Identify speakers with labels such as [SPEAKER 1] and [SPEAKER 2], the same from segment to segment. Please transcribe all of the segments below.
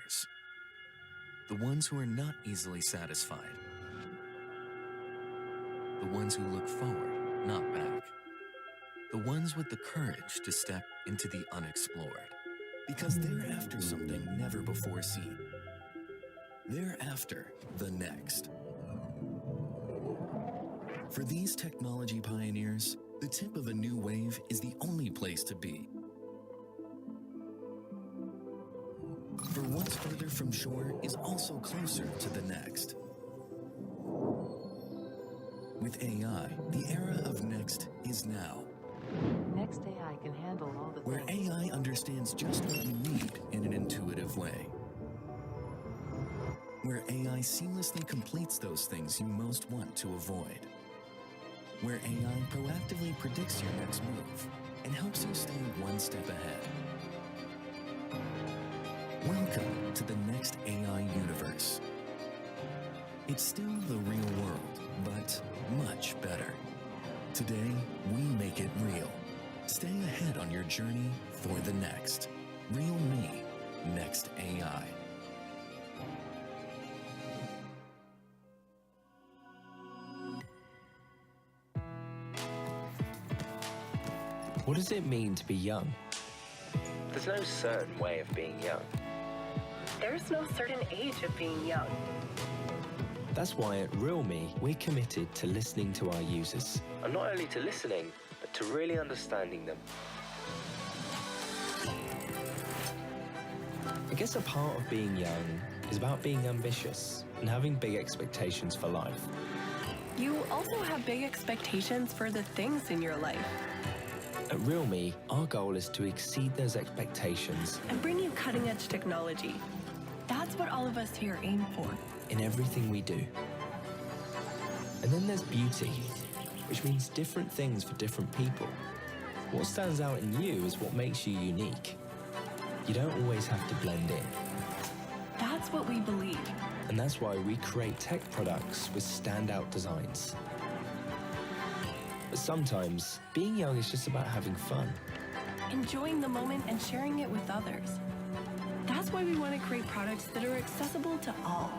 [SPEAKER 1] pioneers. The ones who are not easily satisfied. The ones who look forward, not back. The ones with the courage to step into the unexplored. Because they're after something never before seen. They're after the next. For these technology pioneers, the tip of a new wave is the only place to be. For what's further from shore is also closer to the next. With AI, the era of next is now.
[SPEAKER 2] Next AI can handle all the
[SPEAKER 1] Where
[SPEAKER 2] things.
[SPEAKER 1] AI understands just what you need in an intuitive way. Where AI seamlessly completes those things you most want to avoid. Where AI proactively predicts your next move and helps you stay one step ahead. Welcome to the next AI universe. It's still the real world, but much better. Today, we make it real. Stay ahead on your journey for the next. Realme Next AI.
[SPEAKER 3] What does it mean to be young?
[SPEAKER 4] There's no certain way of being young.
[SPEAKER 5] There's no certain age of being young.
[SPEAKER 3] That's why at realme, we're committed to listening to our users.
[SPEAKER 4] And not only to listening, but to really understanding them.
[SPEAKER 3] I guess a part of being young is about being ambitious and having big expectations for life.
[SPEAKER 5] You also have big expectations for the things in your life.
[SPEAKER 3] At realme, our goal is to exceed those expectations
[SPEAKER 5] And bring you cutting-edge technology. That's what all of us here aim for.
[SPEAKER 3] in everything we do. And then there's beauty, which means different things for different people. What stands out in you is what makes you unique. You don't always have to blend in.
[SPEAKER 5] That's what we believe.
[SPEAKER 3] And that's why we create tech products with standout designs. But sometimes, being young is just about having fun.
[SPEAKER 5] Enjoying the moment and sharing it with others. That's why we want to create products that are accessible to all.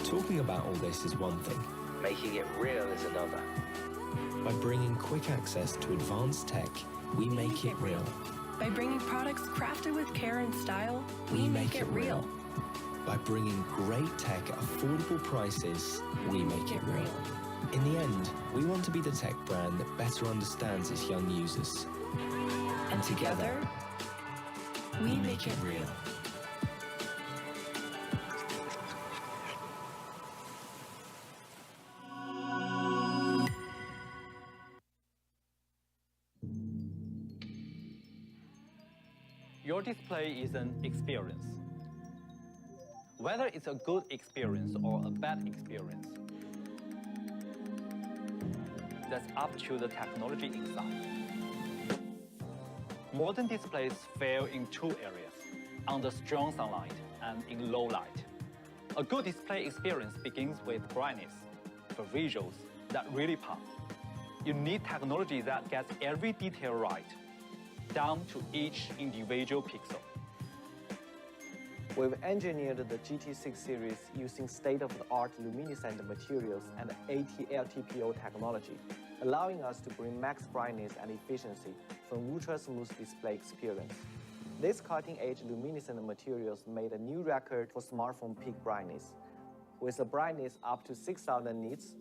[SPEAKER 3] Talking about all this is one thing.
[SPEAKER 4] Making it real is another.
[SPEAKER 3] By bringing quick access to advanced tech, we make it real.
[SPEAKER 5] By bringing products crafted with care and style, we make it real.
[SPEAKER 3] By bringing great tech at affordable prices, we make it real. In the end, we want to be the tech brand that better understands its young users.
[SPEAKER 5] And together, we make it real.
[SPEAKER 6] Your display is an experience. Whether it's a good experience or a bad experience, that's up to the technology inside. Modern displays fail in two areas, under strong sunlight and in low light. A good display experience begins with brightness, for visuals that really pop. You need technology that gets every detail right, down to each individual pixel.
[SPEAKER 7] We've engineered the GT6 series using state-of-the-art luminescent materials and AT-LTPO technology, allowing us to bring max brightness and efficiency for an ultra-smooth display experience. These cutting-edge luminescent materials made a new record for smartphone peak brightness. With a brightness up to 6,000 nits,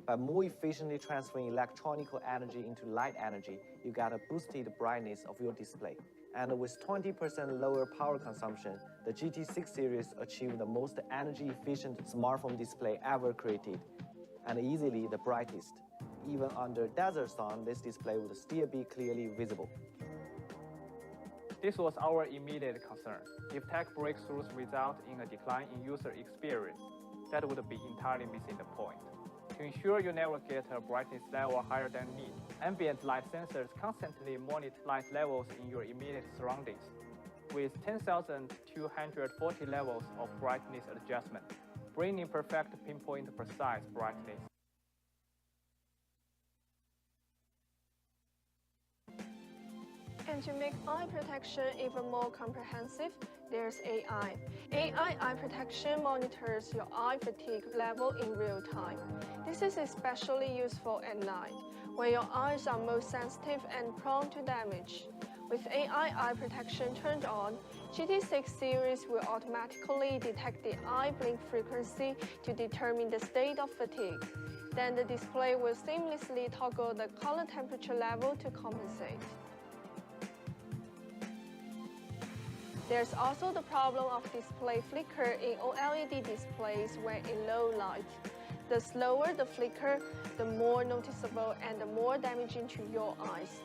[SPEAKER 7] by more efficiently transferring electronical energy into light energy, you get a boosted brightness of your display. And with 20% lower power consumption, the GT6 series achieved the most energy-efficient smartphone display ever created, and easily the brightest. Even under desert sun, this display would still be clearly visible.
[SPEAKER 6] This was our immediate concern. If tech breakthroughs result in a decline in user experience, that would be entirely missing the point. To ensure you never get a brightness level higher than need, ambient light sensors constantly monitor light levels in your immediate surroundings, with 10,240 levels of brightness adjustment, bringing perfect pinpoint precise brightness.
[SPEAKER 8] And to make eye protection even more comprehensive, there's AI. AI eye protection monitors your eye fatigue level in real time. This is especially useful at night, when your eyes are most sensitive and prone to damage. With AI eye protection turned on, GT6 series will automatically detect the eye blink frequency to determine the state of fatigue. Then the display will seamlessly toggle the color temperature level to compensate. There's also the problem of display flicker in OLED displays when in low light. The slower the flicker, the more noticeable and the more damaging to your eyes.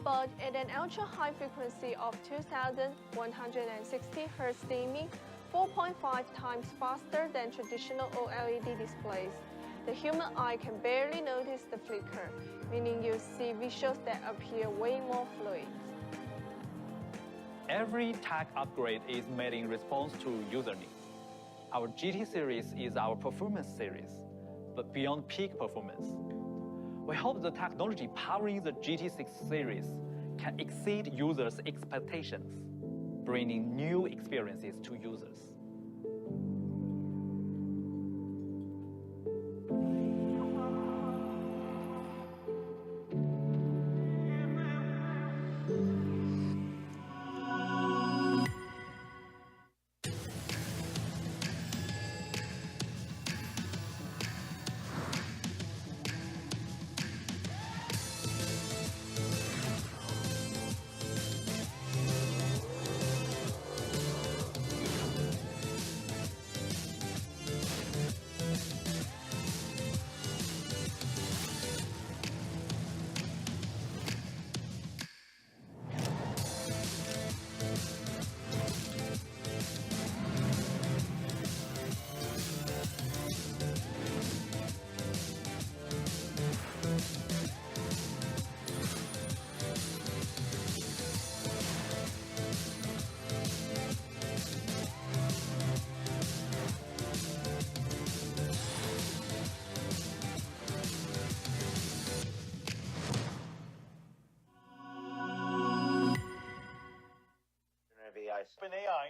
[SPEAKER 8] But at an ultra-high frequency of 2160 Hz dimming, 4.5 times faster than traditional OLED displays, the human eye can barely notice the flicker, meaning you see visuals that appear way more fluid.
[SPEAKER 6] Every tech upgrade is made in response to user needs. Our GT series is our performance series, but beyond peak performance. We hope the technology powering the GT6 series can exceed users' expectations, bringing new experiences to users.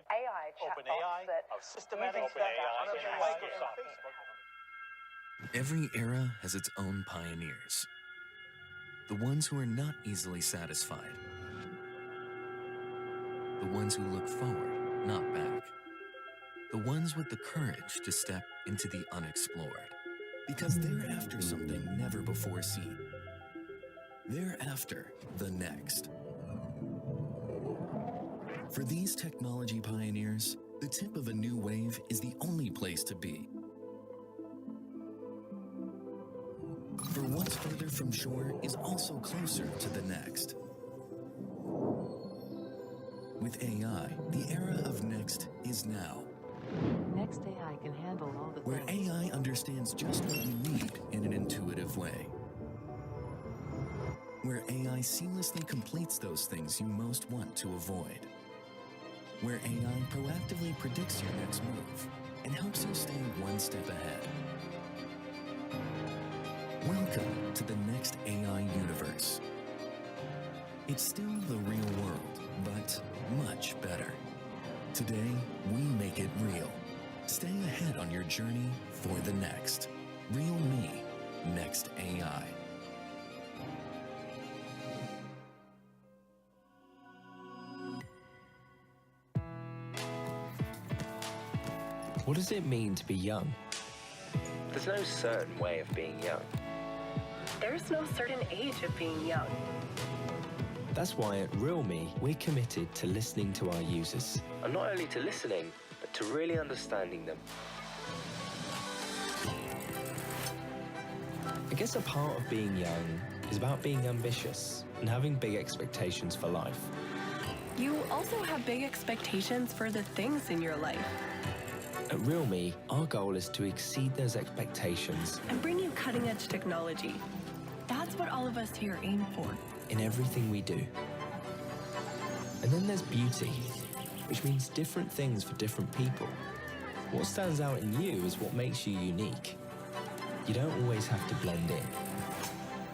[SPEAKER 9] AI chatbots that
[SPEAKER 10] systematic
[SPEAKER 1] Every era has its own pioneers. The ones who are not easily satisfied. The ones who look forward, not back. The ones with the courage to step into the unexplored. Because they're after something never before seen. They're after the next. For these technology pioneers, the tip of a new wave is the only place to be. For what's further from shore is also closer to the next. With AI, the era of next is now.
[SPEAKER 2] Next AI can handle all the
[SPEAKER 1] Where
[SPEAKER 2] things.
[SPEAKER 1] AI understands just what you need in an intuitive way. Where AI seamlessly completes those things you most want to avoid. Where AI proactively predicts your next move and helps you stay one step ahead. Welcome to the next AI universe. It's still the real world, but much better. Today, we make it real. Stay ahead on your journey for the next. Realme Next AI.
[SPEAKER 3] What does it mean to be young?
[SPEAKER 4] There's no certain way of being young.
[SPEAKER 5] There's no certain age of being young.
[SPEAKER 3] That's why at realme, we're committed to listening to our users.
[SPEAKER 4] And not only to listening, but to really understanding them.
[SPEAKER 3] I guess a part of being young is about being ambitious and having big expectations for life.
[SPEAKER 5] You also have big expectations for the things in your life.
[SPEAKER 3] At realme, our goal is to exceed those expectations
[SPEAKER 5] And bring you cutting-edge technology. That's what all of us here aim for.
[SPEAKER 3] in everything we do. And then there's beauty, which means different things for different people. What stands out in you is what makes you unique. You don't always have to blend in.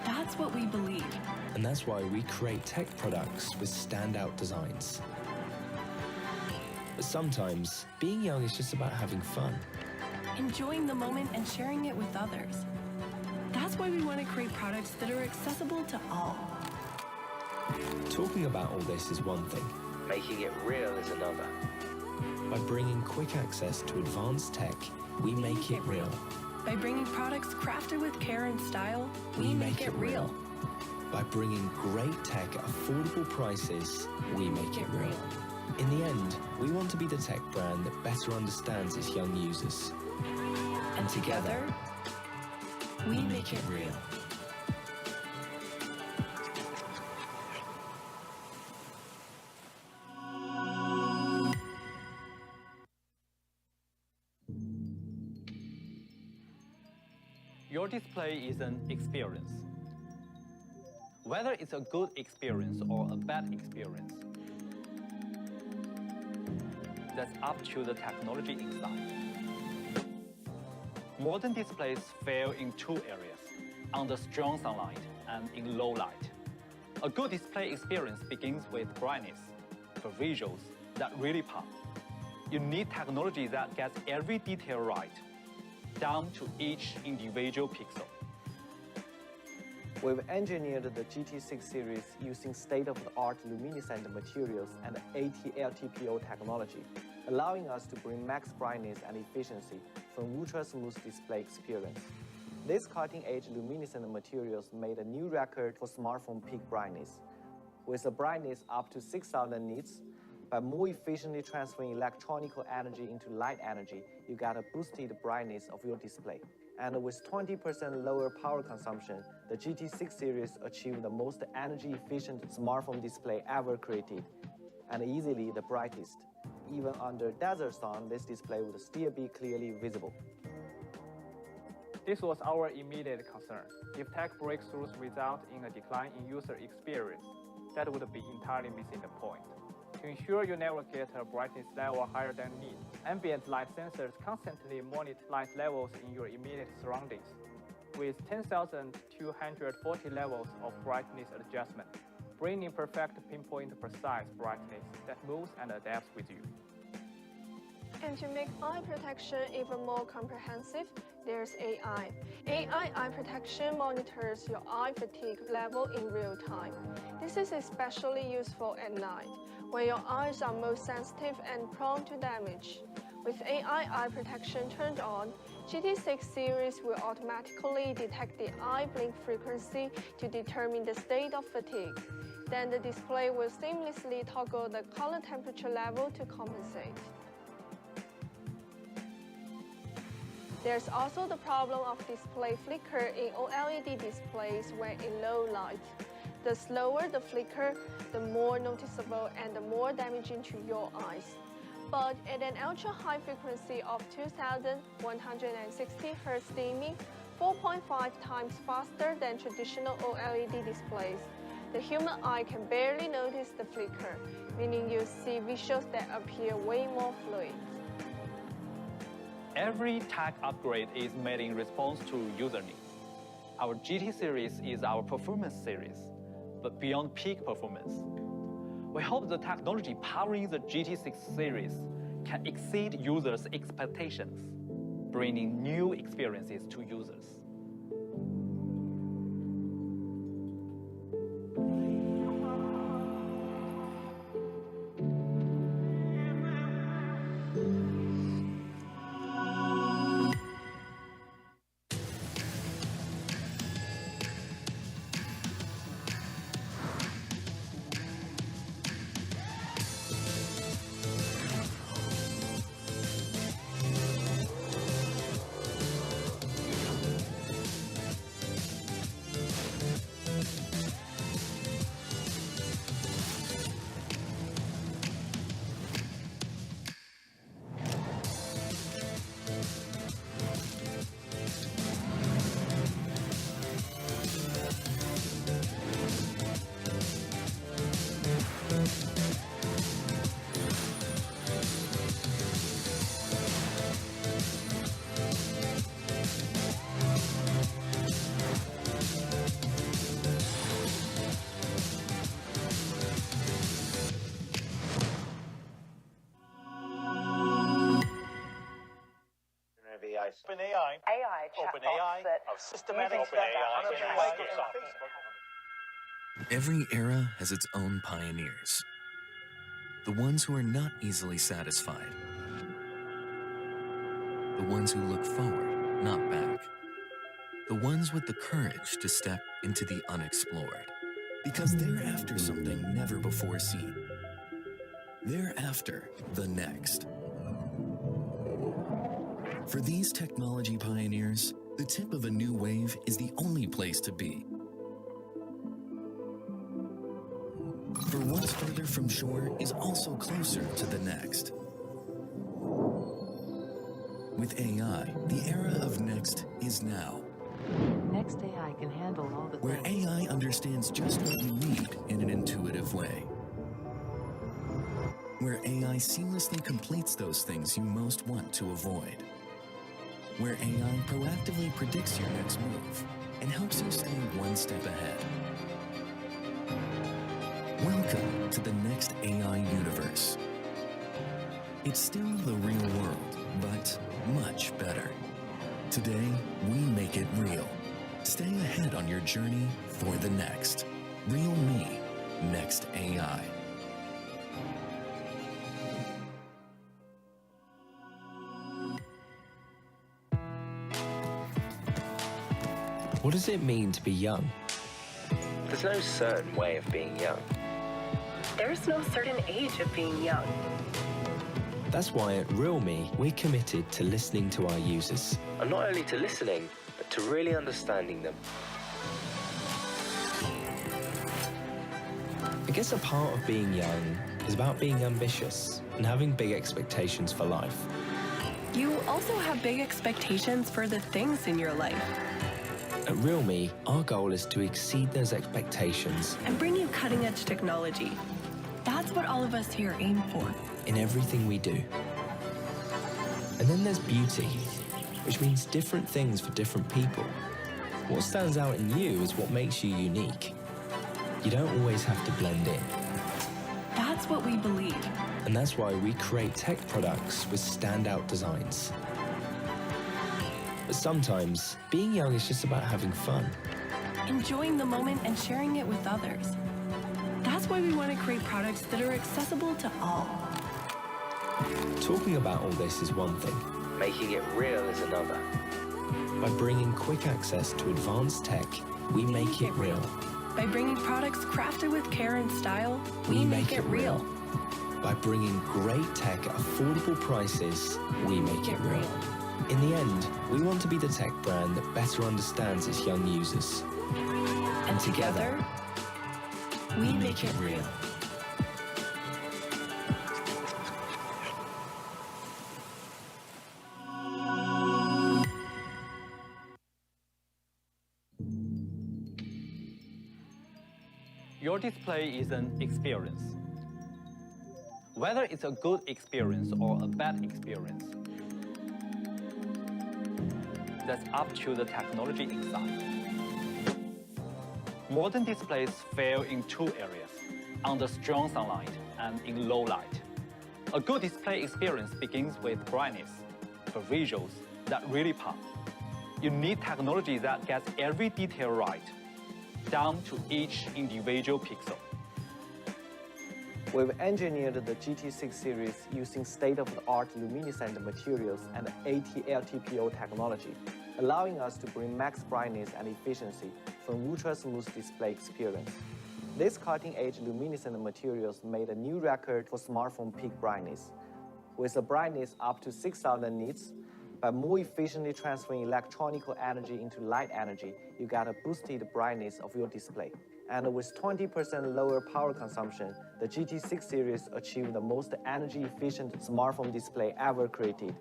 [SPEAKER 5] That's That's what we believe.
[SPEAKER 3] And that's why we create tech products with standout designs. But sometimes, being young is just about having fun.
[SPEAKER 5] Enjoying the moment and sharing it with others. That's why we want to create products that are accessible to all.
[SPEAKER 3] Talking about all this is one thing.
[SPEAKER 4] Making it real is another.
[SPEAKER 3] By bringing quick access to advanced tech, we make it real.
[SPEAKER 5] By bringing products crafted with care and style, we make it real.
[SPEAKER 3] By bringing great tech at affordable prices, we make it real. In the end, we want to be the tech brand that better understands its young users.
[SPEAKER 5] And together, we make it real.
[SPEAKER 9] Your display is an experience. Whether it's a good experience or a bad experience, that's up to the technology inside. Modern displays fail in two areas, under strong sunlight and in low light. A good display experience begins with brightness, for visuals that really pop. You need technology that gets every detail right, down to each individual pixel.
[SPEAKER 7] We've engineered the GT6 series using state-of-the-art luminescent materials and AT-LTPO technology, allowing us to bring max brightness and efficiency for an ultra-smooth display experience. These cutting-edge luminescent materials made a new record for smartphone peak brightness. With a brightness up to 6,000 nits, by more efficiently transferring electronical energy into light energy, you get a boosted brightness of your display. And with 20% lower power consumption, the GT6 series achieved the most energy-efficient smartphone display ever created, and easily the brightest. Even under desert sun, this display would still be clearly visible.
[SPEAKER 6] This was our immediate concern. If tech breakthroughs result in a decline in user experience, that would be entirely missing the point. To ensure you never get a brightness level higher than need, ambient light sensors constantly monitor light levels in your immediate surroundings, with 10,240 levels of brightness adjustment, bringing perfect pinpoint precise brightness that moves and adapts with you.
[SPEAKER 8] And to make eye protection even more comprehensive, there's AI. AI eye protection monitors your eye fatigue level in real time. This is especially useful at night, when your eyes are most sensitive and prone to damage. With AI eye protection turned on, GT6 series will automatically detect the eye blink frequency to determine the state of fatigue. Then the display will seamlessly toggle the color temperature level to compensate. There's also the problem of display flicker in OLED displays when in low light. The slower the flicker, the more noticeable and the more damaging to your eyes. But at an ultra-high frequency of 2160 Hz dimming, 4.5 times faster than traditional OLED displays, the human eye can barely notice the flicker, meaning you see visuals that appear way more fluid.
[SPEAKER 9] Every tech upgrade is made in response to user needs. Our GT series is our performance series, but beyond peak performance. We hope the technology powering the GT6 series can exceed users' expectations, bringing new experiences to users.
[SPEAKER 10] OpenAI,
[SPEAKER 11] AI
[SPEAKER 10] OpenAI,
[SPEAKER 11] that
[SPEAKER 10] of systematic
[SPEAKER 11] using
[SPEAKER 10] OpenAI,
[SPEAKER 11] stuff
[SPEAKER 10] and
[SPEAKER 11] like
[SPEAKER 10] Microsoft.
[SPEAKER 1] Every era has its own pioneers. The ones who are not easily satisfied. The ones who look forward, not back. The ones with the courage to step into the unexplored. Because they're after something never before seen. They're after the next. For these technology pioneers, the tip of a new wave is the only place to be. For what's further from shore is also closer to the next. With AI, the era of next is now.
[SPEAKER 2] Next AI can handle all the
[SPEAKER 1] Where
[SPEAKER 2] things.
[SPEAKER 1] AI understands just what you need in an intuitive way. Where AI seamlessly completes those things you most want to avoid. Where AI proactively predicts your next move and helps you stay one step ahead. Welcome to the next AI universe. It's still the real world, but much better. Today, we make it real. Stay ahead on your journey for the next. Realme, Next AI.
[SPEAKER 3] What does it mean to be young?
[SPEAKER 4] There's no certain way of being young.
[SPEAKER 5] There's no certain age of being young.
[SPEAKER 3] That's why at realme, we're committed to listening to our users.
[SPEAKER 4] And not only to listening, but to really understanding them.
[SPEAKER 3] I guess a part of being young is about being ambitious and having big expectations for life.
[SPEAKER 5] You also have big expectations for the things in your life.
[SPEAKER 3] At realme, our goal is to exceed those expectations
[SPEAKER 5] And bring you cutting-edge technology. That's what all of us here aim for.
[SPEAKER 3] in everything we do. And then there's beauty, which means different things for different people. What stands out in you is what makes you unique. You don't always have to blend in.
[SPEAKER 5] That's what we believe.
[SPEAKER 3] And that's why we create tech products with standout designs. But sometimes, being young is just about having fun.
[SPEAKER 5] Enjoying the moment and sharing it with others. That's why we want to create products that are accessible to all.
[SPEAKER 3] Talking about all this is one thing.
[SPEAKER 4] Making it real is another.
[SPEAKER 3] By bringing quick access to advanced tech, we make it real.
[SPEAKER 5] By bringing products crafted with care and style, we make it real.
[SPEAKER 3] By bringing great tech at affordable prices, we make it real. In the end, we want to be the tech brand that better understands its young users.
[SPEAKER 5] And together, we make it real.
[SPEAKER 9] Your display is an experience. Whether it's a good experience or a bad experience, that's up to the technology inside. Modern displays fail in two areas, under strong sunlight and in low light. A good display experience begins with brightness, for visuals that really pop. You need technology that gets every detail right, down to each individual pixel.
[SPEAKER 7] We've engineered the GT6 series using state-of-the-art luminescent materials and AT-LTPO technology, allowing us to bring max brightness and efficiency for an ultra-smooth display experience. These cutting-edge luminescent materials made a new record for smartphone peak brightness. With a brightness up to 6,000 nits, by more efficiently transferring electronical energy into light energy, you get a boosted brightness of your display. And with 20% lower power consumption, the GT6 series achieved the most energy-efficient smartphone display ever created,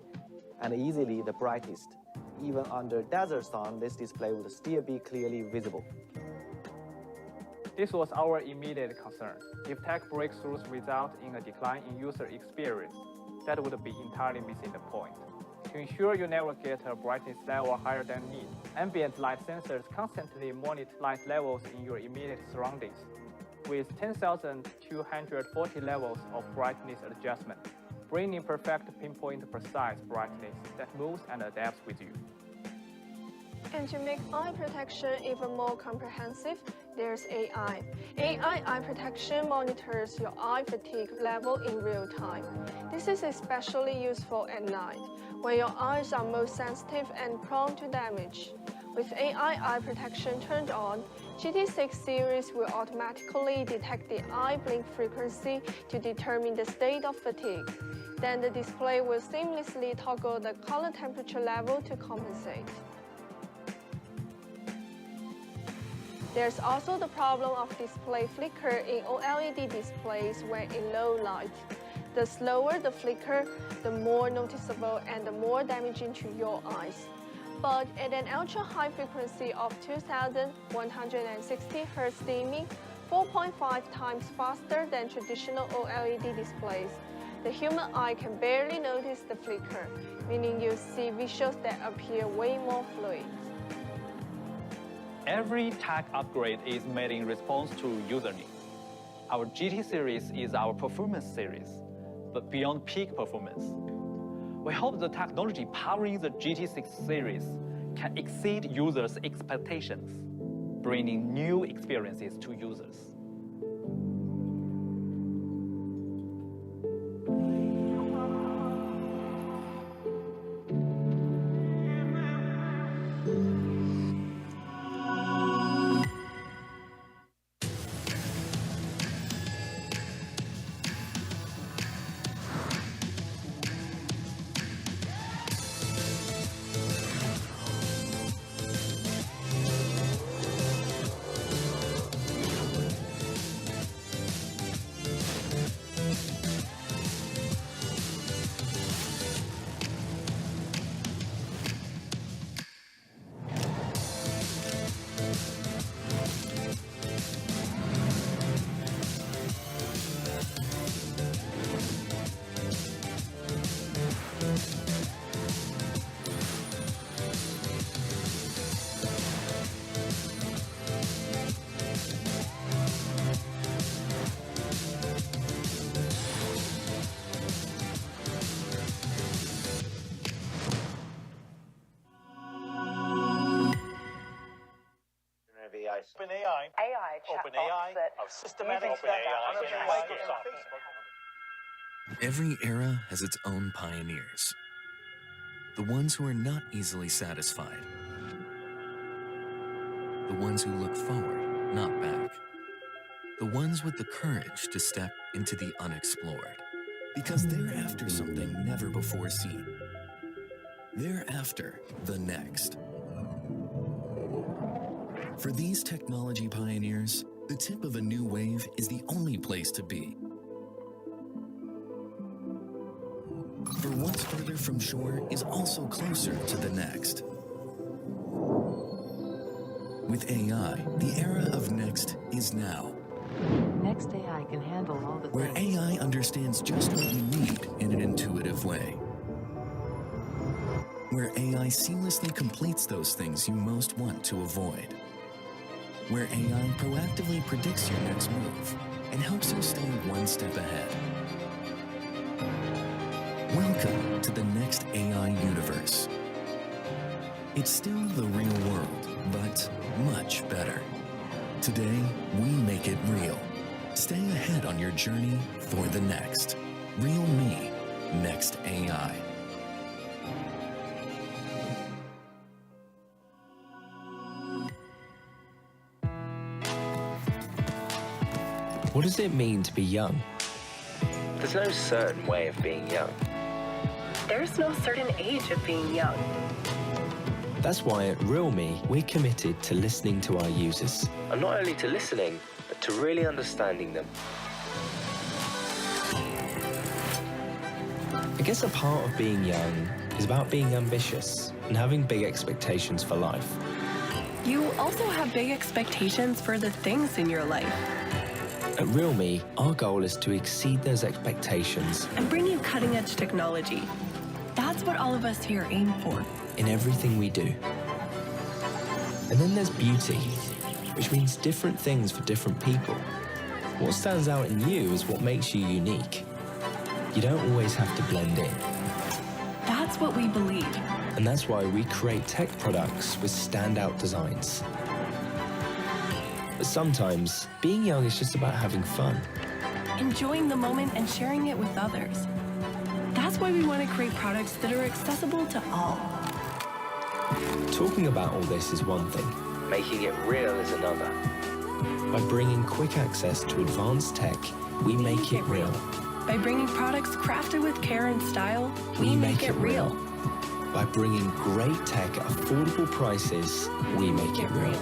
[SPEAKER 7] and easily the brightest. Even under desert sun, this display would still be clearly visible.
[SPEAKER 6] This was our immediate concern. If tech breakthroughs result in a decline in user experience, that would be entirely missing the point. To ensure you never get a brightness level higher than need, ambient light sensors constantly monitor light levels in your immediate surroundings. With 10,240 levels of brightness adjustment, bringing perfect pinpoint precise brightness that moves and adapts with you.
[SPEAKER 8] And to make eye protection even more comprehensive, there's AI. AI eye protection monitors your eye fatigue level in real time. This is especially useful at night, when your eyes are most sensitive and prone to damage. With AI eye protection turned on, GT6 series will automatically detect the eye blink frequency to determine the state of fatigue. Then the display will seamlessly toggle the color temperature level to compensate. There's also the problem of display flicker in OLED displays when in low light. The slower the flicker, the more noticeable and the more damaging to your eyes. But at an ultra-high frequency of 2160 Hz dimming, 4.5 times faster than traditional OLED displays, the human eye can barely notice the flicker, meaning you see visuals that appear way more fluid.
[SPEAKER 9] Every tech upgrade is made in response to user needs. Our GT series is our performance series, but beyond peak performance. We hope the technology powering the GT6 series can exceed users' expectations, bringing new experiences to users.
[SPEAKER 10] OpenAI.
[SPEAKER 11] AI
[SPEAKER 10] OpenAI.
[SPEAKER 11] that
[SPEAKER 10] Of systematic
[SPEAKER 1] Every era has its own pioneers. The ones who are not easily satisfied. The ones who look forward, not back. The ones with the courage to step into the unexplored. Because they're after something never before seen. They're after the next. For these technology pioneers, the tip of a new wave is the only place to be. For what's further from shore is also closer to the next. With AI, the era of next is now.
[SPEAKER 2] Next AI can handle all the
[SPEAKER 1] Where
[SPEAKER 2] things.
[SPEAKER 1] AI understands just what you need in an intuitive way. Where AI seamlessly completes those things you most want to avoid. Where AI proactively predicts your next move and helps you stay one step ahead. Welcome to the next AI universe. It's still the real world, but much better. Today, we make it real. Stay ahead on your journey for the next. Realme Next AI.
[SPEAKER 3] What does it mean to be young?
[SPEAKER 4] There's no certain way of being young.
[SPEAKER 5] There's no certain age of being young.
[SPEAKER 3] That's why at realme, we're committed to listening to our users.
[SPEAKER 4] And not only to listening, but to really understanding them.
[SPEAKER 3] I guess a part of being young is about being ambitious and having big expectations for life.
[SPEAKER 5] You also have big expectations for the things in your life.
[SPEAKER 3] At realme, our goal is to exceed those expectations
[SPEAKER 5] And bring you cutting-edge technology. That's what all of us here aim for.
[SPEAKER 3] in everything we do. And then there's beauty, which means different things for different people. What stands out in you is what makes you unique. You don't always have to blend in.
[SPEAKER 5] That's what we believe.
[SPEAKER 3] And that's why we create tech products with standout designs. But sometimes, being young is just about having fun.
[SPEAKER 5] Enjoying the moment and sharing it with others. That's why we want to create products that are accessible to all.
[SPEAKER 3] Talking about all this is one thing.
[SPEAKER 4] Making it real is another.
[SPEAKER 3] By bringing quick access to advanced tech, we make it real.
[SPEAKER 5] By bringing products crafted with care and style, we make it real.
[SPEAKER 3] By bringing great tech at affordable prices, we make it real.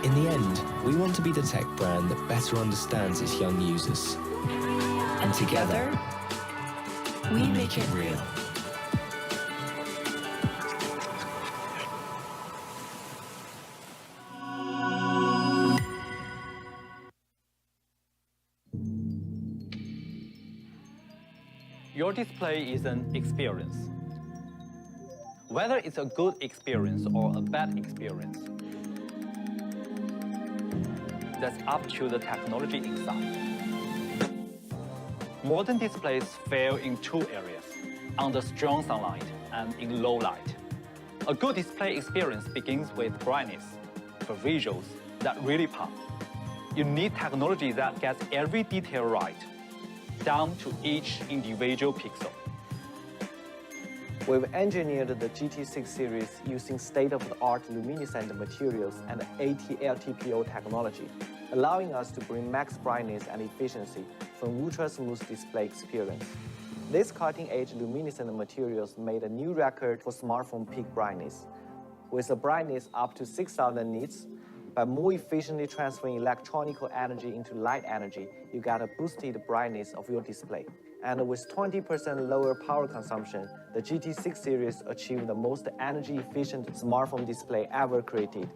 [SPEAKER 3] In the end, we want to be the tech brand that better understands its young users. And together,
[SPEAKER 5] we make it real.
[SPEAKER 9] Your display is an experience. Whether it's a good experience or a bad experience, that's up to the technology inside. Modern displays fail in two areas, under strong sunlight and in low light. A good display experience begins with brightness, for visuals that really pop. You need technology that gets every detail right, down to each individual pixel.
[SPEAKER 7] We've engineered the GT6 series using state-of-the-art luminescent materials and AT-LTPO technology, allowing us to bring max brightness and efficiency from ultra-smooth display experience. These cutting-edge luminescent materials made a new record for smartphone peak brightness. With a brightness up to 6,000 nits, by more efficiently transferring electronical energy into light energy, you get a boosted brightness of your display. And with 20% lower power consumption, the GT6 series achieved the most energy-efficient smartphone display ever created,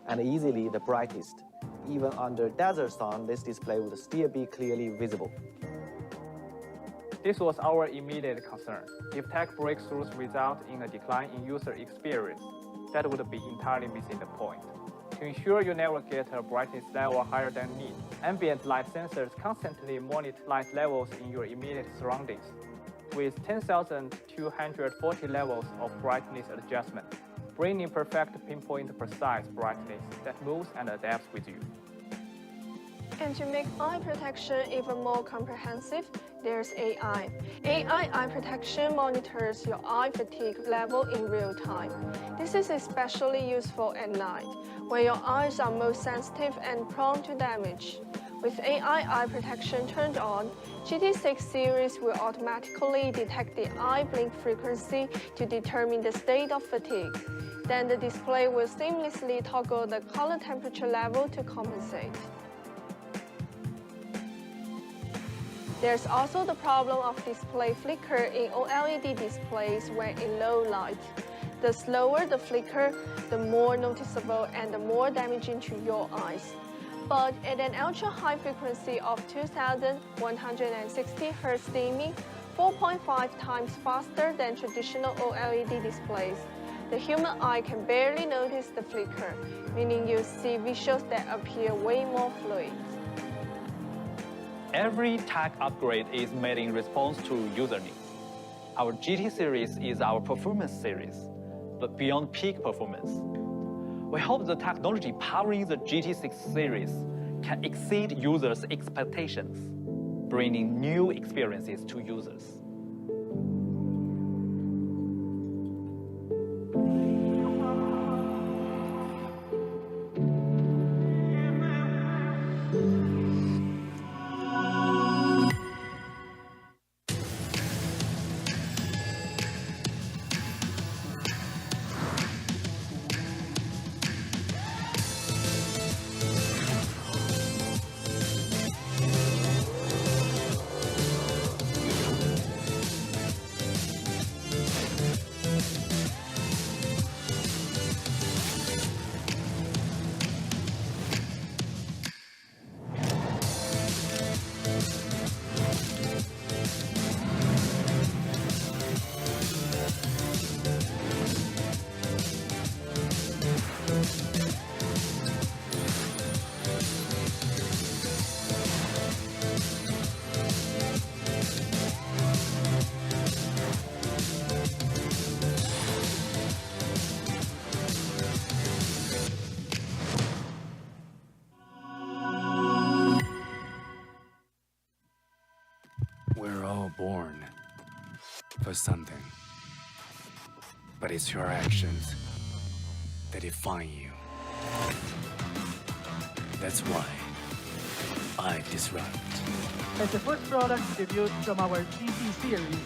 [SPEAKER 7] and easily the brightest. Even under desert sun, this display would still be clearly visible.
[SPEAKER 6] This was our immediate concern. If tech breakthroughs result in a decline in user experience, that would be entirely missing the point. To ensure you never get a brightness level higher than need, ambient light sensors constantly monitor light levels in your immediate surroundings, with 10,240 levels of brightness adjustment, bringing perfect pinpoint precise brightness that moves and adapts with you.
[SPEAKER 8] And to make eye protection even more comprehensive, there's AI. AI eye protection monitors your eye fatigue level in real time. This is especially useful at night, where your eyes are most sensitive and prone to damage. With AI eye protection turned on, GT6 series will automatically detect the eye blink frequency to determine the state of fatigue. Then the display will seamlessly toggle the color temperature level to compensate. There's also the problem of display flicker in OLED displays when in low light. The slower the flicker, the more noticeable and the more damaging to your eyes. But at an ultra-high frequency of 2160 Hz dimming, 4.5 times faster than traditional OLED displays, the human eye can barely notice the flicker, meaning you see visuals that appear way more fluid.
[SPEAKER 9] Every tech upgrade is made in response to user needs. Our GT series is our performance series, but beyond peak performance. We hope the technology powering the GT6 series can exceed users' expectations, bringing new experiences to users.
[SPEAKER 11] something, but it's your actions that define you. That's why I disrupt.
[SPEAKER 12] As the first product debuted from our GT series,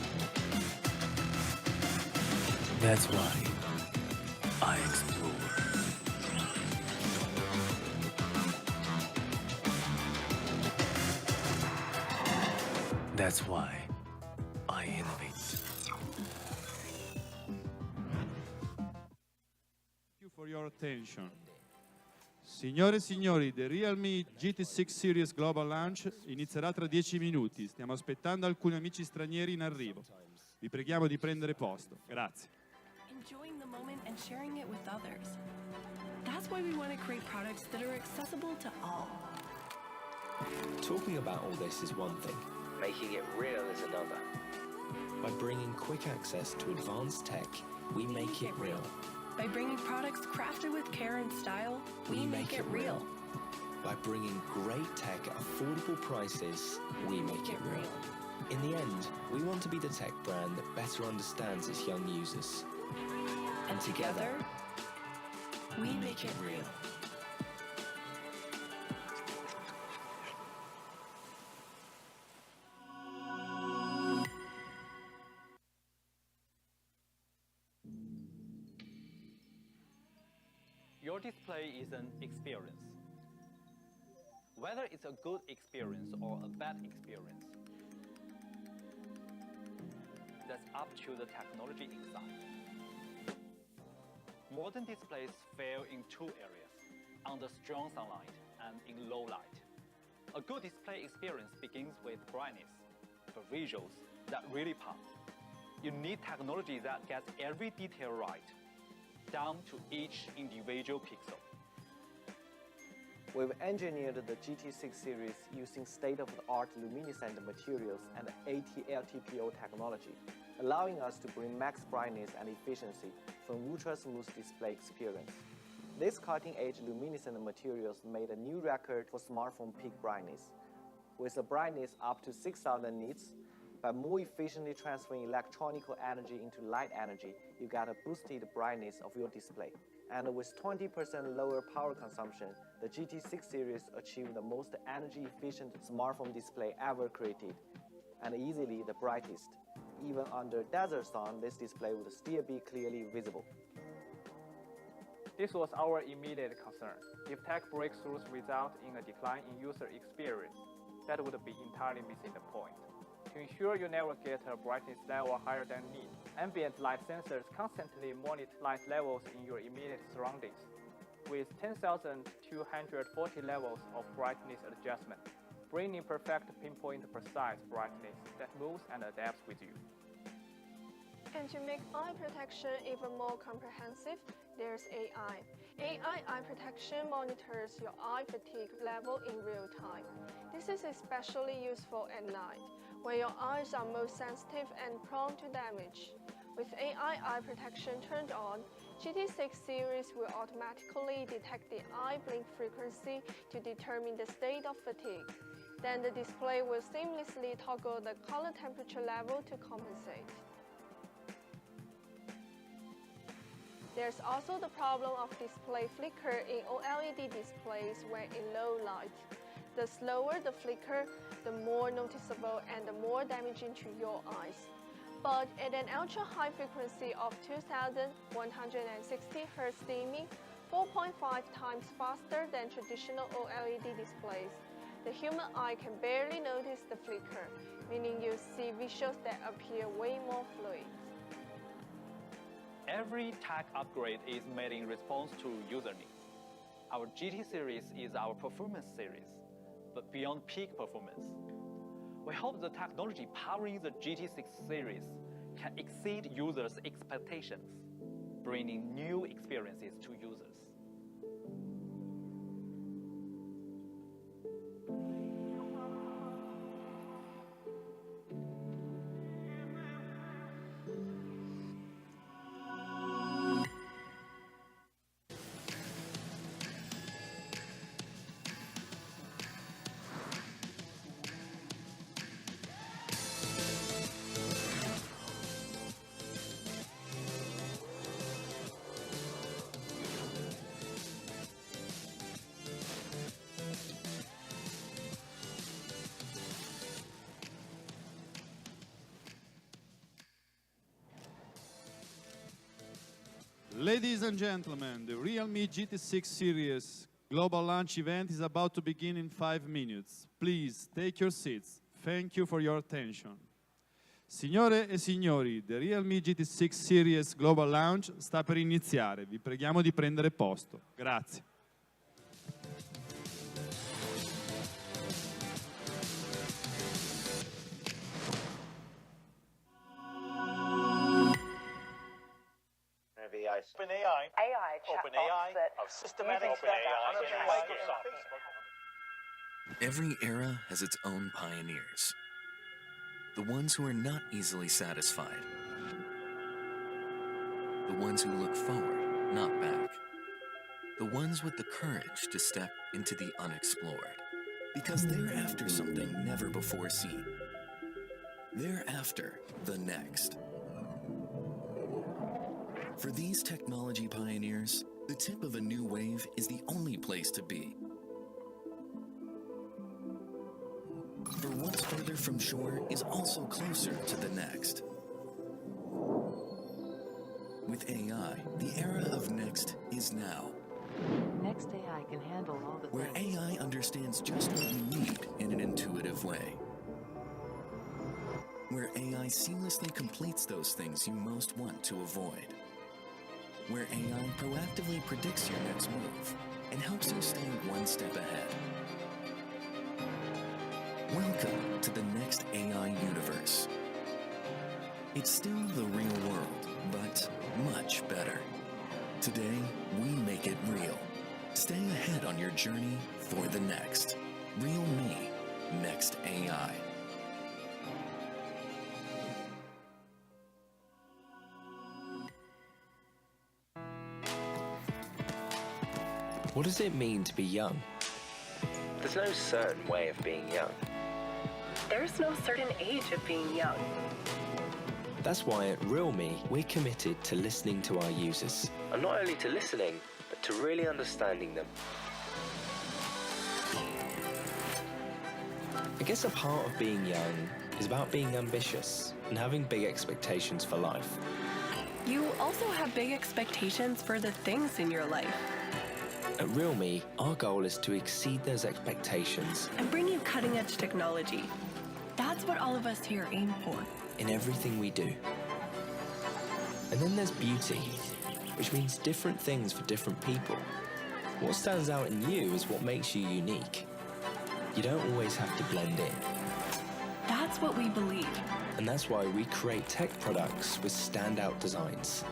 [SPEAKER 11] That's why I explore. That's why I innovate.
[SPEAKER 13] Thank you for your attention. Signore e signori, the Realme GT6 Series Global Launch inizierà tra 10 minuti. Stiamo aspettando alcuni amici stranieri in arrivo. Vi preghiamo di prendere posto. Grazie.
[SPEAKER 5] Enjoying the moment and sharing it with others. That's why we want to create products that are accessible to all.
[SPEAKER 3] Talking about all this is one thing.
[SPEAKER 4] Making it real is another.
[SPEAKER 3] By bringing quick access to advanced tech, we make it real.
[SPEAKER 5] By bringing products crafted with care and style, we make it real.
[SPEAKER 3] By bringing great tech at affordable prices, we make it real. In the end, we want to be the tech brand that better understands its young users. And together, we make it real.
[SPEAKER 9] Your display is an experience. Whether it's a good experience or a bad experience, that's up to the technology inside. Modern displays fail in two areas, under strong sunlight and in low light. A good display experience begins with brightness, for visuals that really pop. You need technology that gets every detail right, down to each individual pixel.
[SPEAKER 7] We've engineered the GT6 series using state-of-the-art luminescent materials and AT-LTPO technology, allowing us to bring max brightness and efficiency for an ultra-smooth display experience. These cutting-edge luminescent materials made a new record for smartphone peak brightness. With a brightness up to 6,000 nits, by more efficiently transferring electronical energy into light energy, you get a boosted brightness of your display. And with 20% lower power consumption, the GT6 series achieved the most energy-efficient smartphone display ever created, and easily the brightest. Even under desert sun, this display would still be clearly visible.
[SPEAKER 6] This was our immediate concern. If tech breakthroughs result in a decline in user experience, that would be entirely missing the point. To ensure you never get a brightness level higher than need, ambient light sensors constantly monitor light levels in your immediate surroundings, with 10,240 levels of brightness adjustment, bringing perfect pinpoint precise brightness that moves and adapts with you.
[SPEAKER 8] And to make eye protection even more comprehensive, there's AI. AI eye protection monitors your eye fatigue level in real time. This is especially useful at night, where your eyes are most sensitive and prone to damage. With AI eye protection turned on, GT6 series will automatically detect the eye blink frequency to determine the state of fatigue. Then the display will seamlessly toggle the color temperature level to compensate. There's also the problem of display flicker in OLED displays when in low light. The slower the flicker, the more noticeable and the more damaging to your eyes. But at an ultra-high frequency of 2160 Hz dimming, 4.5 times faster than traditional OLED displays, the human eye can barely notice the flicker, meaning you see visuals that appear way more fluid.
[SPEAKER 9] Every tech upgrade is made in response to user needs. Our GT series is our performance series, but beyond peak performance. We hope the technology powering the GT6 series can exceed users' expectations, bringing new experiences to users.
[SPEAKER 13] Ladies and gentlemen, the Realme GT6 series global launch event is about to begin in 5 minutes. Please take your seats. Thank you for your attention. Signore e signori, the Realme GT6 series global launch sta per iniziare. Vi preghiamo di prendere posto. Grazie.
[SPEAKER 10] OpenAI, of systematic Microsoft.
[SPEAKER 1] Every era has its own pioneers. The ones who are not easily satisfied. The ones who look forward, not back. The ones with the courage to step into the unexplored. Because they're after something never before seen. They're after the next. For these technology pioneers, the tip of a new wave is the only place to be. For what's further from shore is also closer to the next. With AI, the era of next is now.
[SPEAKER 2] Next AI can handle all the
[SPEAKER 1] Where
[SPEAKER 2] things.
[SPEAKER 1] AI understands just what you need in an intuitive way. Where AI seamlessly completes those things you most want to avoid. Where AI proactively predicts your next move and helps you stay one step ahead. Welcome to the next AI universe. It's still the real world, but much better. Today, we make it real. Stay ahead on your journey for the next. Realme, Next AI.
[SPEAKER 3] What does it mean to be young?
[SPEAKER 4] There's no certain way of being young.
[SPEAKER 5] There's no certain age of being young.
[SPEAKER 3] That's why at realme, we're committed to listening to our users.
[SPEAKER 4] And not only to listening, but to really understanding them.
[SPEAKER 3] I guess a part of being young is about being ambitious and having big expectations for life.
[SPEAKER 5] You also have big expectations for the things in your life.
[SPEAKER 3] At realme, our goal is to exceed those expectations
[SPEAKER 5] And bring you cutting-edge technology. That's what all of us here aim for.
[SPEAKER 3] in everything we do. And then there's beauty, which means different things for different people. What stands out in you is what makes you unique. You don't always have to blend in.
[SPEAKER 5] That's what we believe.
[SPEAKER 3] And that's why we create tech products with standout designs.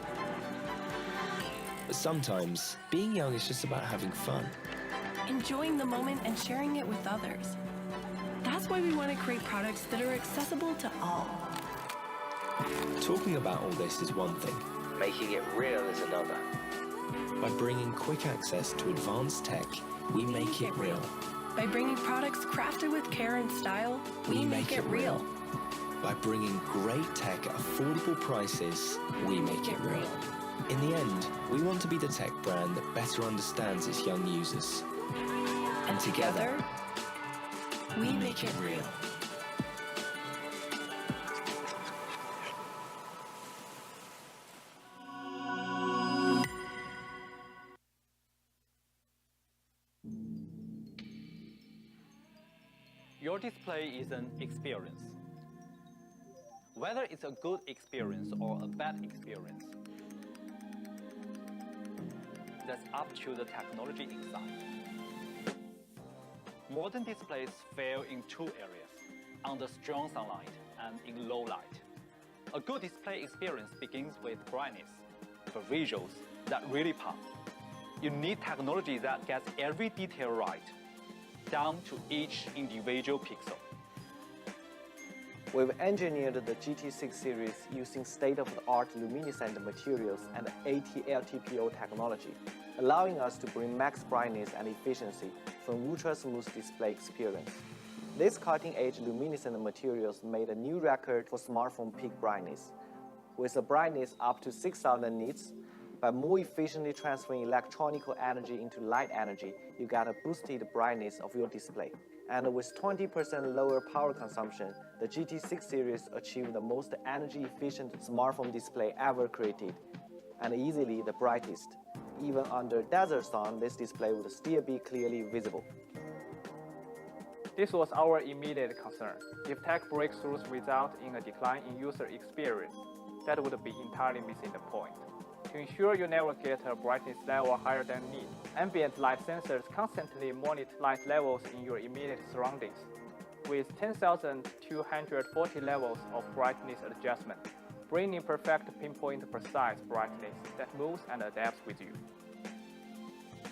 [SPEAKER 3] But sometimes, being young is just about having fun.
[SPEAKER 5] Enjoying the moment and sharing it with others. That's why we want to create products that are accessible to all.
[SPEAKER 3] Talking about all this is one thing.
[SPEAKER 4] Making it real is another.
[SPEAKER 3] By bringing quick access to advanced tech, we make it real.
[SPEAKER 5] By bringing products crafted with care and style, we make it real.
[SPEAKER 3] By bringing great tech at affordable prices, we make it real. In the end, we want to be the tech brand that better understands its young users. And together,
[SPEAKER 5] we make it real.
[SPEAKER 9] Your display is an experience. Whether it's a good experience or a bad experience, that's up to the technology inside. Modern displays fail in two areas, under strong sunlight and in low light. A good display experience begins with brightness, for visuals that really pop. You need technology that gets every detail right, down to each individual pixel.
[SPEAKER 7] We've engineered the GT6 series using state-of-the-art luminescent materials and AT-LTPO technology, allowing us to bring max brightness and efficiency from ultra-smooth display experience. These cutting-edge luminescent materials made a new record for smartphone peak brightness. With a brightness up to 6,000 nits, by more efficiently transferring electronical energy into light energy, you get a boosted brightness of your display. And with 20% lower power consumption, the GT6 series achieved the most energy-efficient smartphone display ever created. and easily the brightest. Even under desert sun, this display would still be clearly visible.
[SPEAKER 6] This was our immediate concern. If tech breakthroughs result in a decline in user experience, that would be entirely missing the point. To ensure you never get a brightness level higher than need, ambient light sensors constantly monitor light levels in your immediate surroundings, with 10,240 levels of brightness adjustment, bringing perfect pinpoint precise brightness that moves and adapts with you.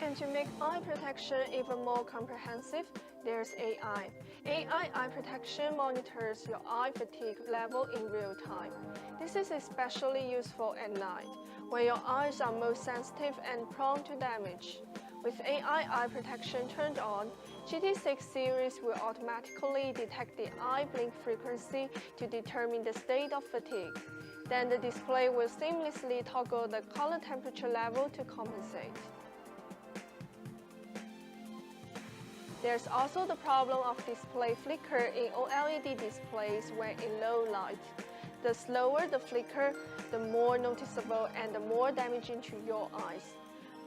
[SPEAKER 8] And to make eye protection even more comprehensive, there's AI. AI eye protection monitors your eye fatigue level in real time. This is especially useful at night, where your eyes are most sensitive and prone to damage. With AI eye protection turned on, GT6 series will automatically detect the eye blink frequency to determine the state of fatigue. Then the display will seamlessly toggle the color temperature level to compensate. There's also the problem of display flicker in OLED displays when in low light. The slower the flicker, the more noticeable and the more damaging to your eyes.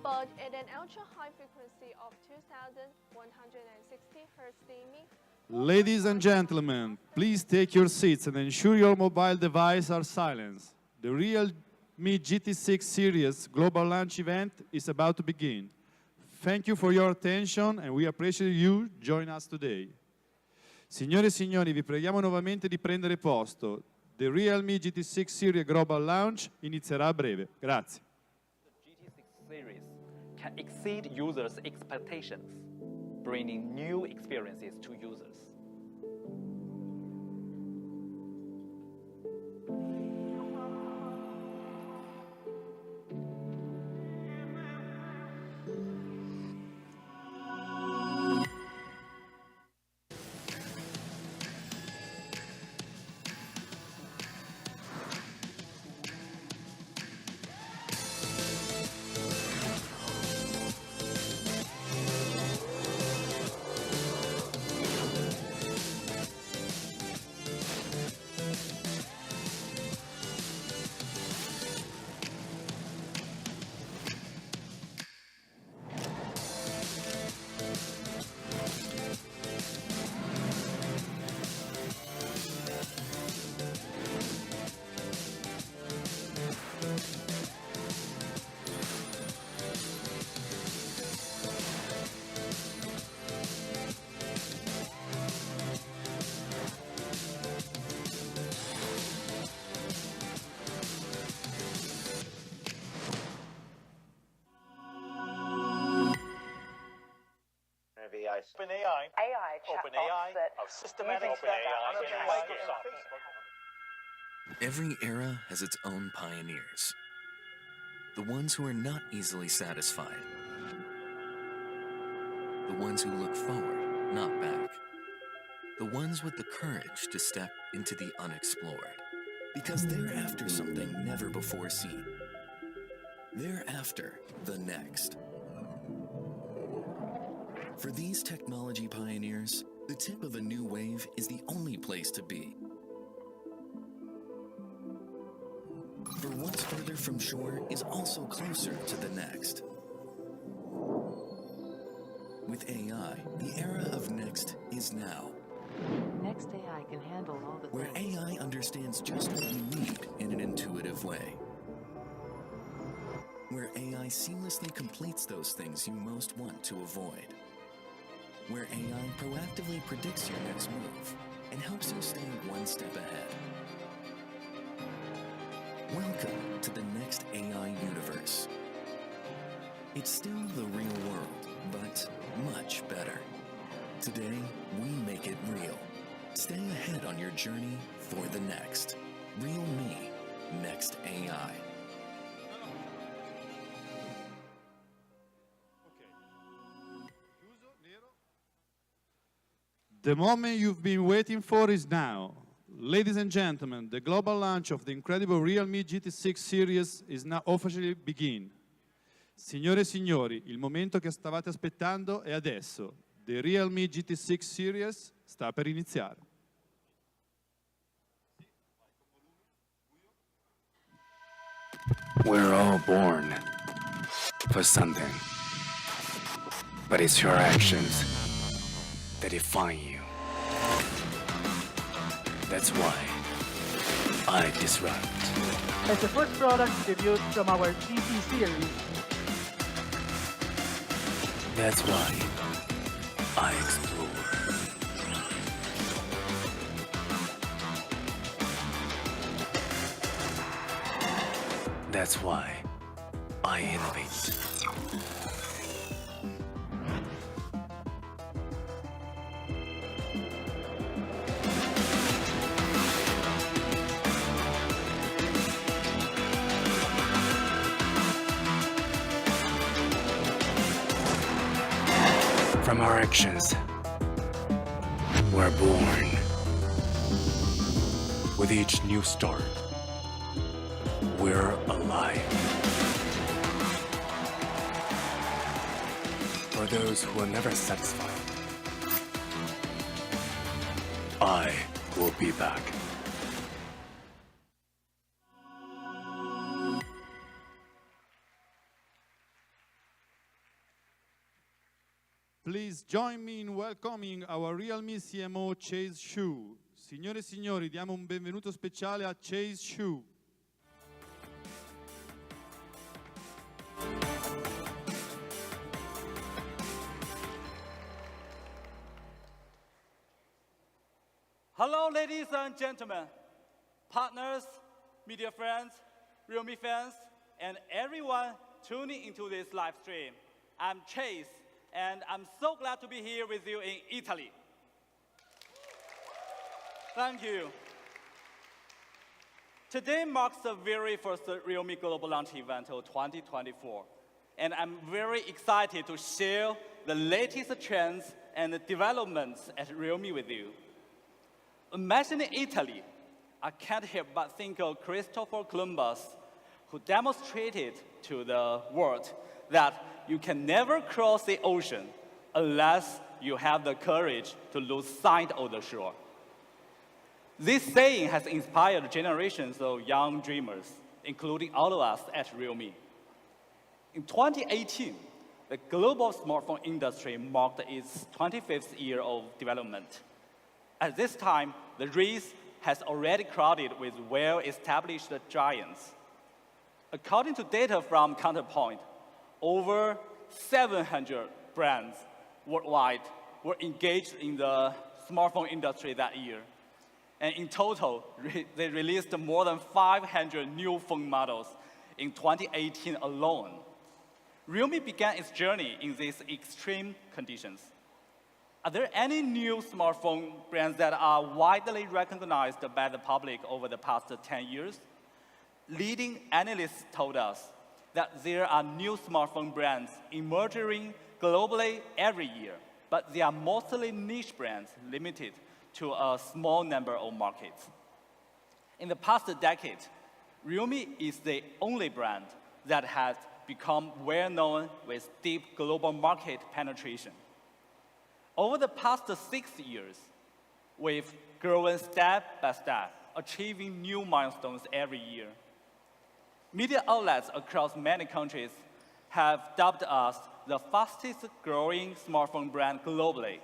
[SPEAKER 8] But at an ultra-high frequency of 2160 Hz dimming,
[SPEAKER 13] Ladies and gentlemen, please take your seats and ensure your mobile devices are silenced. The Realme GT6 series global launch event is about to begin. Thank you for your attention and we appreciate you join us today. Signore e signori, vi preghiamo nuovamente di prendere posto. The Realme GT6 series global launch inizierà a breve. Grazie.
[SPEAKER 9] The GT6 series can exceed users' expectations, bringing new experiences to users.
[SPEAKER 10] OpenAI of systematic Microsoft.
[SPEAKER 1] Every era has its own pioneers. The ones who are not easily satisfied. The ones who look forward, not back. The ones with the courage to step into the unexplored. Because they're after something never before seen. They're after the next. For these technology pioneers, the tip of a new wave is the only place to be. For what's further from shore is also closer to the next. With AI, the era of next is now.
[SPEAKER 2] Next AI can handle all the
[SPEAKER 1] Where
[SPEAKER 2] things.
[SPEAKER 1] AI understands just what you need in an intuitive way. Where AI seamlessly completes those things you most want to avoid. Where AI proactively predicts your next move and helps you stay one step ahead. Welcome to the next AI universe. It's still the real world, but much better. Today, we make it real. Stay ahead on your journey for the next. Realme Next AI.
[SPEAKER 13] The moment you've been waiting for is now. Ladies and gentlemen, the global launch of the incredible Realme GT6 series is now officially begin. Signore e signori, il momento che stavate aspettando è adesso. The Realme GT6 series sta per iniziare.
[SPEAKER 11] We're all born for something. But it's your actions that define you. That's why I disrupt.
[SPEAKER 12] As the first product debuted from our GT series,
[SPEAKER 11] That's why I explore. That's why I innovate. From our actions, we're born. With each new start, we're alive. For those who are never satisfied, I will be back.
[SPEAKER 13] Please join me in welcoming our realme CMO Chase Xu. Signore e signori, diamo un benvenuto speciale a Chase Xu.
[SPEAKER 14] Hello, ladies and gentlemen, partners, media friends, Realme fans, and everyone tuning into this live stream. I'm Chase, and I'm so glad to be here with you in Italy. Thank you. Today marks the very first Realme Global Launch event of 2024, and I'm very excited to share the latest trends and developments at Realme with you. Mentioning Italy, I can't help but think of Christopher Columbus, who demonstrated to the world that you can never cross the ocean unless you have the courage to lose sight of the shore. This saying has inspired generations of young dreamers, including all of us at Realme. In 2018, the global smartphone industry marked its 25th year of development. At this time, the race has already crowded with well-established giants. According to data from Counterpoint, over 700 brands worldwide were engaged in the smartphone industry that year. And in total, they released more than 500 new phone models in 2018 alone. Realme began its journey in these extreme conditions. Are there any new smartphone brands that are widely recognized by the public over the past 10 years? Leading analysts told us that there are new smartphone brands emerging globally every year, but they are mostly niche brands limited to a small number of markets. In the past decade, Realme is the only brand that has become well-known with deep global market penetration. Over the past 6 years, we've grown step by step, achieving new milestones every year. Media outlets across many countries have dubbed us the fastest growing smartphone brand globally.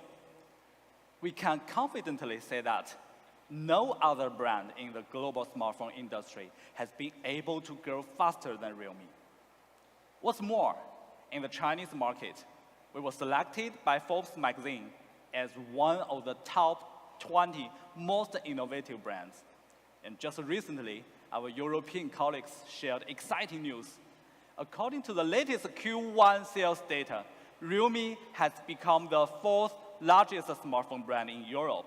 [SPEAKER 14] We can confidently say that no other brand in the global smartphone industry has been able to grow faster than Realme. What's more, in the Chinese market, we were selected by Forbes magazine as one of the top 20 most innovative brands. And just recently, our European colleagues shared exciting news. According to the latest Q1 sales data, Realme has become the fourth largest smartphone brand in Europe.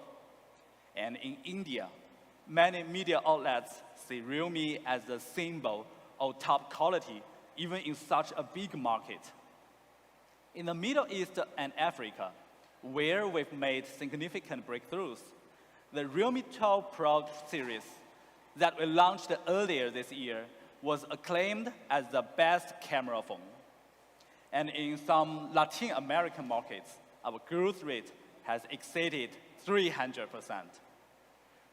[SPEAKER 14] And in India, many media outlets see Realme as the symbol of top quality, even in such a big market. In the Middle East and Africa, where we've made significant breakthroughs, the Realme 12 Pro series that we launched earlier this year was acclaimed as the best camera phone. And in some Latin American markets, our growth rate has exceeded 300%.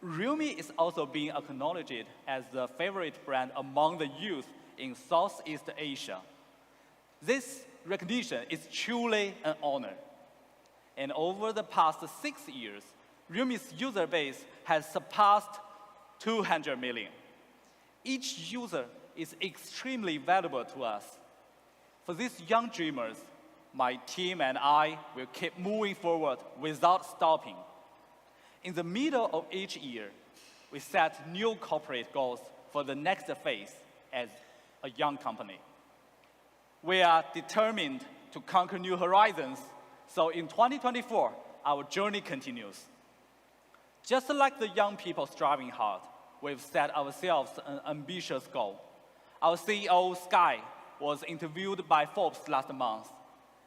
[SPEAKER 14] Realme is also being acknowledged as the favorite brand among the youth in Southeast Asia. This recognition is truly an honor. And over the past 6 years, realme's user base has surpassed 200 million. Each user is extremely valuable to us. For these young dreamers, my team and I will keep moving forward without stopping. In the middle of each year, we set new corporate goals for the next phase as a young company. We are determined to conquer new horizons, so in 2024, our journey continues. Just like the young people striving hard, we've set ourselves an ambitious goal. Our CEO, Sky, was interviewed by Forbes last month,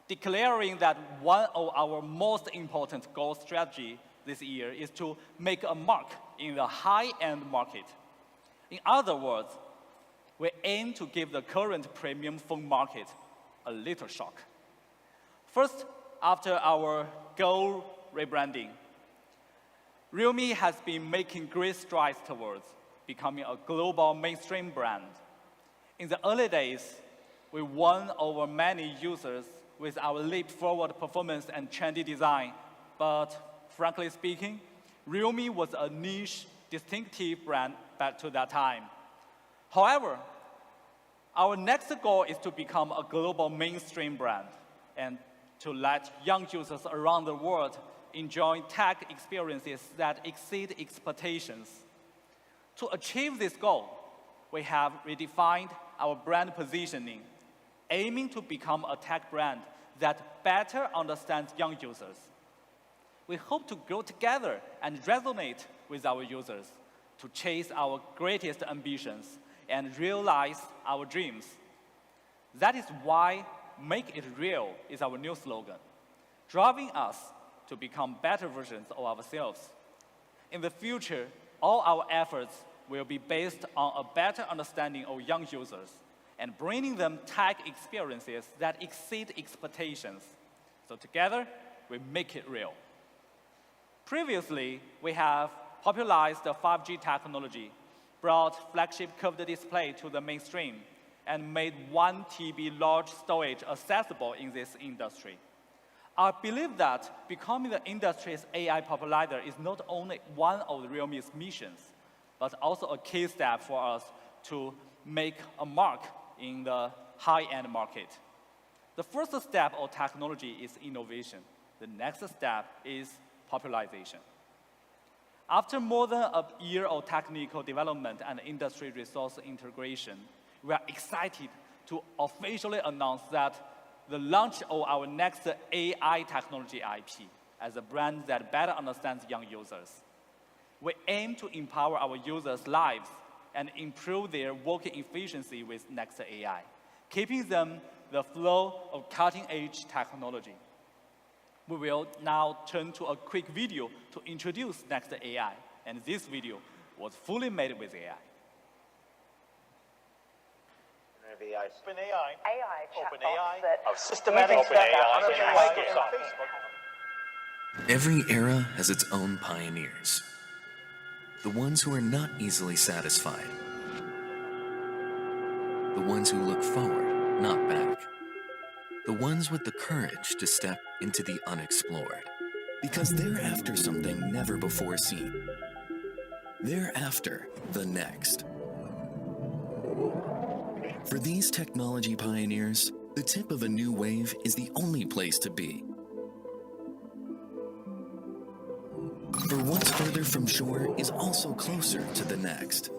[SPEAKER 14] declaring that one of our most important goal strategy this year is to make a mark in the high-end market. In other words, we aim to give the current premium phone market a little shock. First, after our goal rebranding, Realme has been making great strides towards becoming a global mainstream brand. In the early days, we won over many users with our leap-forward performance and trendy design, but frankly speaking, Realme was a niche, distinctive brand back to that time. However, our next goal is to become a global mainstream brand and to let young users around the world enjoy tech experiences that exceed expectations. To achieve this goal, we have redefined our brand positioning, aiming to become a tech brand that better understands young users. We hope to grow together and resonate with our users to chase our greatest ambitions and realize our dreams. That is why Make It Real is our new slogan, driving us to become better versions of ourselves. In the future, all our efforts will be based on a better understanding of young users and bringing them tech experiences that exceed expectations. So together, we make it real. Previously, we have popularized the 5G technology, brought flagship curved display to the mainstream, and made 1 TB large storage accessible in this industry. I believe that becoming the industry's AI popularizer is not only one of Realme's missions, but also a key step for us to make a mark in the high-end market. The first step of technology is innovation. The next step is popularization. After more than a year of technical development and industry resource integration, we are excited to officially announce that the launch of our next AI technology IP as a brand that better understands young users. We aim to empower our users' lives and improve their working efficiency with Next AI, keeping them the flow of cutting-edge technology. We will now turn to a quick video to introduce Next AI, and this video was fully made with AI.
[SPEAKER 10] OpenAI of systematic Microsoft.
[SPEAKER 1] Every era has its own pioneers. The ones who are not easily satisfied. The ones who look forward, not back. The ones with the courage to step into the unexplored. Because they're after something never before seen. They're after the next. For these technology pioneers, the tip of a new wave is the only place to be. For what's further from shore is also closer to the next.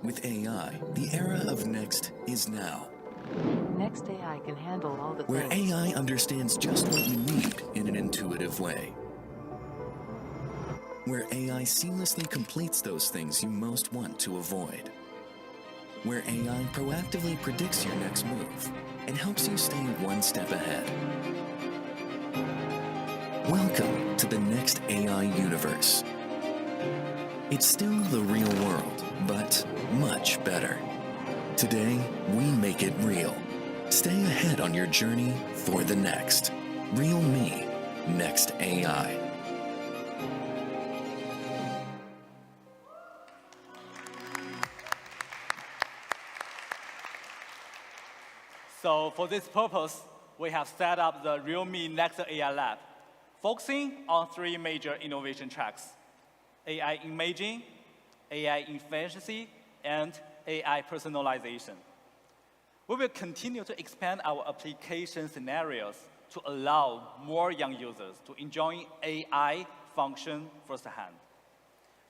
[SPEAKER 1] With AI, the era of next is now.
[SPEAKER 2] Next AI can handle all the
[SPEAKER 1] Where
[SPEAKER 2] things.
[SPEAKER 1] AI understands just what you need in an intuitive way. Where AI seamlessly completes those things you most want to avoid. Where AI proactively predicts your next move and helps you stay one step ahead. Welcome to the next AI universe. It's still the real world, but much better. Today, we make it real. Stay ahead on your journey for the next. Realme Next AI.
[SPEAKER 14] So for this purpose, we have set up the Realme Next AI Lab, focusing on 3 major innovation tracks: AI imaging, AI efficiency, and AI personalization. We will continue to expand our application scenarios to allow more young users to enjoy AI function firsthand.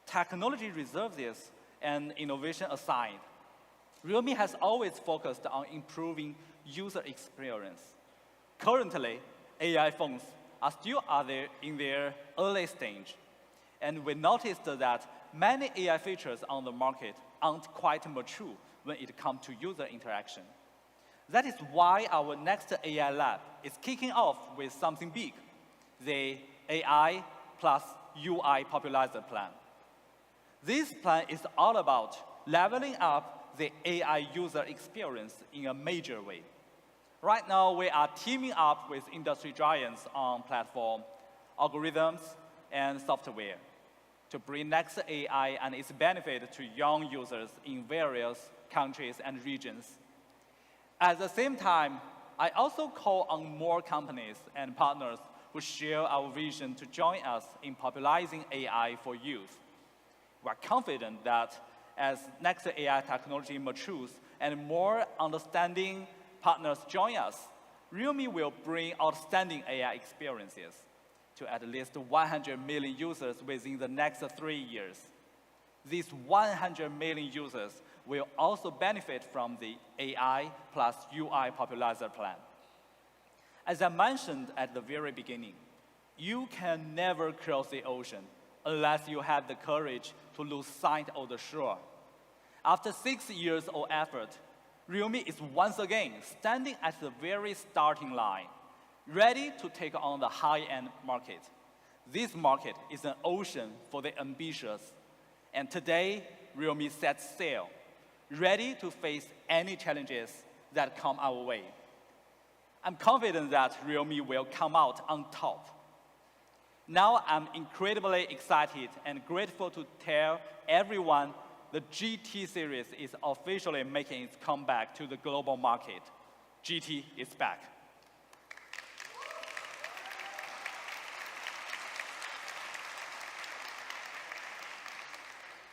[SPEAKER 14] Technology reserves and innovation aside, Realme has always focused on improving user experience. Currently, AI phones are still in their early stage, and we noticed that many AI features on the market aren't quite mature when it comes to user interaction. That is why our next AI lab is kicking off with something big, the AI plus UI popularizer plan. This plan is all about leveling up the AI user experience in a major way. Right now, we are teaming up with industry giants on platform, algorithms, and software to bring Next AI and its benefit to young users in various countries and regions. At the same time, I also call on more companies and partners who share our vision to join us in popularizing AI for youth. We are confident that as Next AI technology matures and more understanding partners join us, Realme will bring outstanding AI experiences to at least 100 million users within the next 3 years. These 100 million users will also benefit from the AI plus UI popularizer plan. As I mentioned at the very beginning, you can never cross the ocean unless you have the courage to lose sight of the shore. After 6 years of effort, Realme is once again standing at the very starting line, ready to take on the high-end market. This market is an ocean for the ambitious, and today, Realme sets sail, ready to face any challenges that come our way. I'm confident that Realme will come out on top. Now I'm incredibly excited and grateful to tell everyone the GT series is officially making its comeback to the global market. GT is back.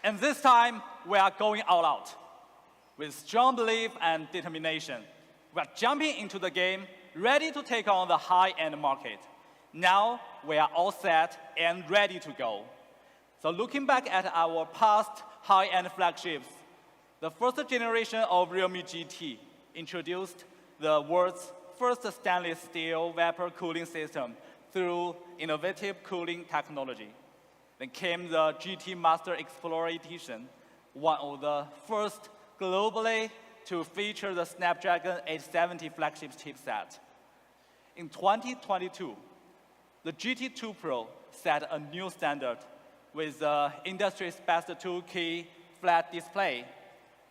[SPEAKER 14] And this time, we are going all out. With strong belief and determination, we are jumping into the game, ready to take on the high-end market. Now, we are all set and ready to go. So looking back at our past high-end flagships, the first generation of Realme GT introduced the world's first stainless steel vapor cooling system through innovative cooling technology. Then came the GT Master Explorer Edition, one of the first globally to feature the Snapdragon 870 flagship chipset. In 2022, the GT2 Pro set a new standard with the industry's best 2K flat display.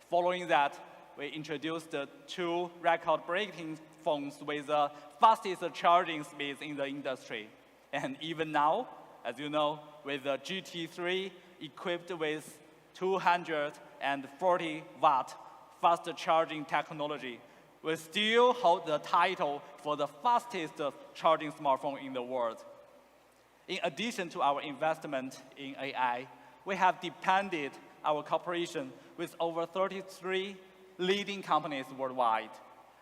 [SPEAKER 14] Following that, we introduced the 2 record-breaking phones with the fastest charging speeds in the industry. And even now, as you know, with the GT3 equipped with 240-watt fast charging technology, we still hold the title for the fastest charging smartphone in the world. In addition to our investment in AI, we have deepened our cooperation with over 33 leading companies worldwide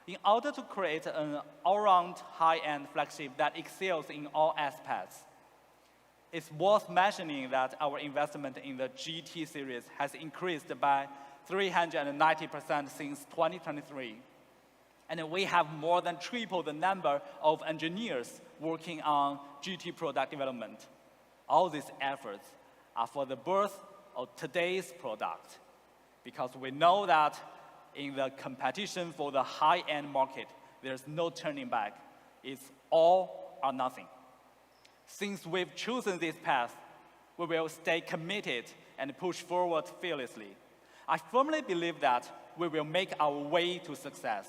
[SPEAKER 14] in order to create an all-round high-end flagship that excels in all aspects. It's worth mentioning that our investment in the GT series has increased by 390% since 2023. And we have more than tripled the number of engineers working on GT product development. All these efforts are for the birth of today's product, because we know that in the competition for the high-end market, there's no turning back. It's all or nothing. Since we've chosen this path, we will stay committed and push forward fearlessly. I firmly believe that we will make our way to success.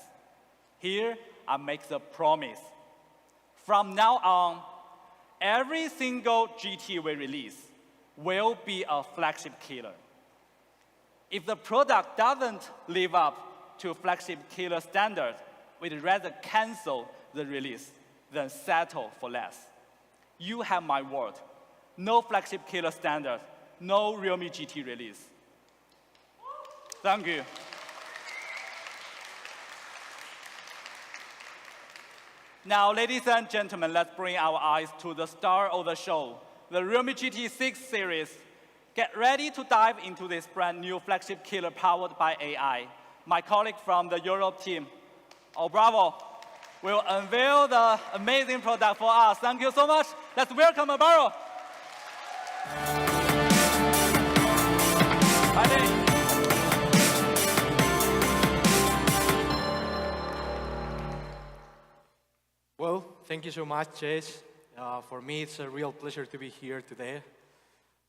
[SPEAKER 14] Here, I make the promise. From now on, every single GT we release will be a flagship killer. If the product doesn't live up to flagship killer standard, we'd rather cancel the release than settle for less. You have my word. No flagship killer standard, no Realme GT release. Thank you. Now, ladies and gentlemen, let's bring our eyes to the star of the show, the Realme GT 6 series. Get ready to dive into this brand new flagship killer powered by AI. My colleague from the Europe team, Bravo, will unveil the amazing product for us. Thank you so much. Let's welcome Alvaro.
[SPEAKER 15] Well, thank you so much, Chase. For me, it's a real pleasure to be here today.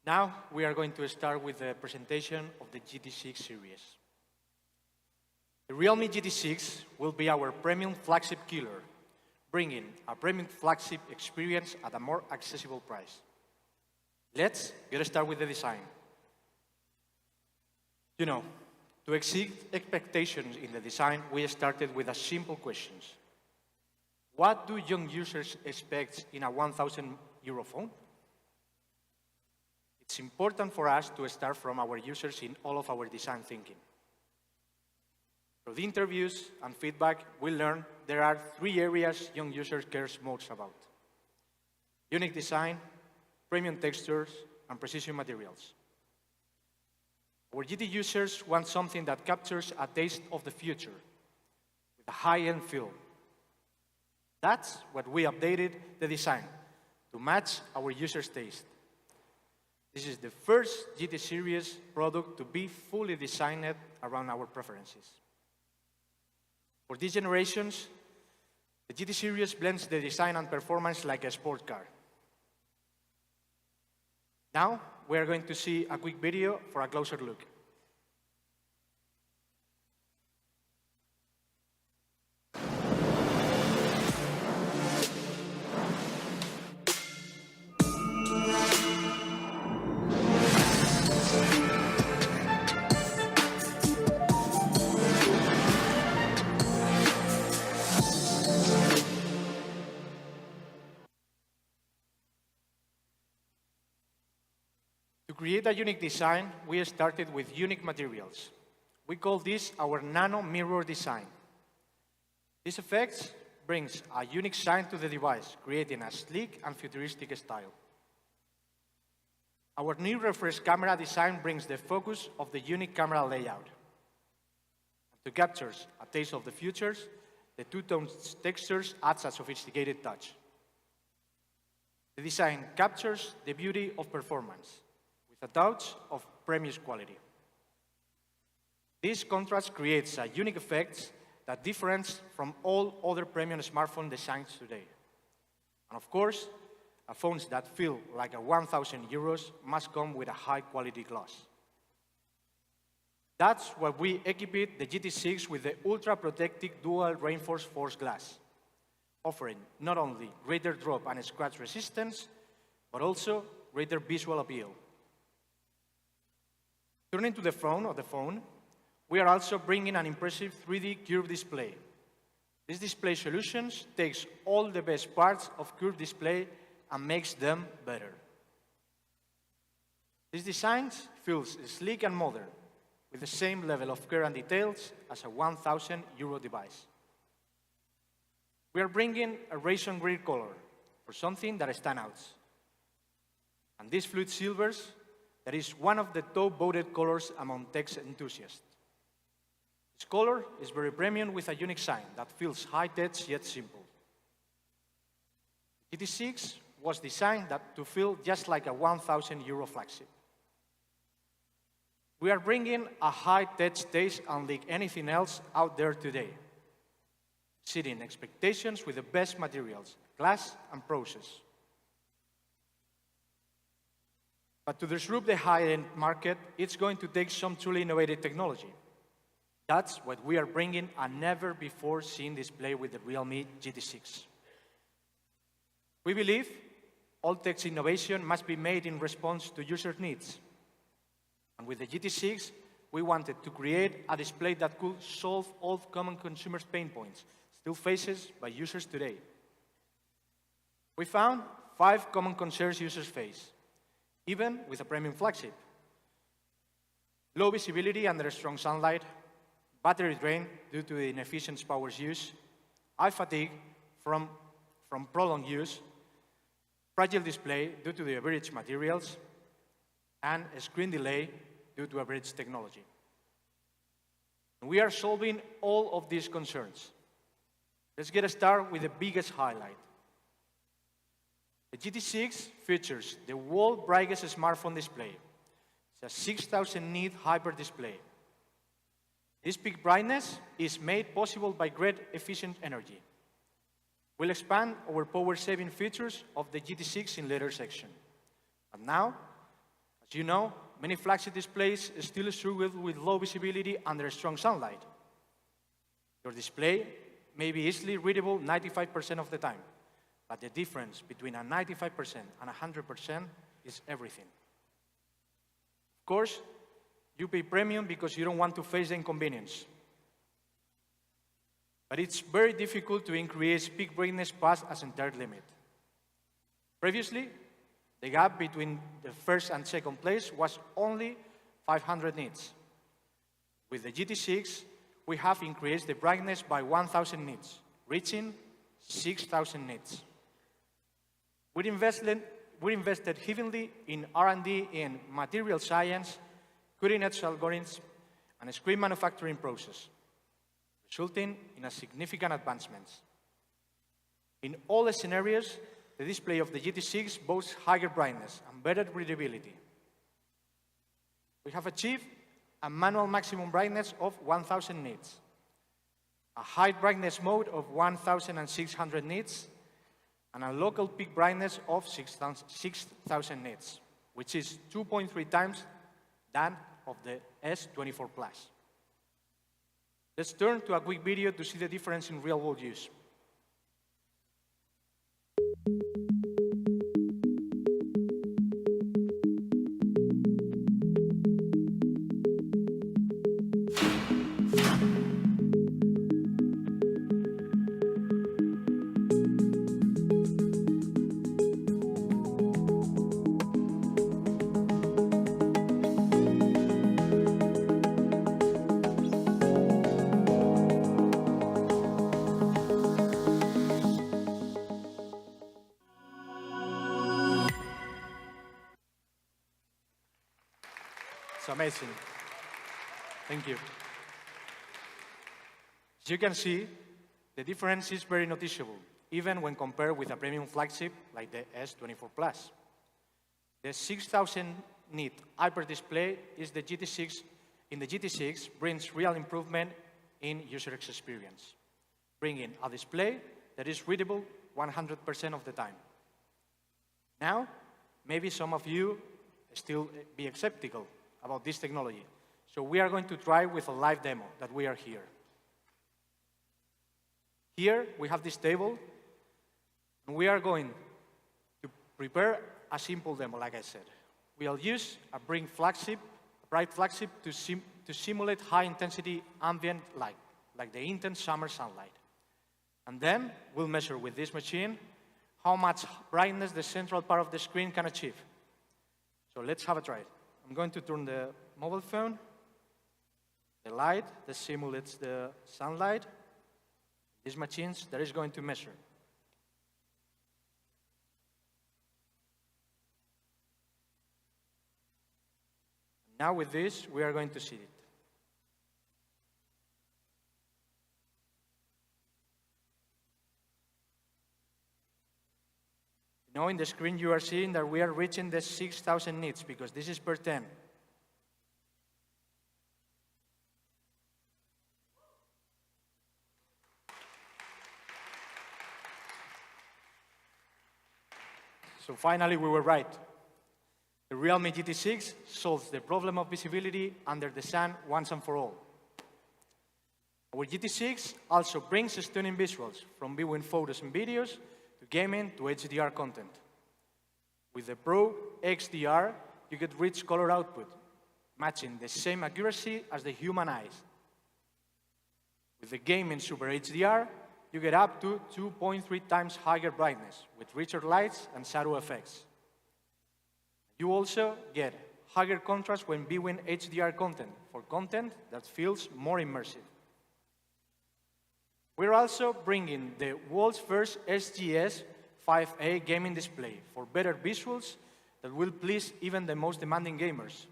[SPEAKER 15] Now, we are going to start with the presentation of the GT6 series. The Realme GT6 will be our premium flagship killer, bringing a premium flagship experience at a more accessible price. Let's get started with the design. You know, to exceed expectations in the design, we started with a simple question. What do young users expect in a 1,000 euro phone? It's important for us to start from our users in all of our design thinking. Through the interviews and feedback, we learned there are 3 areas young users care most about: unique design, premium textures, and precision materials. Our GT users want something that captures a taste of the future, with a high-end feel. That's what we updated the design to match our users' taste. This is the first GT series product to be fully designed around our preferences. For these generations, the GT series blends the design and performance like a sport car. Now, we are going to see a quick video for a closer look. To create a unique design, we started with unique materials. We call this our nano mirror design. This effect brings a unique shine to the device, creating a sleek and futuristic style. Our new refresh camera design brings the focus of the unique camera layout. To capture a taste of the futures, the two-tone textures adds a sophisticated touch. The design captures the beauty of performance, with a touch of premium quality. This contrast creates a unique effect that differs from all other premium smartphone designs today. And of course, phones that feel like 1,000 euros must come with a high-quality glass. That's why we equipped the GT6 with the ultra-protective dual reinforced force glass, offering not only greater drop and scratch resistance, but also greater visual appeal. Turning to the front of the phone, we are also bringing an impressive 3D curved display. This display solution takes all the best parts of curved display and makes them better. This design feels sleek and modern, with the same level of care and details as a 1,000 euro device. We are bringing a raisin green color for something that stands out. And this fluid silvers, that is one of the top voted colors among tech enthusiasts. This color is very premium with a unique shine that feels high-tech yet simple. GT6 was designed to feel just like a 1,000 euro flagship. We are bringing a high-tech taste unlike anything else out there today, exceeding expectations with the best materials, glass and process. But to disrupt the high-end market, it's going to take some truly innovative technology. That's what we are bringing a never-before-seen display with the Realme GT6. We believe all tech innovation must be made in response to user needs. And with the GT6, we wanted to create a display that could solve all common consumer pain points, still faced by users today. We found 5 common concerns users face, even with a premium flagship. Low visibility under strong sunlight, battery drain due to the inefficient power use, eye fatigue from prolonged use, fragile display due to the average materials, and a screen delay due to average technology. We are solving all of these concerns. Let's get started with the biggest highlight. The GT6 features the world's brightest smartphone display. It's a 6,000 nit hyper display. This peak brightness is made possible by great efficient energy. We'll expand our power-saving features of the GT6 in later section. But now, as you know, many flagship displays still struggle with low visibility under strong sunlight. Your display may be easily readable 95% of the time, but the difference between a 95% and 100% is everything. Of course, you pay premium because you don't want to face the inconvenience. But it's very difficult to increase peak brightness past a centered limit. Previously, the gap between the first and second place was only 500 nits. With the GT6, we have increased the brightness by 1,000 nits, reaching 6,000 nits. We invested heavily in R&D in material science, cutting-edge algorithms, and a screen manufacturing process, resulting in a significant advancements. In all the scenarios, the display of the GT6 boasts higher brightness and better readability. We have achieved a manual maximum brightness of 1,000 nits, a high brightness mode of 1,600 nits, and a local peak brightness of 6,000 nits, which is 2.3 times that of the S24 Plus. Let's turn to a quick video to see the difference in real-world use. It's amazing. Thank you. As you can see, the difference is very noticeable, even when compared with a premium flagship like the S24 Plus. The 6,000 nit hyper display is the GT6 brings real improvement in user experience, bringing a display that is readable 100% of the time. Now, maybe some of you still be skeptical about this technology. So we are going to try with a live demo that we are here. Here we have this table, and we are going to prepare a simple demo, like I said. We'll use a bright flagship to simulate high-intensity ambient light, like the intense summer sunlight. And then we'll measure with this machine how much brightness the central part of the screen can achieve. So let's have a try. I'm going to turn the mobile phone, the light that simulates the sunlight. These machines that is going to measure. Now with this, we are going to see it. Now in the screen you are seeing that we are reaching the 6,000 nits because this is per 10. So finally we were right. The realme GT6 solves the problem of visibility under the sun once and for all. Our GT6 also brings stunning visuals from viewing photos and videos to gaming to HDR content. With the Pro XDR, you get rich color output, matching the same accuracy as the human eyes. With the gaming Super HDR, you get up to 2.3 times higher brightness with richer lights and shadow effects. You also get higher contrast when viewing HDR content, for content that feels more immersive. We're also bringing the world's first SGS 5A gaming display for better visuals that will please even the most demanding gamers.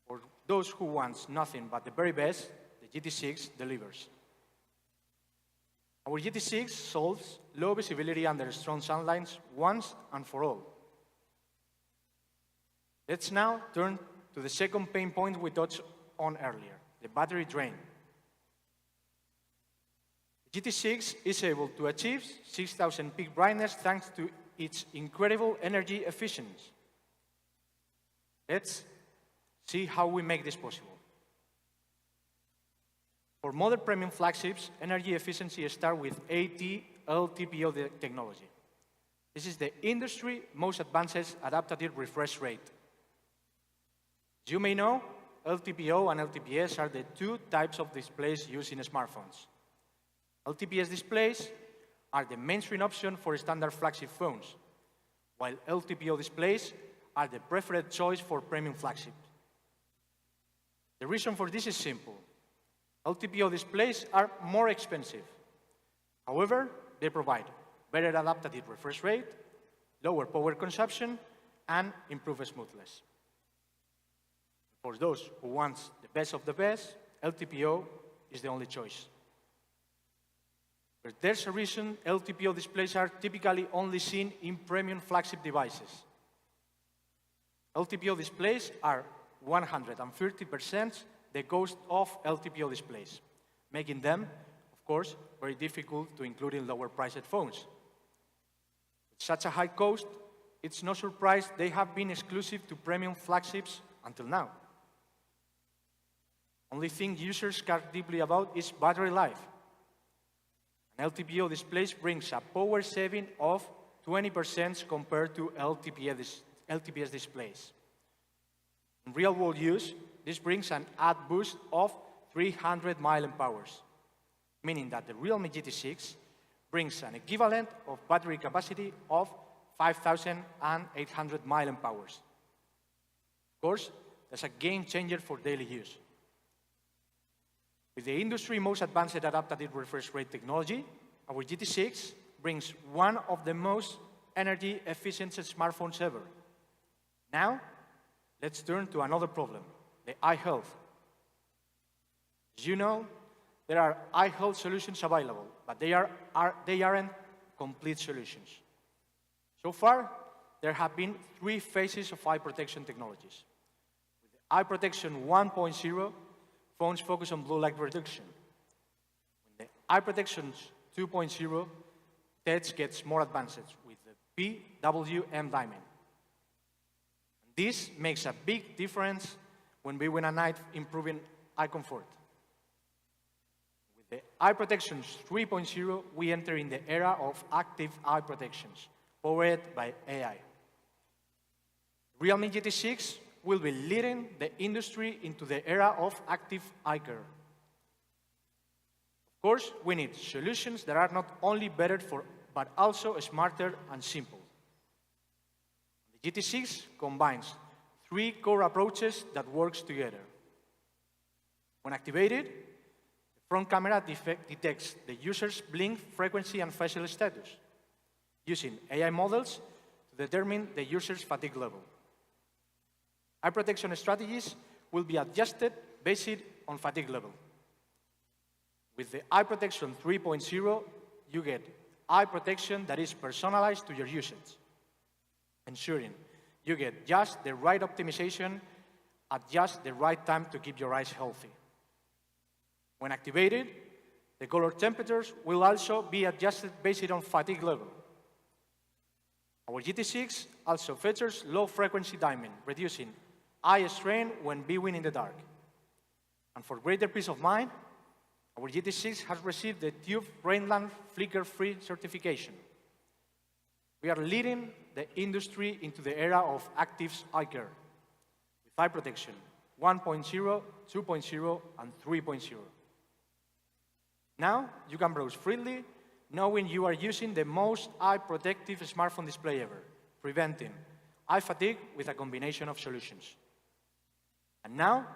[SPEAKER 15] For those who want nothing but the very best, the GT6 delivers. Our GT6 solves low visibility under strong sunlight once and for all. Let's now turn to the second pain point we touched on earlier, the battery drain. The GT6 is able to achieve 6,000 peak brightness thanks to its incredible energy efficiency. Let's see how we make this possible. For modern premium flagships, energy efficiency starts with AT-LTPO technology. This is the industry's most advanced adaptive refresh rate. As you may know, LTPO and LTPS are the two types of displays used in smartphones. LTPS displays are the mainstream option for standard flagship phones, while LTPO displays are the preferred choice for premium flagships. The reason for this is simple. LTPO displays are more expensive. However, they provide better adaptive refresh rate, lower power consumption, and improved smoothness. For those who want the best of the best, LTPO is the only choice. But there's a reason LTPO displays are typically only seen in premium flagship devices. LTPO displays are 130% the cost of LTPO displays, making them, of course, very difficult to include in lower-priced phones. With such a high cost, it's no surprise they have been exclusive to premium flagships until now. Only thing users care deeply about is battery life. An LTPO display brings a power saving of 20% compared to LTPS displays. In real-world use, this brings an add boost of 300 mAh, meaning that the Realme GT6 brings an equivalent of battery capacity of 5,800 mAh. Of course, that's a game changer for daily use. With the industry's most advanced adaptive refresh rate technology, our GT6 brings one of the most energy-efficient smartphones ever. Now, let's turn to another problem, the eye health. As you know, there are eye health solutions available, but they aren't complete solutions. So far, there have been 3 phases of eye protection technologies. With the eye protection 1.0, phones focus on blue light reduction. When the eye protection 2.0, tech gets more advanced with the PWM diamond. This makes a big difference when we win a night improving eye comfort. With the eye protection 3.0, we enter in the era of active eye protections, powered by AI. Realme GT6 will be leading the industry into the era of active eye care. Of course, we need solutions that are not only better but also smarter and simple. The GT6 combines 3 core approaches that work together. When activated, the front camera detects the user's blink frequency and facial status, using AI models to determine the user's fatigue level. Eye protection strategies will be adjusted based on fatigue level. With the eye protection 3.0, you get eye protection that is personalized to your usage, ensuring you get just the right optimization at just the right time to keep your eyes healthy. When activated, the color temperatures will also be adjusted based on fatigue level. Our GT6 also features low-frequency dimming, reducing eye strain when viewing in the dark. And for greater peace of mind, our GT6 has received the TÜV Rheinland flicker-free certification. We are leading the industry into the era of active eye care, with eye protection 1.0, 2.0, and 3.0. Now, you can browse freely, knowing you are using the most eye-protective smartphone display ever, preventing eye fatigue with a combination of solutions. And now,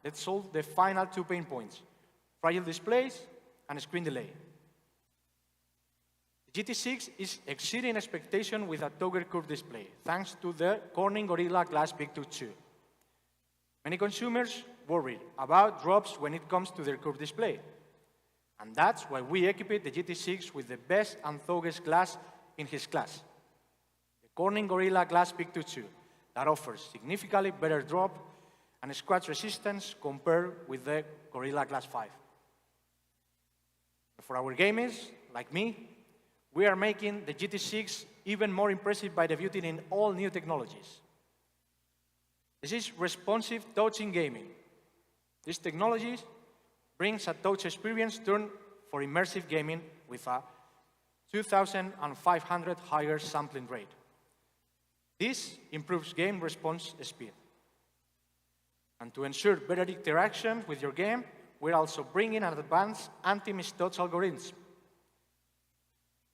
[SPEAKER 15] let's solve the final 2 pain points: fragile displays and screen delay. The GT6 is exceeding expectation with a toggle curve display, thanks to the Corning Gorilla Glass Big 2. Many consumers worry about drops when it comes to their curved display. And that's why we equipped the GT6 with the best and thickest glass in his class, the Corning Gorilla Glass Big 2, that offers significantly better drop and scratch resistance compared with the Gorilla Glass 5. For our gamers, like me, we are making the GT6 even more impressive by debuting in all new technologies. This is responsive touch in gaming. This technology brings a touch experience turned for immersive gaming with a 2,500 higher sampling rate. This improves game response speed. And to ensure better interaction with your game, we're also bringing an advanced anti-mistouch algorithm.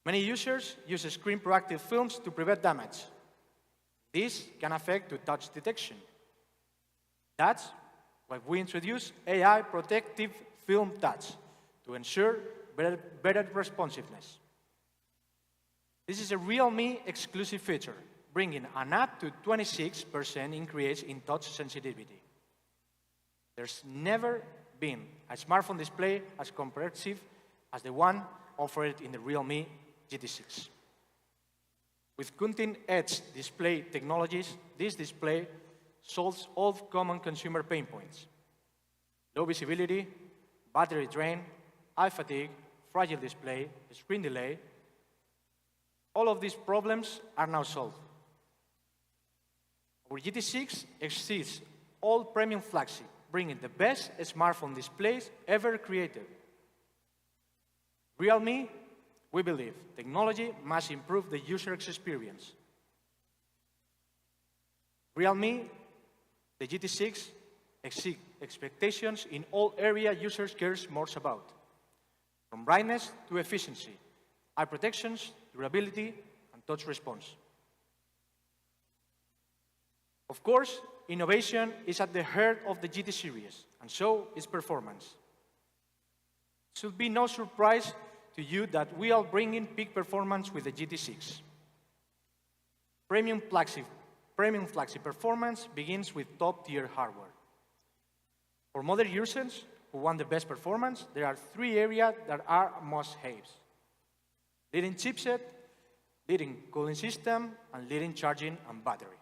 [SPEAKER 15] Many users use screen proactive films to prevent damage. This can affect to touch detection. That's why we introduce AI protective film touch to ensure better responsiveness. This is a realme exclusive feature, bringing an up to 26% increase in touch sensitivity. There's never been a smartphone display as comprehensive as the one offered in the Realme GT6. With cutting-edge display technologies, this display solves all common consumer pain points: low visibility, battery drain, eye fatigue, fragile display, screen delay. All of these problems are now solved. Our GT6 exceeds all premium flagship, bringing the best smartphone displays ever created. Realme, we believe technology must improve the user experience. Realme, the GT6 exceeds expectations in all areas users care most about, from brightness to efficiency, eye protections, durability, and touch response. Of course, innovation is at the heart of the GT series, and so is performance. It should be no surprise to you that we are bringing peak performance with the GT6. Premium flagship performance begins with top-tier hardware. For modern users who want the best performance, there are 3 areas that are must-haves: leading chipset, leading cooling system, and leading charging and battery.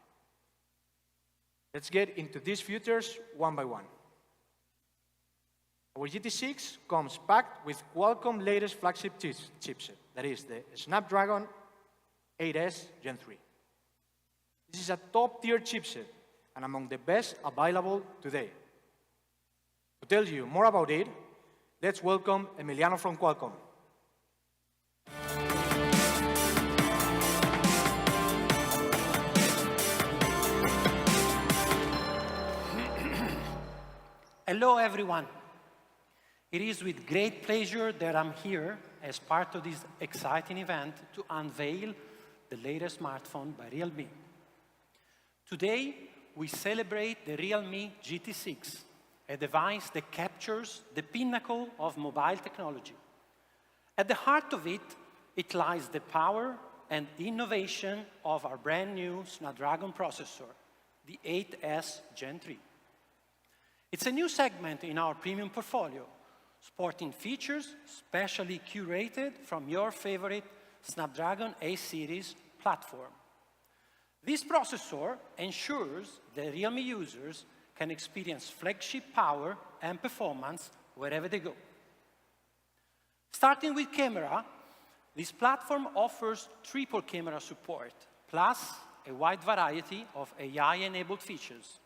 [SPEAKER 15] Let's get into these features one by one. Our GT6 comes packed with Qualcomm latest flagship chipset, that is the Snapdragon 8S Gen 3. This is a top-tier chipset and among the best available today. To tell you more about it, let's welcome Emiliano from Qualcomm.
[SPEAKER 16] Hello, everyone. It is with great pleasure that I'm here as part of this exciting event to unveil the latest smartphone by Realme. Today, we celebrate the Realme GT6, a device that captures the pinnacle of mobile technology. At the heart of it, it lies the power and innovation of our brand new Snapdragon processor, the 8S Gen 3. It's a new segment in our premium portfolio, sporting features specially curated from your favorite Snapdragon 8 series platform. This processor ensures that Realme users can experience flagship power and performance wherever they go. Starting with camera, this platform offers triple camera support, plus a wide variety of AI-enabled features.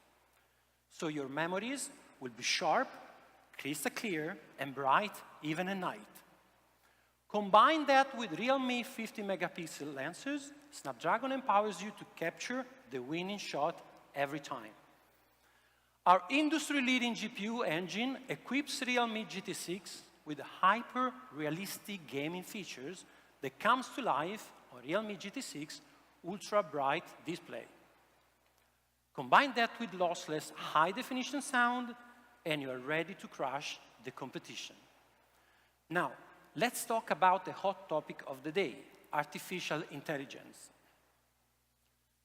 [SPEAKER 16] So your memories will be sharp, crystal clear, and bright even at night. Combine that with Realme 50-megapixel lenses, Snapdragon empowers you to capture the winning shot every time. Our industry-leading GPU engine equips Realme GT6 with hyper-realistic gaming features that comes to life on Realme GT6 ultra-bright display. Combine that with lossless high-definition sound, and you are ready to crush the competition. Now, let's talk about the hot topic of the day, artificial intelligence.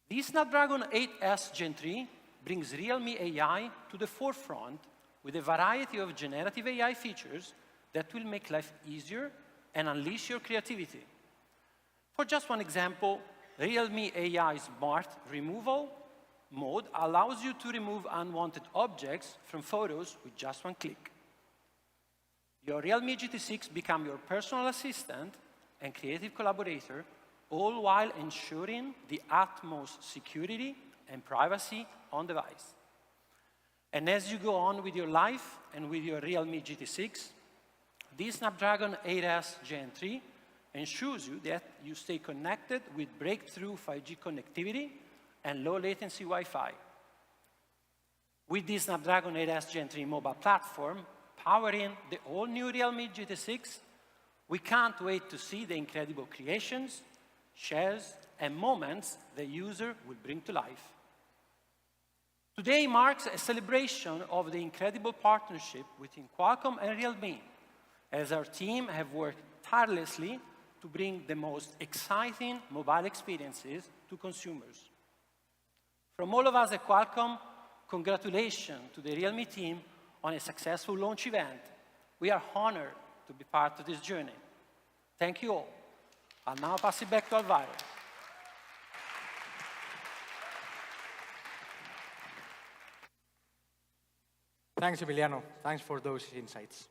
[SPEAKER 16] The Snapdragon 8S Gen 3 brings Realme AI to the forefront with a variety of generative AI features that will make life easier and unleash your creativity. For just one example, Realme AI Smart Removal mode allows you to remove unwanted objects from photos with just one click. Your Realme GT6 becomes your personal assistant and creative collaborator, all while ensuring the utmost security and privacy on device. And as you go on with your life and with your Realme GT6, this Snapdragon 8S Gen 3 ensures you that you stay connected with breakthrough 5G connectivity and low latency Wi-Fi. With this Snapdragon 8S Gen 3 mobile platform powering the all-new Realme GT6, we can't wait to see the incredible creations, shares, and moments the user will bring to life. Today marks a celebration of the incredible partnership between Qualcomm and Realme, as our team have worked tirelessly to bring the most exciting mobile experiences to consumers. From all of us at Qualcomm, congratulations to the Realme team on a successful launch event. We are honored to be part of this journey. Thank you all. I'll now pass it back to Alvaro.
[SPEAKER 15] Thanks, Emiliano. Thanks for those insights.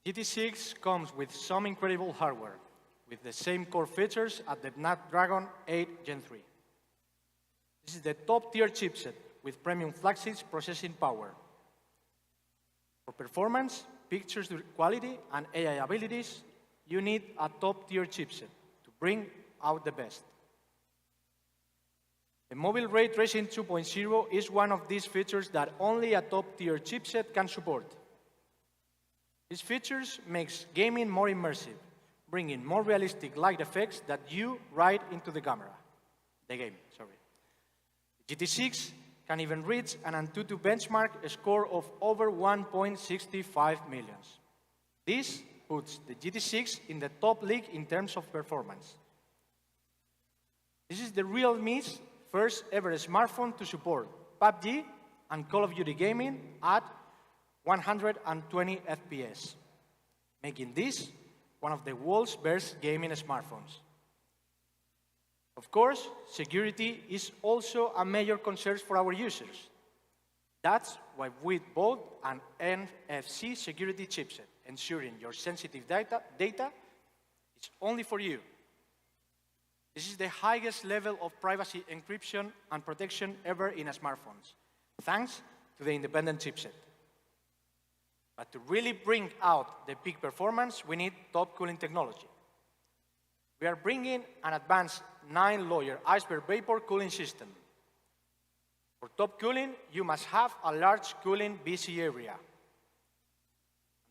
[SPEAKER 15] The GT6 comes with some incredible hardware, with the same core features as the Snapdragon 8 Gen 3. This is the top-tier chipset with premium flagship processing power. For performance, pictures quality, and AI abilities, you need a top-tier chipset to bring out the best. The Mobile Ray Tracing 2.0 is one of these features that only a top-tier chipset can support. These features makes gaming more immersive, bringing more realistic light effects that you write into the game. The GT6 can even reach an Antutu benchmark score of over 1.65 million. This puts the GT6 in the top league in terms of performance. This is the Realme's first ever smartphone to support PUBG and Call of Duty gaming at 120 FPS, making this one of the world's best gaming smartphones. Of course, security is also a major concern for our users. That's why we bought an NFC security chipset, ensuring your sensitive data is only for you. This is the highest level of privacy encryption and protection ever in smartphones, thanks to the independent chipset. But to really bring out the peak performance, we need top cooling technology. We are bringing an advanced 9-layer iceberg vapor cooling system. For top cooling, you must have a large cooling BC area.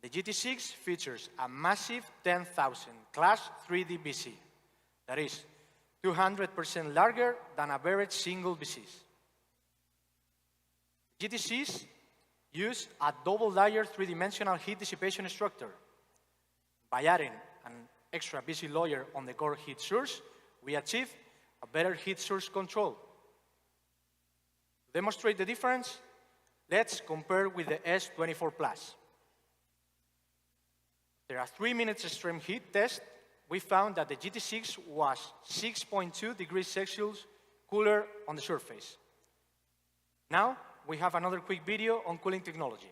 [SPEAKER 15] The GT6 features a massive 10,000 class 3D BC, that is 200% larger than average single BCs. GT6 use a double-layer three-dimensional heat dissipation structure. By adding an extra BC layer on the core heat source, we achieve a better heat source control. To demonstrate the difference, let's compare with the S24 Plus. After a 3-minute extreme heat test, we found that the GT6 was 6.2 degrees Celsius cooler on the surface. Now, we have another quick video on cooling technology.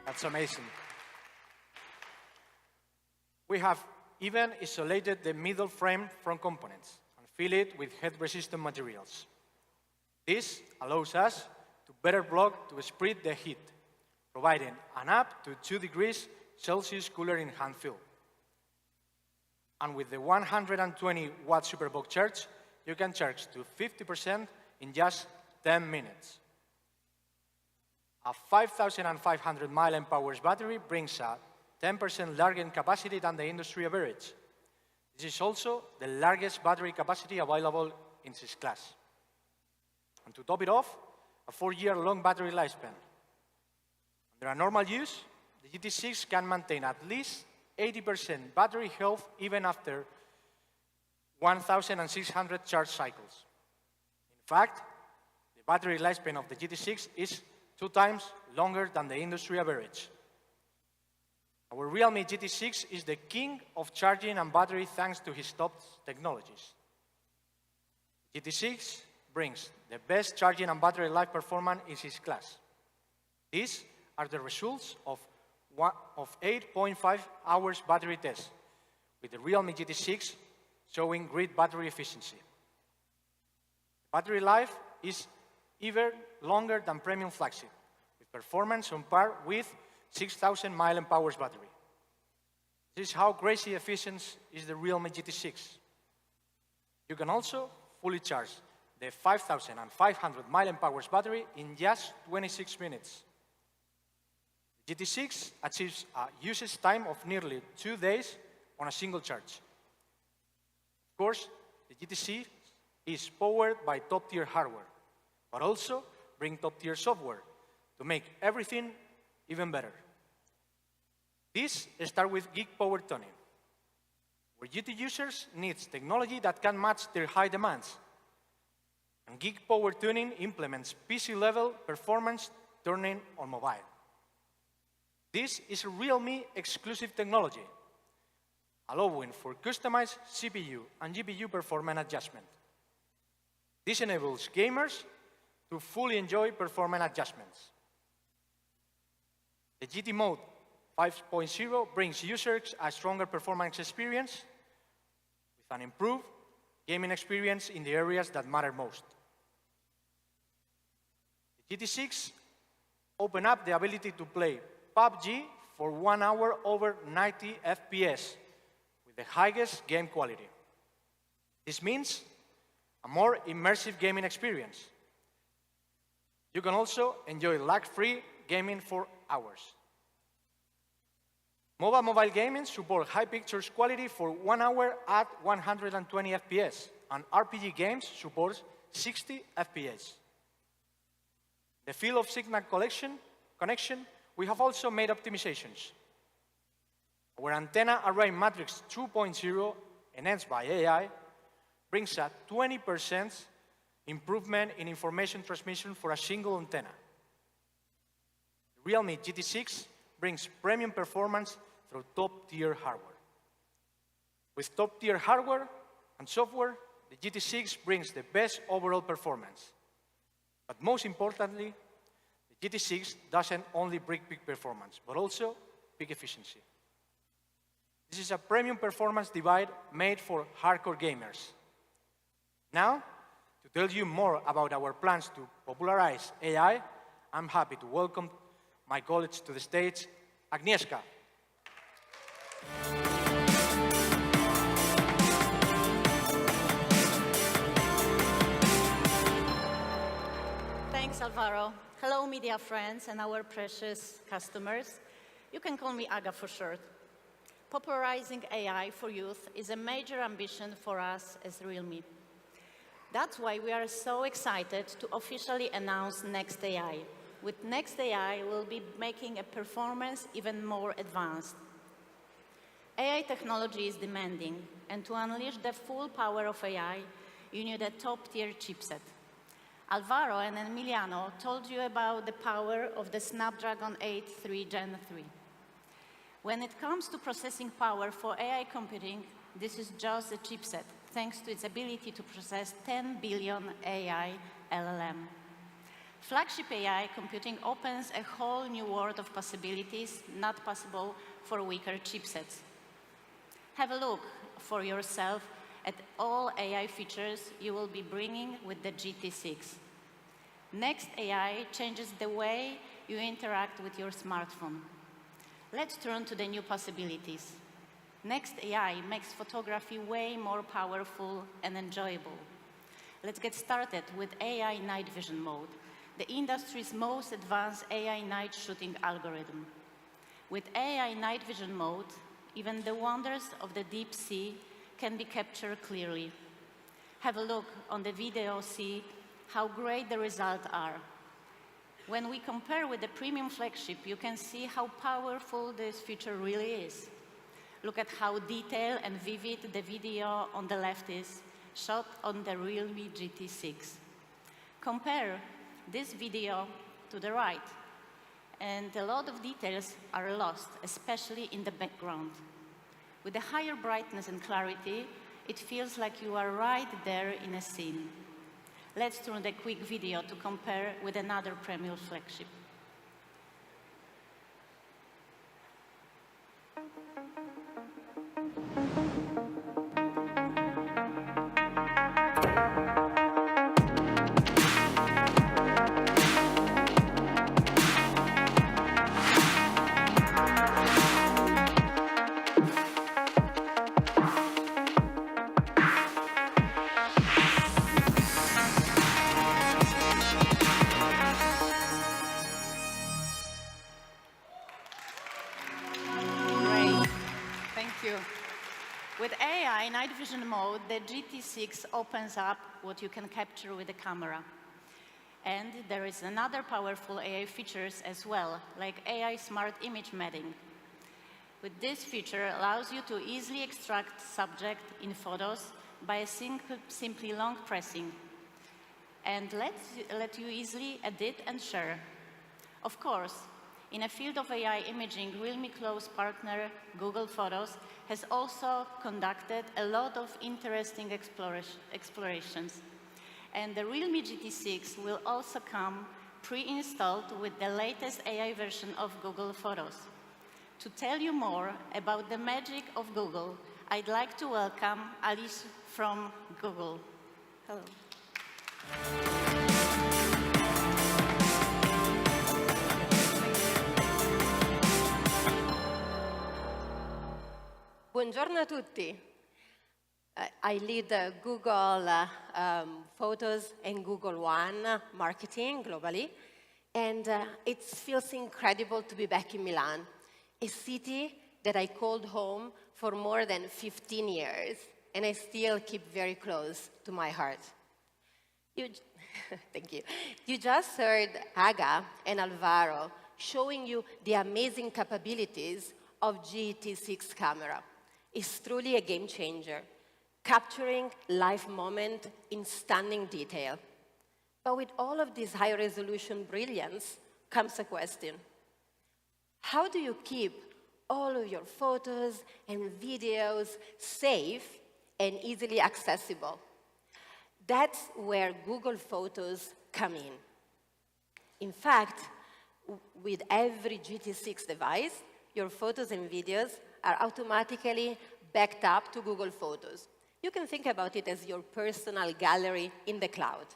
[SPEAKER 15] That's amazing. We have even isolated the middle frame from components and fill it with heat-resistant materials. This allows us to better block to spread the heat, providing an up to 2 degrees Celsius cooler in hand fill. And with the 120-watt Superbox charge, you can charge to 50% in just 10 minutes. A 5,500 mAh battery brings a 10% larger capacity than the industry average. This is also the largest battery capacity available in this class. And to top it off, a 4-year-long battery lifespan. Under a normal use, the GT6 can maintain at least 80% battery health even after 1,600 charge cycles. In fact, the battery lifespan of the GT6 is 2 times longer than the industry average. Our Realme GT6 is the king of charging and battery thanks to his top technologies. GT6 brings the best charging and battery life performance in his class. These are the results of 8.5 hours battery test, with the Realme GT6 showing great battery efficiency. Battery life is even longer than premium flagship, with performance on par with 6,000 mAh battery. This is how crazy efficient is the Realme GT6. You can also fully charge the 5,500 mAh battery in just 26 minutes. The GT6 achieves a usage time of nearly 2 days on a single charge. Of course, the GT6 is powered by top-tier hardware, but also brings top-tier software to make everything even better. This starts with Geek Power Tuning, where GT users need technology that can match their high demands. And Geek Power Tuning implements PC-level performance tuning on mobile. This is a Realme exclusive technology, allowing for customized CPU and GPU performance adjustment. This enables gamers to fully enjoy performance adjustments. The GT Mode 5.0 brings users a stronger performance experience with an improved gaming experience in the areas that matter most. The GT6 opens up the ability to play PUBG for 1 hour over 90 FPS with the highest game quality. This means a more immersive gaming experience. You can also enjoy lag-free gaming for hours. Mobile gaming supports high pictures quality for 1 hour at 120 FPS, and RPG games support 60 FPS. The field of signal connection, we have also made optimizations. Our antenna array matrix 2.0, enhanced by AI, brings a 20% improvement in information transmission for a single antenna. The Realme GT6 brings premium performance through top-tier hardware. With top-tier hardware and software, the GT6 brings the best overall performance. But most importantly, the GT6 doesn't only bring peak performance, but also peak efficiency. This is a premium performance device made for hardcore gamers. Now, to tell you more about our plans to popularize AI, I'm happy to welcome my colleagues to the stage, Agnieszka.
[SPEAKER 17] Thanks, Alvaro. Hello, media friends and our precious customers. You can call me Aga for short. Popularizing AI for youth is a major ambition for us as Realme. That's why we are so excited to officially announce Next AI. With Next AI, we'll be making a performance even more advanced. AI technology is demanding, and to unleash the full power of AI, you need a top-tier chipset. Alvaro and Emiliano told you about the power of the Snapdragon 8 Gen 3. When it comes to processing power for AI computing, this is just a chipset, thanks to its ability to process 10 billion AI LLM. Flagship AI computing opens a whole new world of possibilities not possible for weaker chipsets. Have a look for yourself at all AI features you will be bringing with the GT6. Next AI changes the way you interact with your smartphone. Let's turn to the new possibilities. Next AI makes photography way more powerful and enjoyable. Let's get started with AI night vision mode, the industry's most advanced AI night shooting algorithm. With AI night vision mode, even the wonders of the deep sea can be captured clearly. Have a look on the video, see how great the results are. When we compare with the premium flagship, you can see how powerful this feature really is. Look at how detailed and vivid the video on the left is, shot on the realme GT6. Compare this video to the right, and a lot of details are lost, especially in the background. With the higher brightness and clarity, it feels like you are right there in a scene. Let's turn the quick video to compare with another premium flagship. With AI night vision mode, the GT6 opens up what you can capture with the camera. And there is another powerful AI features as well, like AI smart image mapping. With this feature, allows you to easily extract subject in photos by a simply long pressing, and let you easily edit and share. Of course, in a field of AI imaging, Realme close partner Google Photos has also conducted a lot of interesting explorations. And the Realme GT6 will also come pre-installed with the latest AI version of Google Photos. To tell you more about the magic of Google, I'd like to welcome Alice from Google. Hello.
[SPEAKER 18] Buongiorno a tutti. I lead Google Photos and Google One marketing globally, and it feels incredible to be back in Milan, a city that I called home for more than 15 years, and I still keep very close to my heart. Thank you. You just heard Aga and Alvaro showing you the amazing capabilities of GT6 camera. It's truly a game changer, capturing live moment in stunning detail. But with all of this high-resolution brilliance comes a question. How do you keep all of your photos and videos safe and easily accessible? That's where Google Photos come in. In fact, with every GT6 device, your photos and videos are automatically backed up to Google Photos. You can think about it as your personal gallery in the cloud.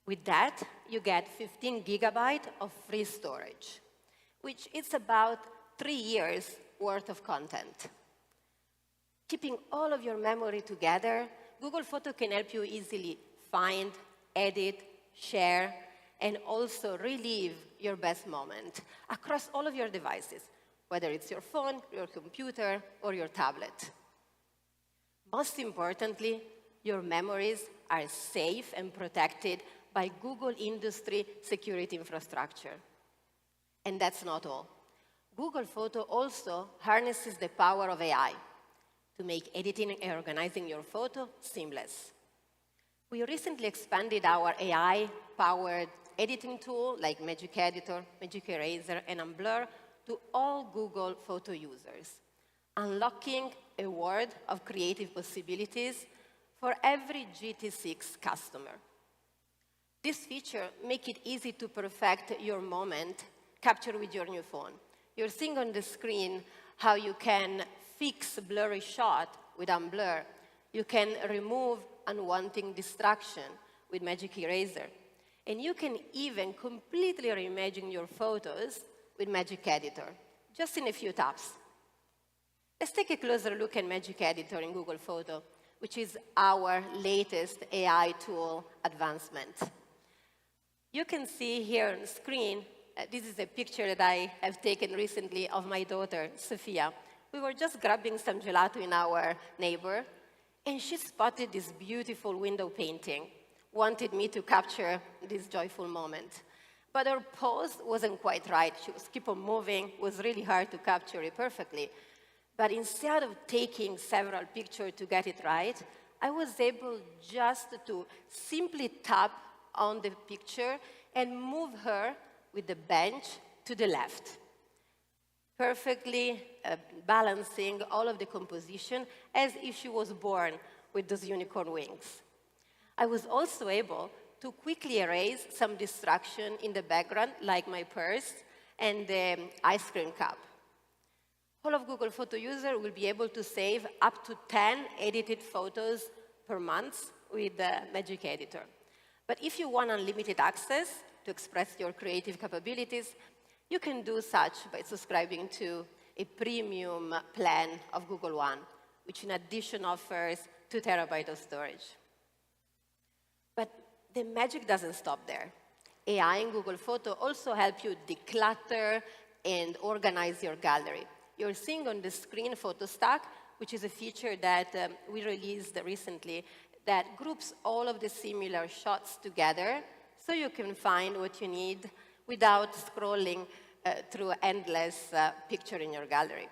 [SPEAKER 18] With that, you get 15 gigabytes of free storage, which is about 3 years worth of content. Keeping all of your memory together, Google Photos can help you easily find, edit, share, and also relive your best moment across all of your devices, whether it's your phone, your computer, or your tablet. Most importantly, your memories are safe and protected by Google industry security infrastructure. And that's not all. Google Photos also harnesses the power of AI to make editing and organizing your photo seamless. We recently expanded our AI-powered editing tool like Magic Editor, Magic Eraser, and Unblur to all Google Photo users, unlocking a world of creative possibilities for every GT6 customer. This feature makes it easy to perfect your moment captured with your new phone. You're seeing on the screen how you can fix a blurry shot with unblur. You can remove unwanted distraction with Magic Eraser. And you can even completely reimagine your photos with Magic Editor, just in a few taps. Let's take a closer look at Magic Editor in Google Photo, which is our latest AI tool advancement. You can see here on the screen, this is a picture that I have taken recently of my daughter, Sophia. We were just grabbing some gelato in our neighbor, and she spotted this beautiful window painting, wanted me to capture this joyful moment. But her pose wasn't quite right. She was keep on moving. It was really hard to capture it perfectly. But instead of taking several pictures to get it right, I was able just to simply tap on the picture and move her with the bench to the left, perfectly balancing all of the composition as if she was born with those unicorn wings. I was also able to quickly erase some distraction in the background, like my purse and the ice cream cup. All of Google Photo users will be able to save up to 10 edited photos per month with the Magic Editor. But if you want unlimited access to express your creative capabilities, you can do such by subscribing to a premium plan of Google One, which in addition offers 2 terabytes of storage. But the magic doesn't stop there. AI in Google Photo also help you declutter and organize your gallery. You're seeing on the screen Photo Stack, which is a feature that we released recently that groups all of the similar shots together so you can find what you need without scrolling through endless picture in your gallery.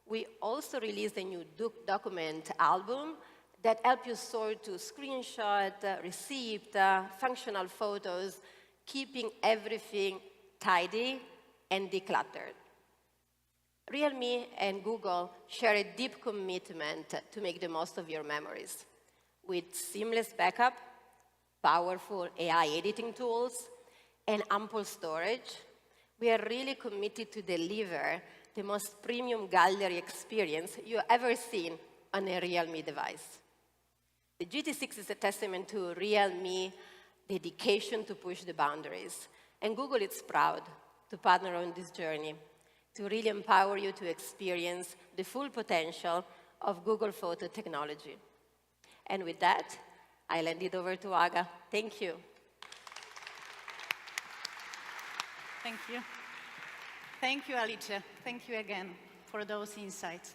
[SPEAKER 18] We also released a new document album that helps you sort to screenshot, receipt, functional photos, keeping everything tidy and decluttered. Realme and Google share a deep commitment to make the most of your memories. With seamless backup, powerful AI editing tools, and ample storage, we are really committed to deliver the most premium gallery experience you've ever seen on a Realme device. The GT6 is a testament to Realme dedication to push the boundaries, and Google is proud to partner on this journey to really empower you to experience the full potential of Google Photo technology. And with that, I'll hand it over to Aga. Thank you.
[SPEAKER 17] Thank you. Thank you, Alice. Thank you again for those insights.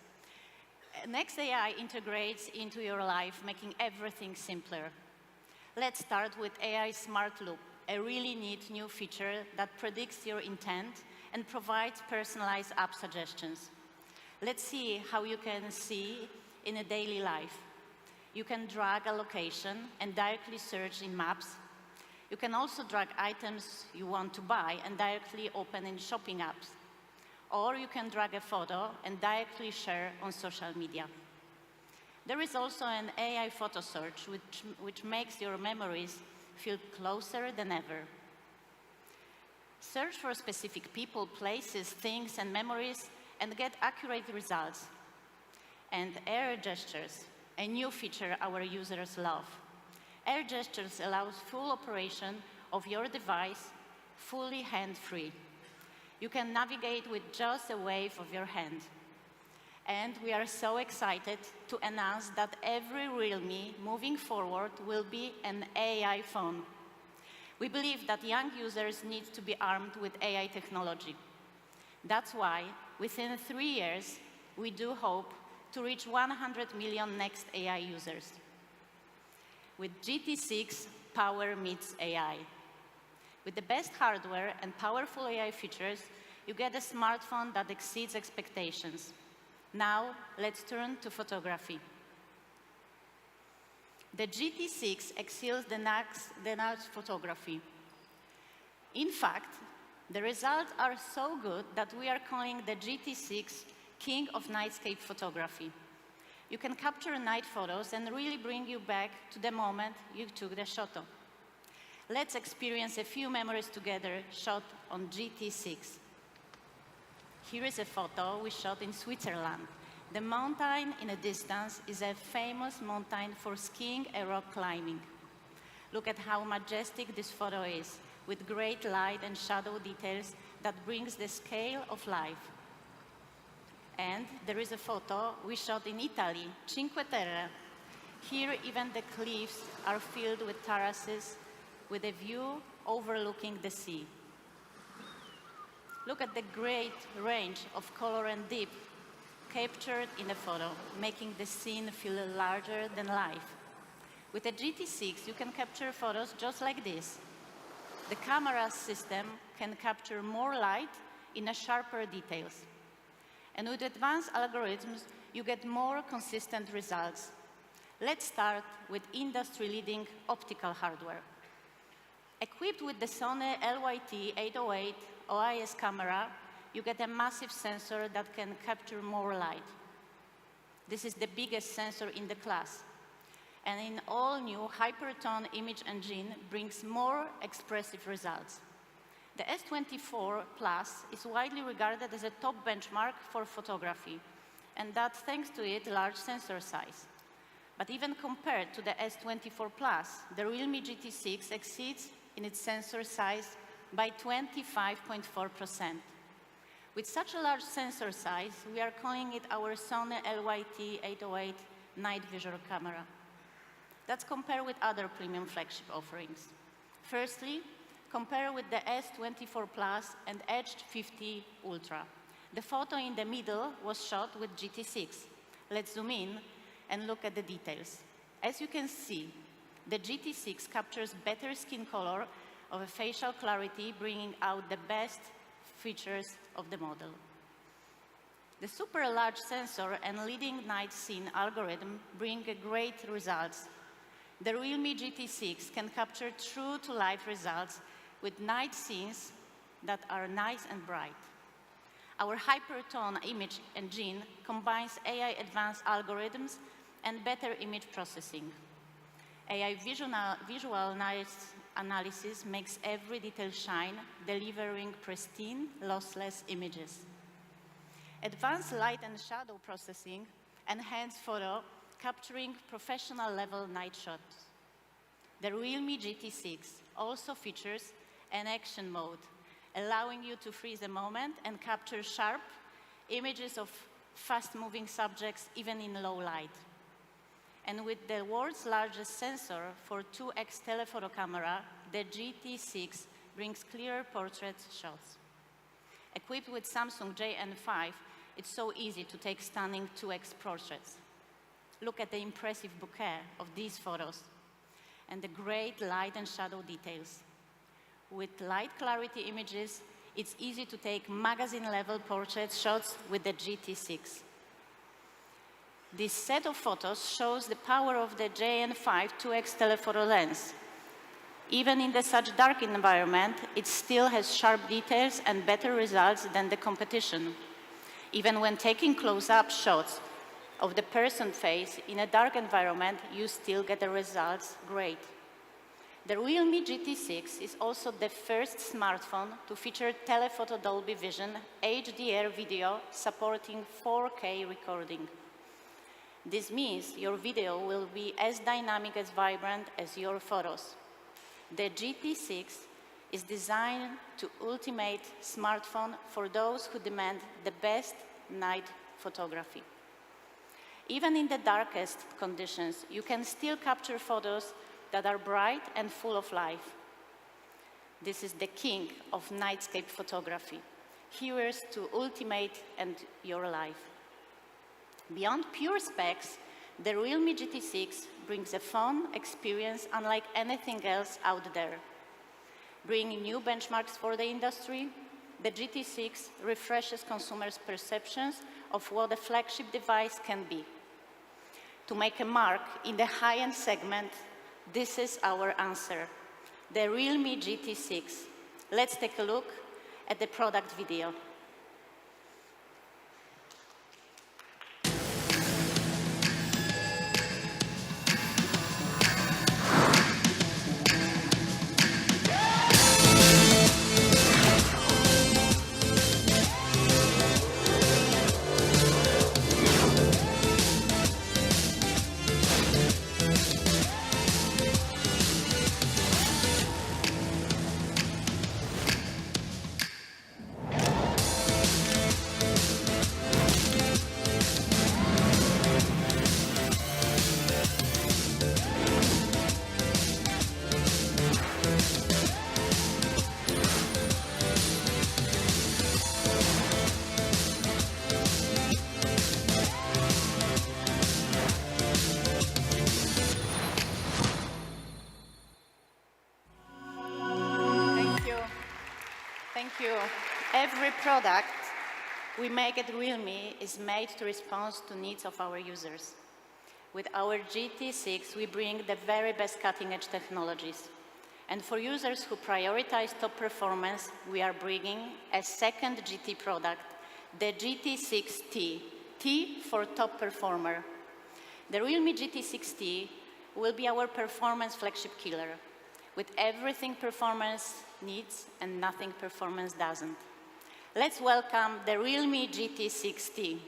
[SPEAKER 17] Next AI integrates into your life, making everything simpler. Let's start with AI Smart Loop, a really neat new feature that predicts your intent and provides personalized app suggestions. Let's see how you can see in a daily life. You can drag a location and directly search in Maps. You can also drag items you want to buy and directly open in shopping apps. Or you can drag a photo and directly share on social media. There is also an AI photo search, which makes your memories feel closer than ever. Search for specific people, places, things, and memories, and get accurate results. And air gestures, a new feature our users love. Air gestures allows full operation of your device, fully hand-free. You can navigate with just a wave of your hand. And we are so excited to announce that every Realme moving forward will be an AI phone. We believe that young users need to be armed with AI technology. That's why, within 3 years, we do hope to reach 100 million next AI users. With GT6, power meets AI. With the best hardware and powerful AI features, you get a smartphone that exceeds expectations. Now, let's turn to photography. The GT6 excels the next photography. In fact, the results are so good that we are calling the GT6 King of Nightscape Photography. You can capture night photos and really bring you back to the moment you took the shot. Let's experience a few memories together shot on GT6. Here is a photo we shot in Switzerland, The mountain in the distance is a famous mountain for skiing and rock climbing. Look at how majestic this photo is, with great light and shadow details that brings the scale of life. And there is a photo we shot in Italy, Cinque Terre. Here, even the cliffs are filled with terraces, with a view overlooking the sea. Look at the great range of color and depth captured in the photo, making the scene feel larger than life. With a GT6, you can capture photos just like this. The camera system can capture more light in a sharper details. And with advanced algorithms, you get more consistent results. Let's start with industry-leading optical hardware. Equipped with the Sony LYT808 OIS camera, you get a massive sensor that can capture more light. This is the biggest sensor in the class. And in all-new Hypertone image engine brings more expressive results. The S24 Plus is widely regarded as a top benchmark for photography, and that thanks to its large sensor size. But even compared to the S24 Plus, the Realme GT6 exceeds in its sensor size by 25.4%. With such a large sensor size, we are calling it our Sony LYT808 night vision camera. Let's compare with other premium flagship offerings. Firstly, compare with the S24 Plus and Edge 50 Ultra. The photo in the middle was shot with GT6. Let's zoom in and look at the details. As you can see, the GT6 captures better skin color of a facial clarity, bringing out the best features of the model. The super large sensor and leading night scene algorithm bring great results. The Realme GT6 can capture true-to-life results with night scenes that are nice and bright. Our Hypertone image engine combines AI advanced algorithms and better image processing. AI visual analysis makes every detail shine, delivering pristine, lossless images. Advanced light and shadow processing enhance photo, capturing professional-level night shots. The Realme GT6 also features an action mode, allowing you to freeze a moment and capture sharp images of fast-moving subjects, even in low light. And with the world's largest sensor for 2x telephoto camera, the GT6 brings clearer portrait shots. Equipped with Samsung JN5, it's so easy to take stunning 2x portraits. Look at the impressive bokeh of these photos and the great light and shadow details. With light clarity images, it's easy to take magazine-level portrait shots with the GT6. This set of photos shows the power of the JN5 2x telephoto lens. Even in such dark environment, it still has sharp details and better results than the competition. Even when taking close-up shots of the person's face in a dark environment, you still get the results great. The Realme GT6 is also the first smartphone to feature telephoto Dolby Vision HDR video supporting 4K recording. This means your video will be as dynamic as vibrant as your photos. The GT6 is designed to ultimate smartphone for those who demand the best night photography. Even in the darkest conditions, you can still capture photos that are bright and full of life. This is the king of nightscape photography. Here's to ultimate and your life. Beyond pure specs, the Realme GT6 brings a fun experience unlike anything else out there. Bringing new benchmarks for the industry, the GT6 refreshes consumers' perceptions of what a flagship device can be. To make a mark in the high-end segment, this is our answer, the Realme GT6. Let's take a look at the product video. we make it realme is made to respond to needs of our users. With our GT6, we bring the very best cutting-edge technologies. And for users who prioritize top performance, we are bringing a second GT product, the GT6T, T for top performer. The Realme GT6T will be our performance flagship killer, with everything performance needs and nothing performance doesn't. Let's welcome the Realme GT6T.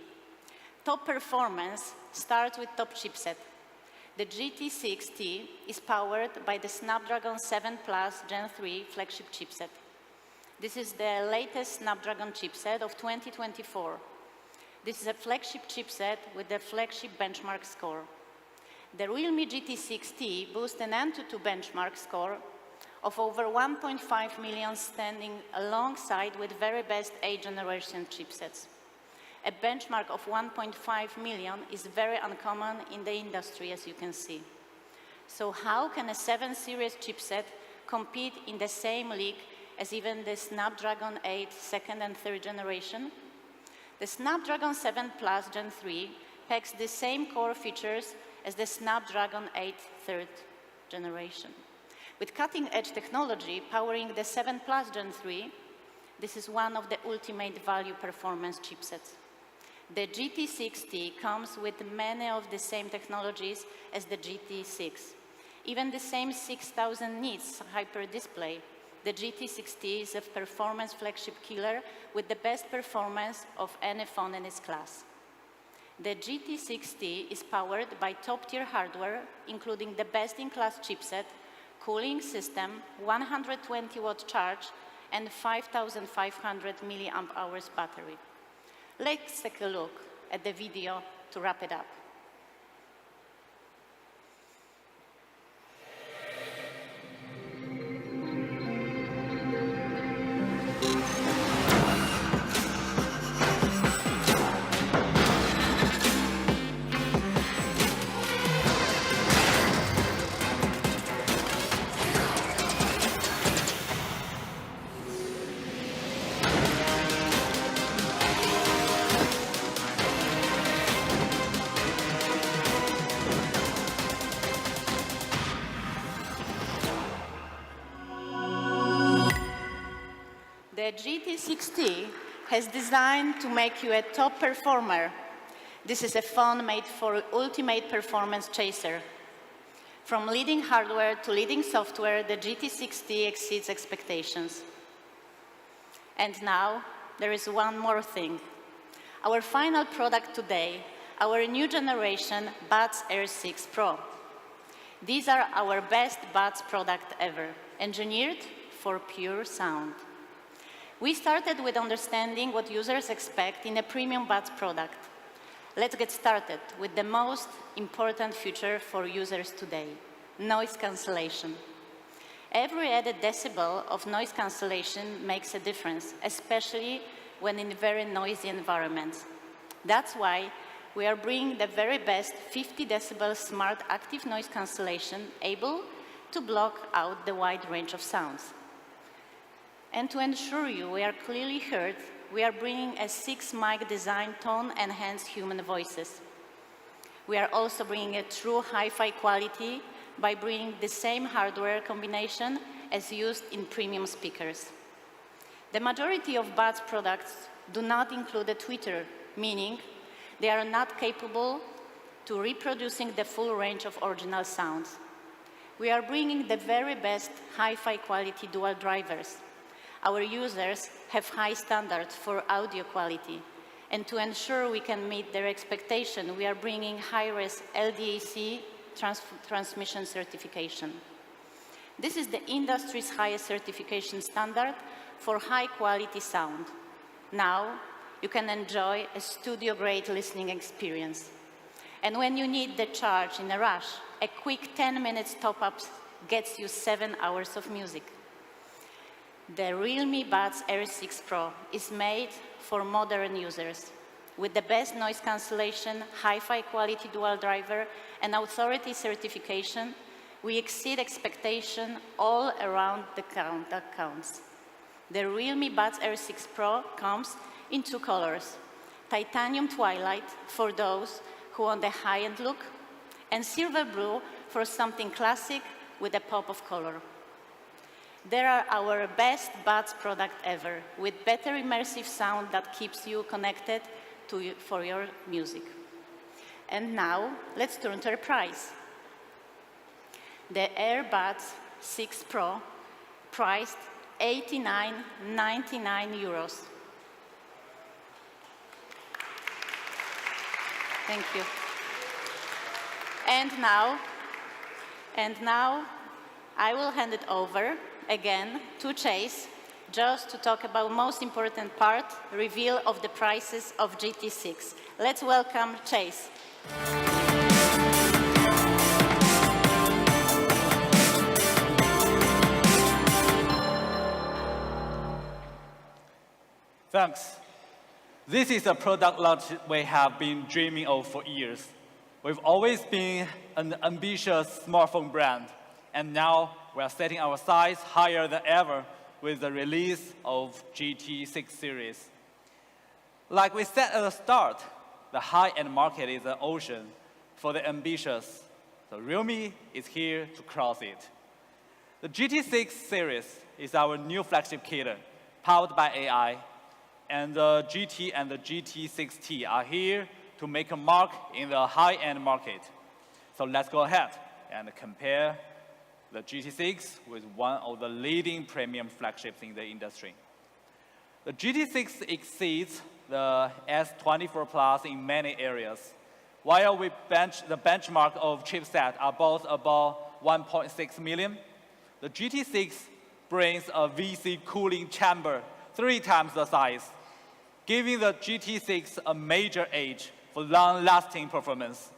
[SPEAKER 17] Top performance starts with top chipset. The GT6T is powered by the Snapdragon 7 Plus Gen 3 flagship chipset. This is the latest Snapdragon chipset of 2024. This is a flagship chipset with the flagship benchmark score. The Realme GT6T boasts an Antutu benchmark score of over 1.5 million, standing alongside with very best 8th generation chipsets. A benchmark of 1.5 million is very uncommon in the industry, as you can see. So how can a 7 series chipset compete in the same league as even the Snapdragon 8 2nd and 3rd generation? The Snapdragon 7 Plus Gen 3 packs the same core features as the Snapdragon 8 3rd generation. With cutting-edge technology powering the 7 Plus Gen 3, this is one of the ultimate value performance chipsets. The GT6T comes with many of the same technologies as the GT6. Even the same 6000 nits hyper display, the GT6T is a performance flagship killer with the best performance of any phone in its class. The GT6T is powered by top-tier hardware, including the best-in-class chipset, cooling system, 120-watt charge, and 5,500 milliamp hours battery. Let's take a look at the video to wrap it up. The GT6T has designed to make you a top performer. This is a phone made for ultimate performance chaser. From leading hardware to leading software, the GT6T exceeds expectations. And now, there is one more thing. Our final product today, our new generation Buds Air 6 Pro. These are our best Buds product ever, engineered for pure sound. We started with understanding what users expect in a premium Buds product. Let's get started with the most important feature for users today, noise cancellation. Every added decibel of noise cancellation makes a difference, especially when in very noisy environments. That's why we are bringing the very best 50 decibel smart active noise cancellation able to block out the wide range of sounds. And to ensure you we are clearly heard, we are bringing a 6-mic design tone-enhanced human voices. We are also bringing a true hi-fi quality by bringing the same hardware combination as used in premium speakers. The majority of Buds products do not include a tweeter, meaning they are not capable to reproducing the full range of original sounds. We are bringing the very best hi-fi quality dual drivers. Our users have high standards for audio quality, and to ensure we can meet their expectation, we are bringing high-res LDAC transmission certification. This is the industry's highest certification standard for high-quality sound. Now, you can enjoy a studio-grade listening experience. And when you need the charge in a rush, a quick 10 minutes top-up gets you 7 hours of music. The Realme Buds Air 6 Pro is made for modern users. With the best noise cancellation, hi-fi quality dual driver, and authority certification, we exceed expectation all around the count that counts. The Realme Buds Air 6 Pro comes in two colors: titanium twilight for those who want the high-end look, and silver blue for something classic with a pop of color. They are our best buds product ever, with better immersive sound that keeps you connected for your music. And now, let's turn to the price. The AirBuds 6 Pro, priced €89.99. Thank you. And now, I will hand it over again to Chase, just to talk about most important part, reveal of the prices of GT6. Let's welcome Chase.
[SPEAKER 14] Thanks. This is a product launch we have been dreaming of for years. We've always been an ambitious smartphone brand, and now we are setting our sights higher than ever with the release of GT6 series. Like we said at the start, the high-end market is an ocean for the ambitious, so Realme is here to cross it. The GT6 series is our new flagship killer, powered by AI, and the GT and the GT6T are here to make a mark in the high-end market. So let's go ahead and compare the GT6 with one of the leading premium flagships in the industry. The GT6 exceeds the S24 Plus in many areas. While the benchmark of chipset are both above 1.6 million, the GT6 brings a VC cooling chamber 3 times the size, giving the GT6 a major edge for long-lasting performance.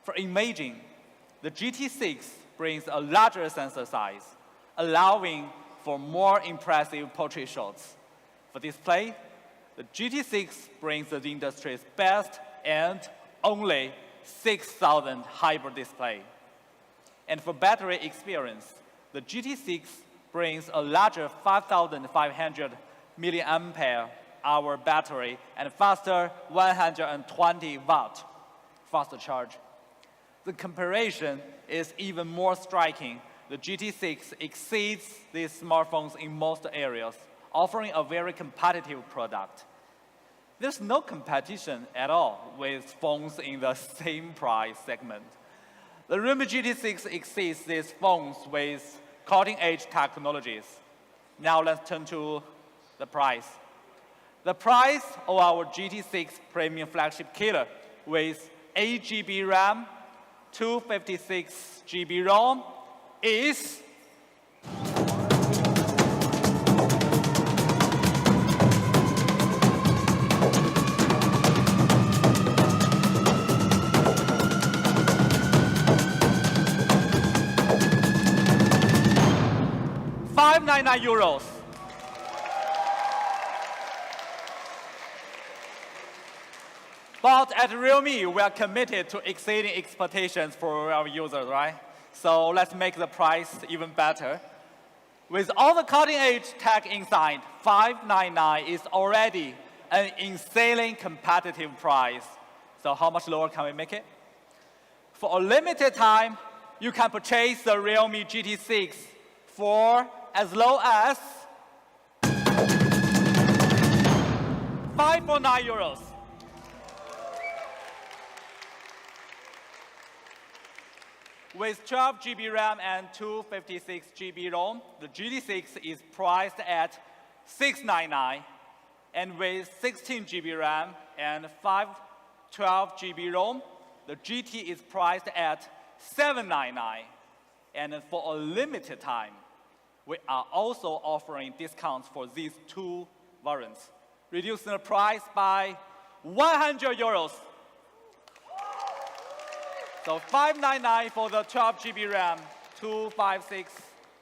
[SPEAKER 14] For imaging, the GT6 brings a larger sensor size, allowing for more impressive portrait shots. For display, the GT6 brings the industry's best and only 6,000 hybrid display. And for battery experience, the GT6 brings a larger 5,500 milliampere hour battery and faster 120 watt faster charge. The comparison is even more striking. The GT6 exceeds these smartphones in most areas, offering a very competitive product. There's no competition at all with phones in the same price segment. The Realme GT6 exceeds these phones with cutting-edge technologies. Now let's turn to the price. The price of our GT6 premium flagship killer with 8 GB RAM, 256 GB ROM is €599. But at Realme, we are committed to exceeding expectations for our users, right? So let's make the price even better. With all the cutting-edge tech inside, $599 is already an insanely competitive price. So how much lower can we make it? For a limited time, you can purchase the Realme GT6 for as low as €549. With 12 GB RAM and 256 GB ROM, the GT6 is priced at $699, and with 16 GB RAM and 512 GB ROM, the GT is priced at $799. And for a limited time, we are also offering discounts for these 2 variants, reducing the price by €100. So $599 for the 12 GB RAM, 256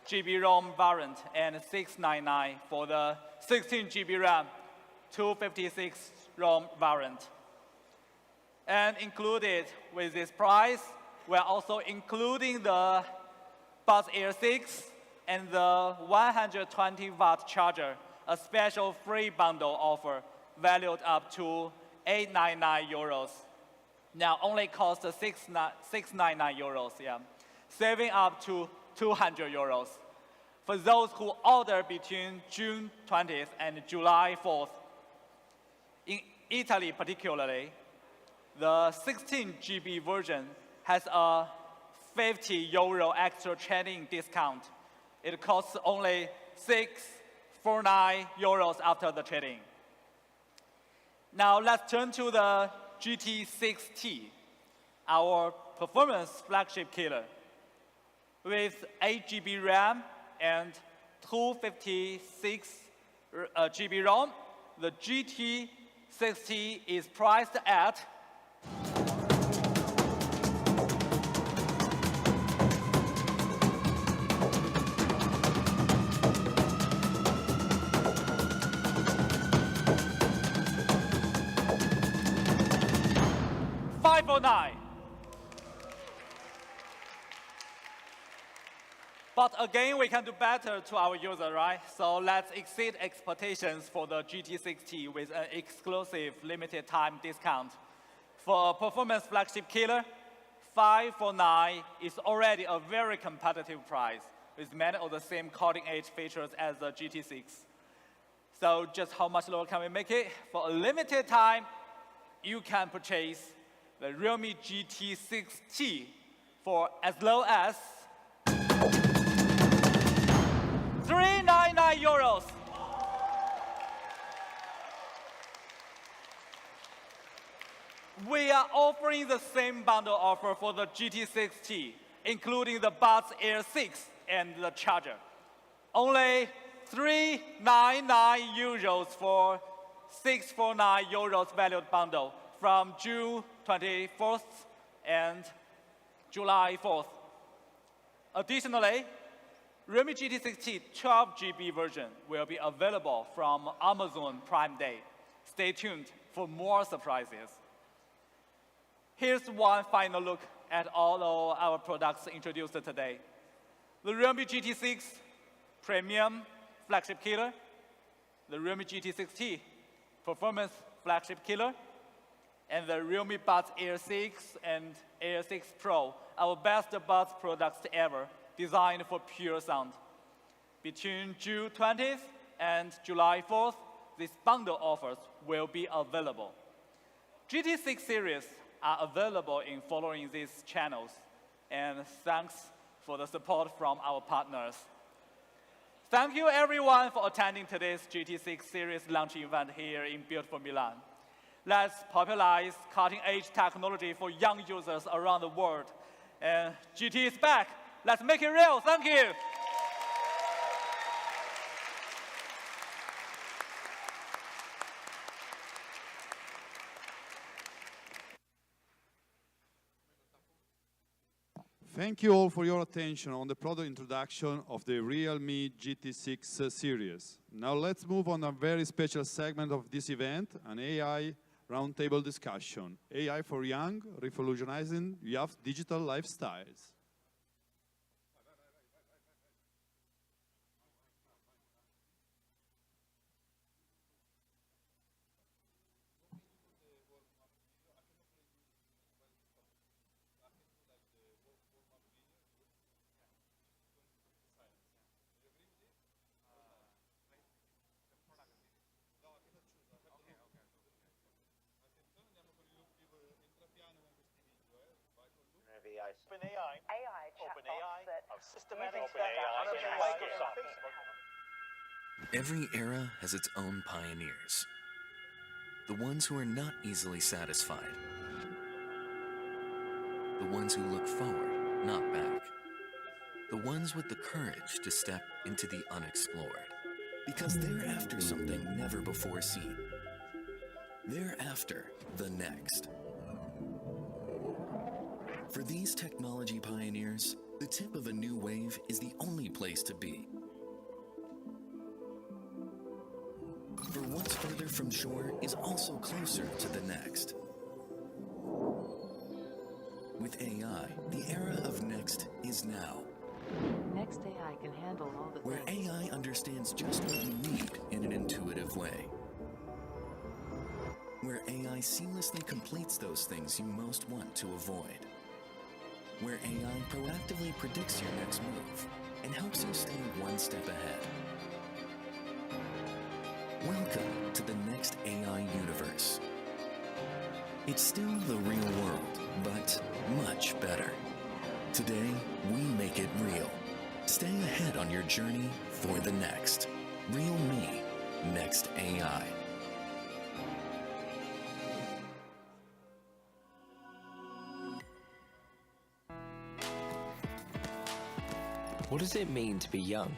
[SPEAKER 14] GB ROM variant, and $699 for the 16 GB RAM, 256 ROM variant. And included with this price, we're also including the Buds Air 6 and the 120 watt charger, a special free bundle offer valued up to 899 euros. Now only costs 699 euros, yeah, saving up to 200 euros. For those who order between June 20th and July 4th, in Italy particularly, the 16 GB version has a 50 euro extra trade-in discount. It costs only 649 euros after the trade-in. Now let's turn to the GT6T, our performance flagship killer. With 8 GB RAM and 256 GB ROM, the GT6T is priced at $549. But again, we can do better to our user, right? So let's exceed expectations for the GT6T with an exclusive limited time discount. For a performance flagship killer, $549 is already a very competitive price with many of the same cutting-edge features as the GT6. So just how much lower can we make it? For a limited time, you can purchase the Realme GT6T for as low as 399 euros. We are offering the same bundle offer for the GT6T, including the Buds Air 6 and the charger. Only 399 euros for 649 euros valued bundle from June 24th and July 4th. Additionally, Realme GT6T 12 GB version will be available from Amazon Prime Day. Stay tuned for more surprises. Here's one final look at all of our products introduced today. The Realme GT6 Premium Flagship Killer, the Realme GT6T Performance Flagship Killer, and the Realme Buds Air 6 and Air 6 Pro, our best buds products ever, designed for pure sound. Between June 20th and July 4th, these bundle offers will be available. GT6 series are available in following these channels, and thanks for the support from our partners. Thank you everyone for attending today's GT6 series launch event here in beautiful Milan. Let's popularize cutting-edge technology for young users around the world. And GT is back. Let's make it real. Thank you.
[SPEAKER 13] Thank you all for your attention on the product introduction of the Realme GT6 series. Now let's move on a very special segment of this event, an AI roundtable discussion. AI for young, revolutionizing youth digital lifestyles.
[SPEAKER 1] Every era has its own pioneers. The ones who are not easily satisfied. The ones who look forward, not back. The ones with the courage to step into the unexplored. Because they're after something never before seen. They're after the next. For these technology pioneers, the tip of a new wave is the only place to be. For what's further from shore is also closer to the next. With AI, the era of next is now.
[SPEAKER 2] Next AI can handle all the
[SPEAKER 1] Where
[SPEAKER 2] things.
[SPEAKER 1] AI understands just what you need in an intuitive way. where AI seamlessly completes those things you most want to avoid, where AI proactively predicts your next move and helps you stay one step ahead. Welcome to the next AI universe. It's still the real world, but much better. Today, we make it real. Stay ahead on your journey for the next. Realme, next AI.
[SPEAKER 3] What does it mean to be young?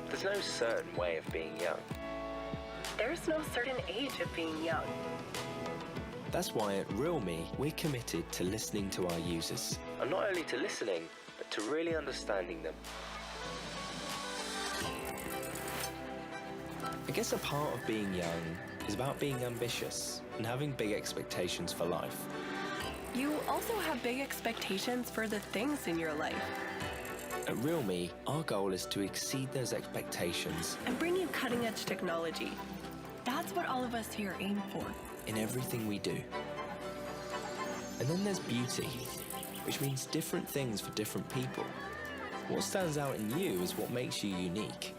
[SPEAKER 4] There's no certain way of being young.
[SPEAKER 5] There's no certain age of being young.
[SPEAKER 3] That's why at realme, we're committed to listening to our users.
[SPEAKER 4] And not only to listening, but to really understanding them.
[SPEAKER 3] I guess a part of being young is about being ambitious and having big expectations for life.
[SPEAKER 5] You also have big expectations for the things in your life.
[SPEAKER 3] At realme, our goal is to exceed those expectations
[SPEAKER 5] and bring you cutting-edge technology. That's what all of us here aim for.
[SPEAKER 3] In everything we do. And then there's beauty, which means different things for different people. What stands out in you is what makes you unique.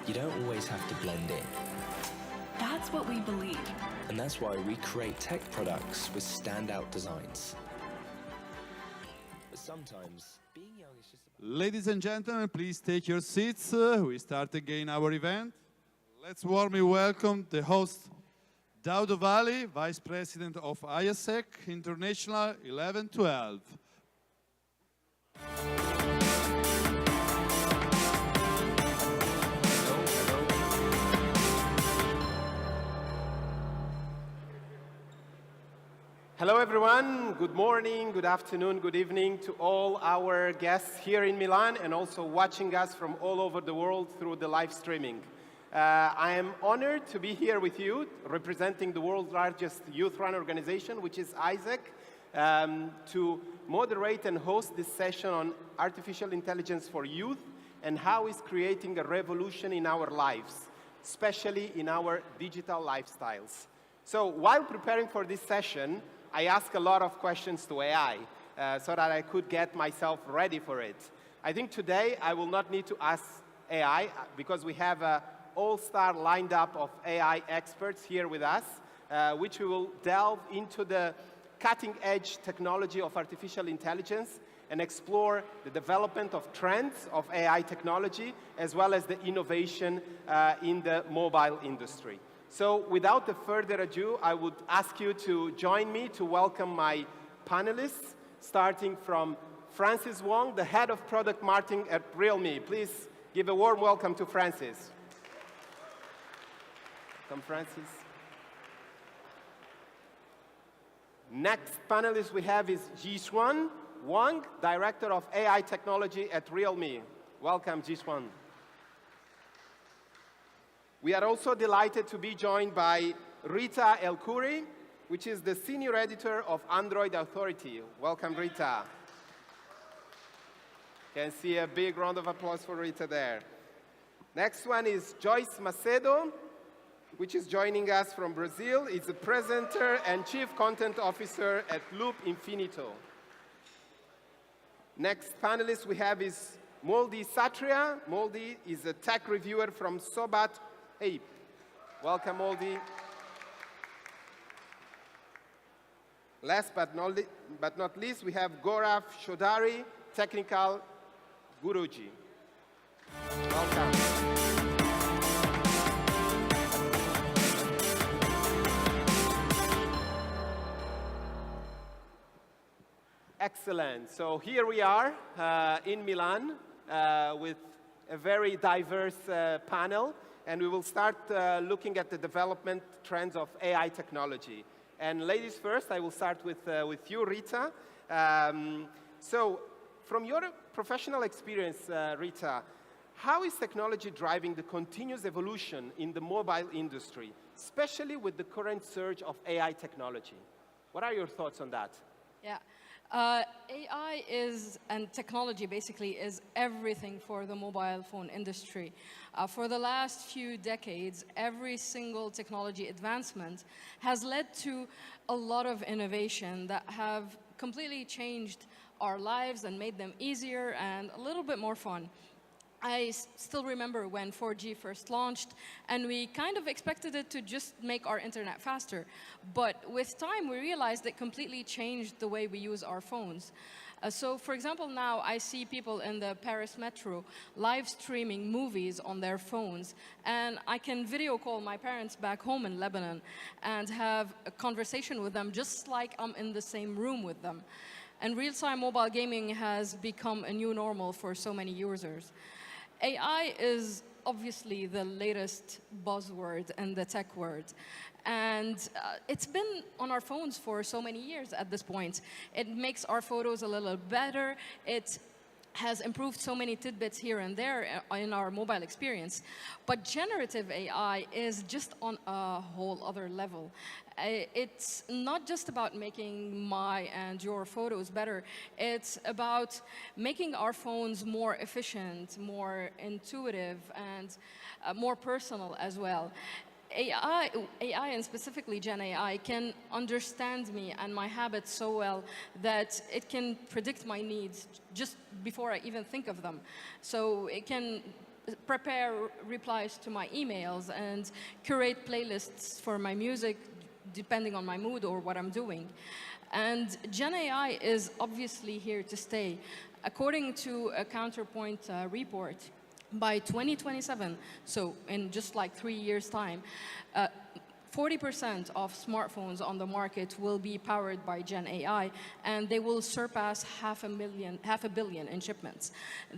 [SPEAKER 3] You don't always have to blend in.
[SPEAKER 5] That's what we believe.
[SPEAKER 3] And that's why we create tech products with standout designs. But sometimes, being young is just about...
[SPEAKER 13] Ladies and gentlemen, please take your seats. We start again our event. Let's warmly welcome the host, Daudo Vali, Vice President of IASEC International 1112.
[SPEAKER 19] Hello everyone, good morning, good afternoon, good evening to all our guests here in Milan and also watching us from all over the world through the live streaming. I am honored to be here with you, representing the world's largest youth run organization, which is IASEC, to moderate and host this session on artificial intelligence for youth and how it's creating a revolution in our lives, especially in our digital lifestyles. So while preparing for this session, I asked a lot of questions to AI so that I could get myself ready for it. I think today I will not need to ask AI because we have a all-star lined up of AI experts here with us, which we will delve into the cutting-edge technology of artificial intelligence and explore the development of trends of AI technology, as well as the innovation in the mobile industry. So without further ado, I would ask you to join me to welcome my panelists, starting from Francis Wong, the Head of Product Marketing at realme. Please give a warm welcome to Francis. Come, Francis. Next panelist we have is Jishuan Wang, Director of AI Technology at realme. Welcome, Jishuan. We are also delighted to be joined by Rita El-Khoury, which is the Senior Editor of Android Authority. Welcome, Rita. Can see a big round of applause for Rita there. Next one is Joyce Macedo, which is joining us from Brazil. Is the presenter and Chief Content Officer at Loop Infinito. Next panelist we have is Moldy Satria. Moldy is a tech reviewer from Sobat. Hey, welcome, Moldy. Last but not least, we have Gaurav Chaudhary, Technical Guruji. Welcome. Excellent. So here we are in Milan with a very diverse panel. And we will start looking at the development trends of AI technology. And ladies first, I will start with you, Rita. So from your professional experience, Rita, how is technology driving the continuous evolution in the mobile industry, especially with the current surge of AI technology? What are your thoughts on that?
[SPEAKER 20] Yeah. AI and technology basically is everything for the mobile phone industry. For the last few decades, every single technology advancement has led to a lot of innovation that have completely changed our lives and made them easier and a little bit more fun. I still remember when 4G first launched, and we kind of expected it to just make our internet faster. But with time, we realized it completely changed the way we use our phones. So, for example, now I see people in the Paris metro live streaming movies on their phones, and I can video call my parents back home in Lebanon and have a conversation with them just like I'm in the same room with them. And real-time mobile gaming has become a new normal for so many users. AI is obviously the latest buzzword in the tech world. And it's been on our phones for so many years at this point. It makes our photos a little better. It has improved so many tidbits here and there in our mobile experience. But generative AI is just on a whole other level. It's not just about making my and your photos better. It's about making our phones more efficient, more intuitive, and more personal as well. AI and specifically Gen AI can understand me and my habits so well that it can predict my needs just before I even think of them. So it can prepare replies to my emails and curate playlists for my music depending on my mood or what I'm doing. And Gen AI is obviously here to stay. According to a Counterpoint report, by 2027, so in just like 3 years' time, 40% of smartphones on the market will be powered by Gen AI, and they will surpass half a billion in shipments.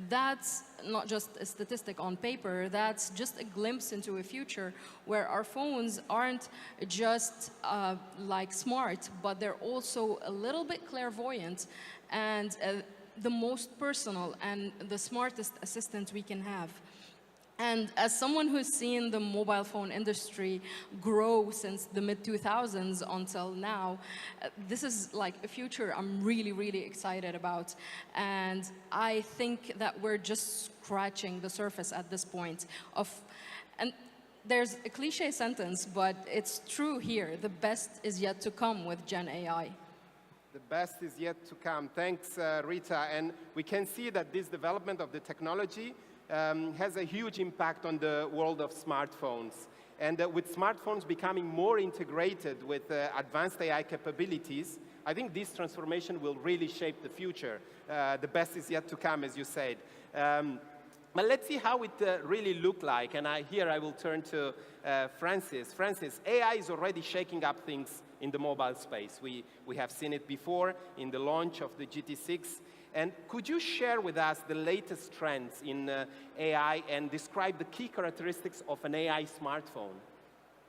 [SPEAKER 20] That's not just a statistic on paper, that's just a glimpse into a future where our phones aren't just like smart, but they're also a little bit clairvoyant and the most personal and the smartest assistant we can have. And as someone who's seen the mobile phone industry grow since the mid-2000s until now, this is like a future I'm really, really excited about. And I think that we're just scratching the surface at this point and there's a cliche sentence, but it's true here. The best is yet to come with Gen AI.
[SPEAKER 19] The best is yet to come. Thanks, Rita. And we can see that this development of the technology has a huge impact on the world of smartphones. And with smartphones becoming more integrated with advanced AI capabilities, I think this transformation will really shape the future. The best is yet to come, as you said. But let's see how it really looked like. And here I will turn to Francis. Francis, AI is already shaking up things in the mobile space. We have seen it before in the launch of the GT6. And could you share with us the latest trends in AI and describe the key characteristics of an AI smartphone?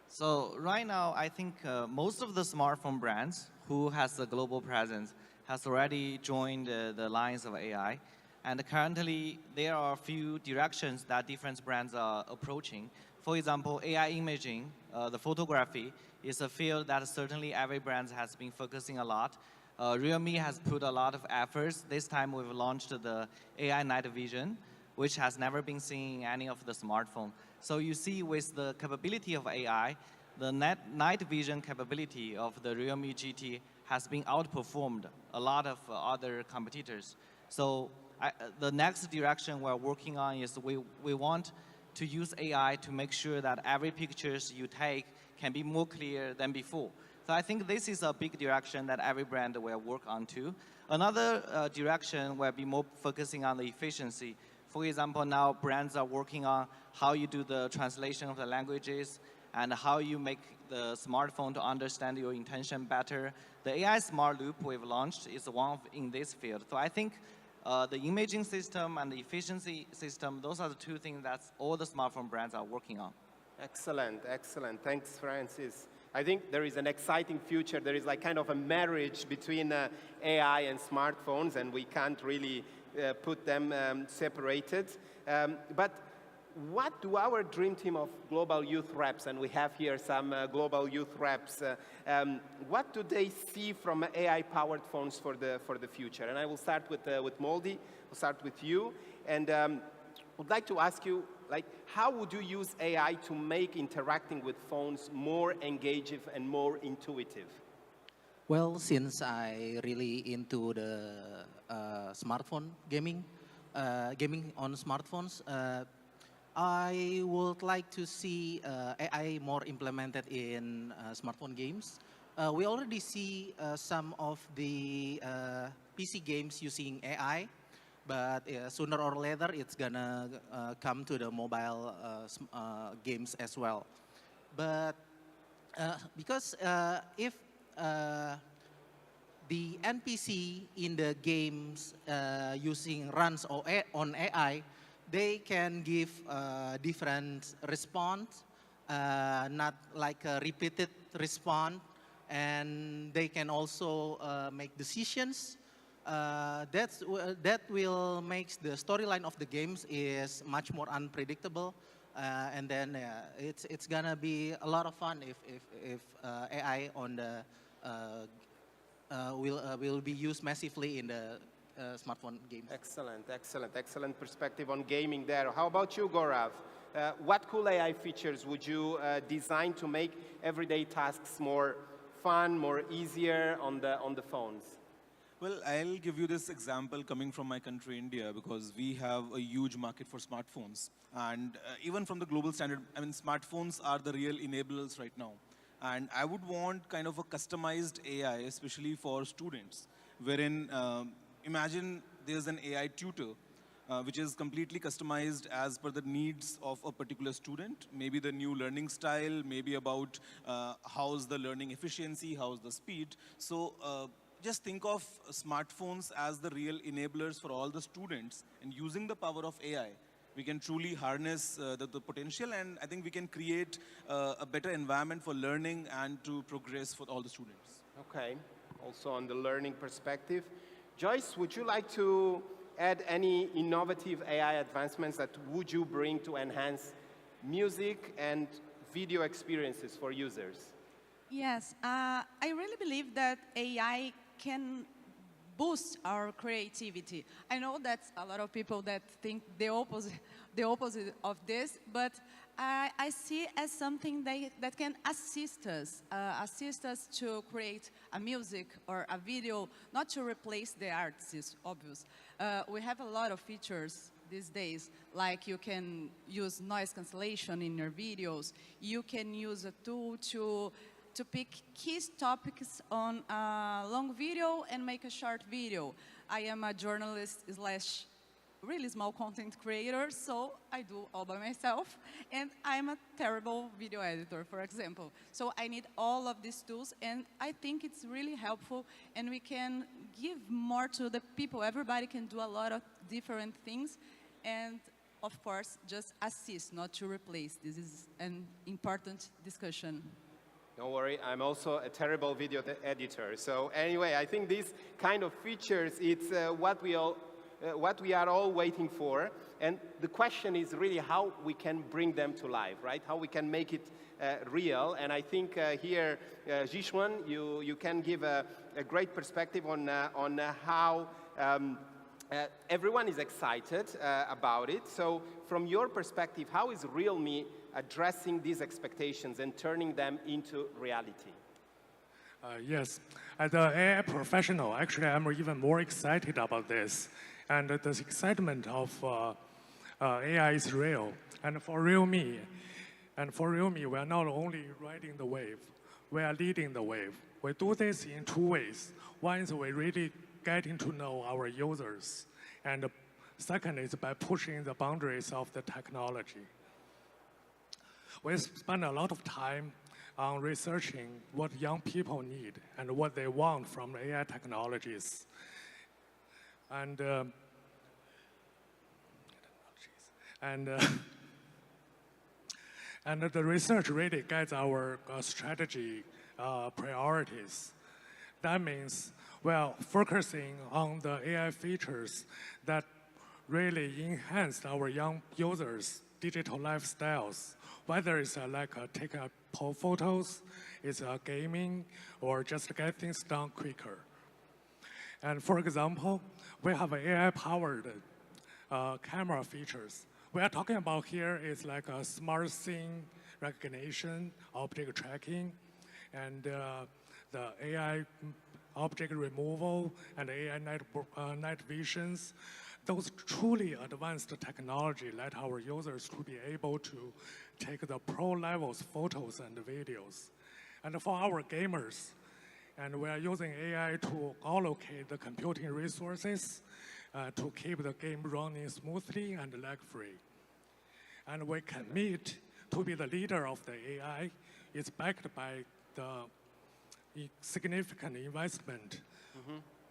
[SPEAKER 21] So right now, I think most of the smartphone brands who has a global presence has already joined the lines of AI. And currently, there are a few directions that different brands are approaching. For example, AI imaging, the photography, is a field that certainly every brand has been focusing a lot. Realme has put a lot of efforts. This time we've launched the AI night vision, which has never been seen in any of the smartphone. So you see with the capability of AI, the night vision capability of the Realme GT has been outperformed a lot of other competitors. So the next direction we're working on is we want to use AI to make sure that every pictures you take can be more clear than before. So I think this is a big direction that every brand will work on too. Another direction will be more focusing on the efficiency. For example, now brands are working on how you do the translation of the languages and how you make the smartphone to understand your intention better. The AI Smart Loop we've launched is one in this field. So I think the imaging system and the efficiency system, those are the two things that all the smartphone brands are working on.
[SPEAKER 19] Excellent, excellent. Thanks, Francis. I think there is an exciting future. There is like kind of a marriage between AI and smartphones, and we can't really put them separated. But what do our dream team of global youth reps, and we have here some global youth reps, what do they see from AI-powered phones for the future? And I will start with Moldy. I'll start with you, and would like to ask you, like, how would you use AI to make interacting with phones more engaging and more intuitive?
[SPEAKER 7] Well, since I really into the smartphone gaming, gaming on smartphones, I would like to see AI more implemented in smartphone games. We already see some of the PC games using AI, but sooner or later it's gonna come to the mobile games as well. But because if the NPC in the games runs on AI, they can give different response, not like a repeated response, and they can also make decisions. That will make the storyline of the games is much more unpredictable, and then it's gonna be a lot of fun if AI on the will be used massively in the smartphone games.
[SPEAKER 19] Excellent perspective on gaming there. How about you, Gaurav? What cool AI features would you design to make everyday tasks more fun, more easier on the phones?
[SPEAKER 22] Well, I'll give you this example coming from my country, India, because we have a huge market for smartphones. And even from the global standard, I mean, smartphones are the real enablers right now. And I would want kind of a customized AI, especially for students, wherein imagine there's an AI tutor, which is completely customized as per the needs of a particular student, maybe the new learning style, maybe about how's the learning efficiency, how's the speed. So just think of smartphones as the real enablers for all the students, and using the power of AI, we can truly harness the potential, and I think we can create a better environment for learning and to progress for all the students.
[SPEAKER 19] Okay, also on the learning perspective. Joyce, would you like to add any innovative AI advancements that would you bring to enhance music and video experiences for users?
[SPEAKER 23] Yes, I really believe that AI can boost our creativity. I know that's a lot of people that think the opposite of this, but I see it as something that can assist us to create a music or a video, not to replace the artists, obvious. We have a lot of features these days, like you can use noise cancellation in your videos. You can use a tool to pick key topics on a long video and make a short video. I am a journalist / really small content creator, so I do all by myself, and I'm a terrible video editor, for example. So I need all of these tools, and I think it's really helpful, and we can give more to the people. Everybody can do a lot of different things, and of course, just assist, not to replace. This is an important discussion.
[SPEAKER 19] Don't worry, I'm also a terrible video editor. So anyway, I think these kind of features, it's what we are all waiting for. And the question is really how we can bring them to life, right? How we can make it real. And I think here, Zhixuan, you can give a great perspective on how everyone is excited about it. So from your perspective, how is realme addressing these expectations and turning them into reality?
[SPEAKER 24] Yes, as an AI professional, actually I'm even more excited about this. And the excitement of AI is real. And for realme, we are not only riding the wave, we are leading the wave. We do this in two ways. One is we really getting to know our users. And the second is by pushing the boundaries of the technology. We spend a lot of time on researching what young people need and what they want from AI technologies. And the research really guides our strategy priorities. That means, well, focusing on the AI features that really enhance our young users' digital lifestyles, whether it's like taking photos, it's gaming, or just get things done quicker. And for example, we have AI-powered camera features. We are talking about here is like a smart scene recognition, object tracking, and the AI object removal and AI night visions. Those truly advanced technology let our users to be able to take the pro levels photos and videos. And for our gamers, and we are using AI to allocate the computing resources to keep the game running smoothly and lag-free. And we commit to be the leader of the AI. It's backed by the significant investment,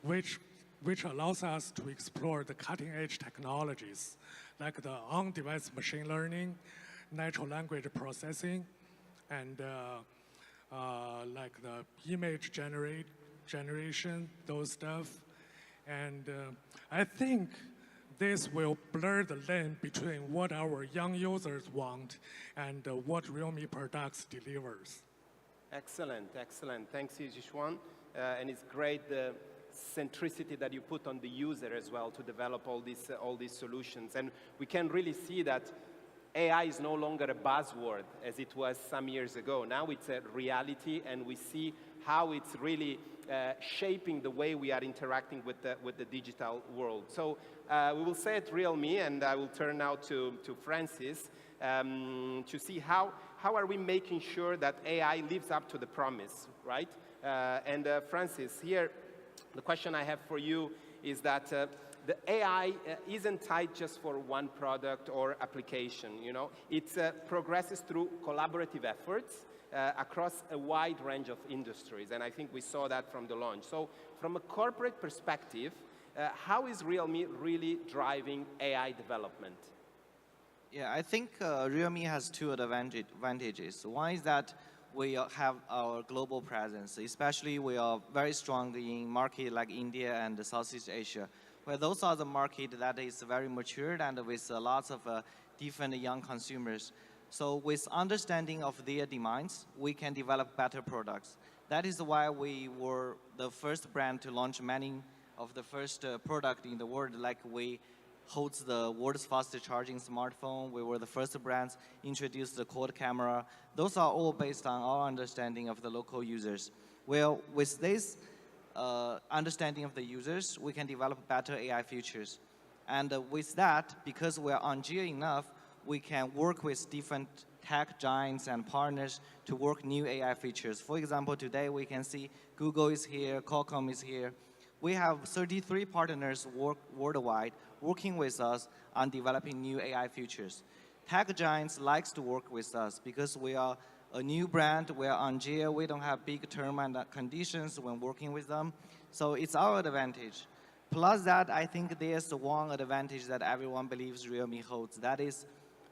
[SPEAKER 24] which allows us to explore the cutting-edge technologies like the on-device machine learning, natural language processing, and like the image generation, those stuff. And I think this will blur the line between what our young users want and what Realme products delivers.
[SPEAKER 19] Excellent, excellent. Thanks, Yijishuan. And it's great the centricity that you put on the user as well to develop all these solutions. And we can really see that AI is no longer a buzzword as it was some years ago. Now it's a reality, and we see how it's really shaping the way we are interacting with the digital world. So we will say at Realme, and I will turn now to Francis to see how are we making sure that AI lives up to the promise, right? And Francis, here, the question I have for you is that the AI isn't tied just for one product or application, you know? It progresses through collaborative efforts across a wide range of industries, and I think we saw that from the launch. So from a corporate perspective, how is Realme really driving AI development?
[SPEAKER 21] Yeah, I think Realme has two advantages. One is that we have our global presence, especially we are very strong in markets like India and Southeast Asia, where those are the market that is very matured and with lots of different young consumers. So with understanding of their demands, we can develop better products. That is why we were the first brand to launch many of the first product in the world, like we holds the world's fastest charging smartphone. We were the first brands introduced the quad camera. Those are all based on our understanding of the local users. Well, with this understanding of the users, we can develop better AI features. And with that, because we're on Geo enough, we can work with different tech giants and partners to work new AI features. For example, today we can see Google is here, Qualcomm is here. We have 33 partners worldwide working with us on developing new AI features. Tech giants likes to work with us because we are a new brand, we are on Geo, we don't have big term and conditions when working with them. So it's our advantage. Plus that, I think there's one advantage that everyone believes Realme holds. That is,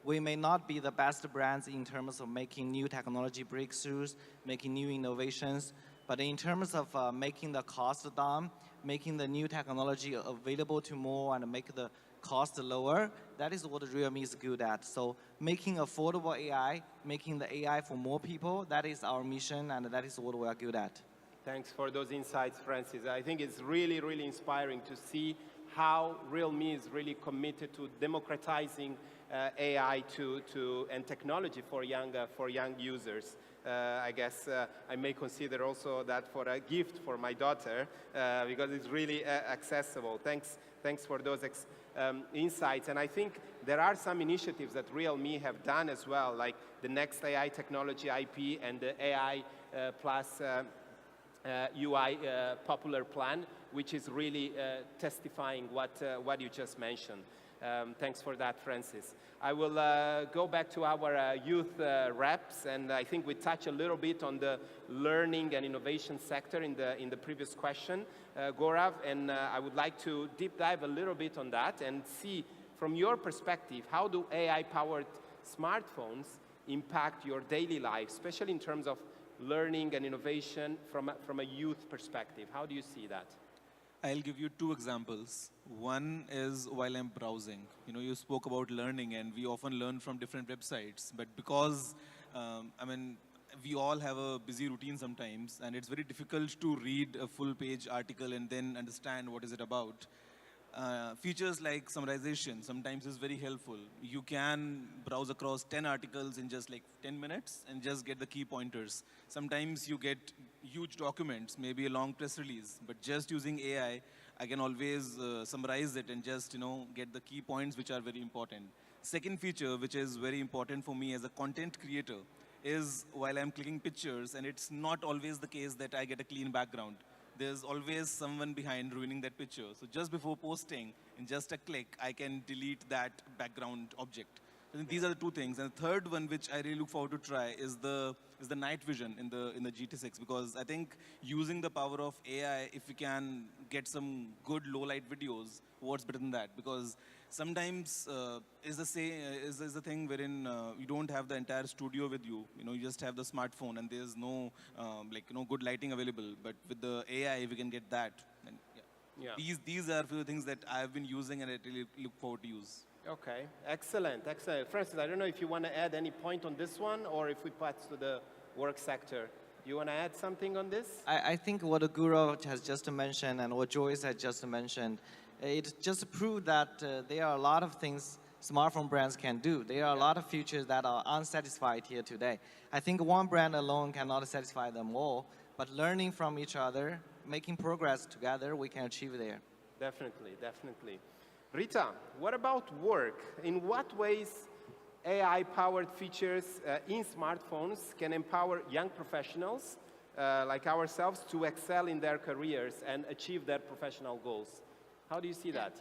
[SPEAKER 21] we may not be the best brands in terms of making new technology breakthroughs, making new innovations, but in terms of making the cost down, making the new technology available to more and make the cost lower, that is what Realme is good at. So making affordable AI, making the AI for more people, that is our mission and that is what we are good at.
[SPEAKER 19] Thanks for those insights, Francis. I think it's really, really inspiring to see how Realme is really committed to democratizing AI and technology for young users. I guess I may consider also that for a gift for my daughter because it's really accessible. Thanks for those insights. And I think there are some initiatives that Realme have done as well, like the Next AI Technology IP and the AI plus UI popular plan, which is really testifying what you just mentioned. Thanks for that, Francis. I will go back to our youth reps, and I think we touched a little bit on the learning and innovation sector in the previous question, Gaurav, and I would like to deep dive a little bit on that and see from your perspective, how do AI-powered smartphones impact your daily life, especially in terms of learning and innovation from a youth perspective? How do you see that?
[SPEAKER 22] I'll give you two examples. One is while I'm browsing. You spoke about learning, and we often learn from different websites. But because, we all have a busy routine sometimes, and it's very difficult to read a full-page article and then understand what is it about. Features like summarization sometimes is very helpful. You can browse across 10 articles in just like 10 minutes and just get the key pointers. Sometimes you get huge documents, maybe a long press release, but just using AI, I can always summarize it and just get the key points which are very important. Second feature, which is very important for me as a content creator, is while I'm clicking pictures, and it's not always the case that I get a clean background. There's always someone behind ruining that picture. So just before posting, in just a click, I can delete that background object. So these are the two things. And the third one, which I really look forward to try, is the night vision in the GT6, because I think using the power of AI, if we can get some good low light videos, what's better than that? Because sometimes is the thing wherein you don't have the entire studio with you. You just have the smartphone, and there's no good lighting available. But with the AI, we can get that. And these are a few things that I've been using, and I really look forward to use.
[SPEAKER 19] Okay, excellent, excellent. Francis, I don't know if you want to add any point on this one, or if we pass to the work sector. You want to add something on this?
[SPEAKER 21] I think what Guru has just mentioned and what Joyce has just mentioned, it just proved that there are a lot of things smartphone brands can do. There are a lot of features that are unsatisfied here today. I think one brand alone cannot satisfy them all, but learning from each other, making progress together, we can achieve there.
[SPEAKER 19] Definitely, definitely. Rita, what about work? In what ways AI-powered features in smartphones can empower young professionals like ourselves to excel in their careers and achieve their professional goals? How do you see that?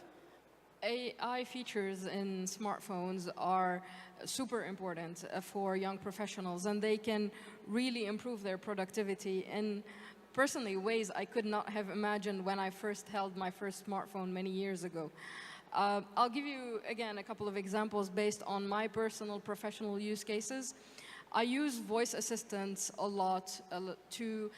[SPEAKER 20] AI features in smartphones are super important for young professionals, and they can really improve their productivity in personally ways I could not have imagined when I first held my first smartphone many years ago. I'll give you, again, a couple of examples based on my personal professional use cases. I use voice assistants a lot to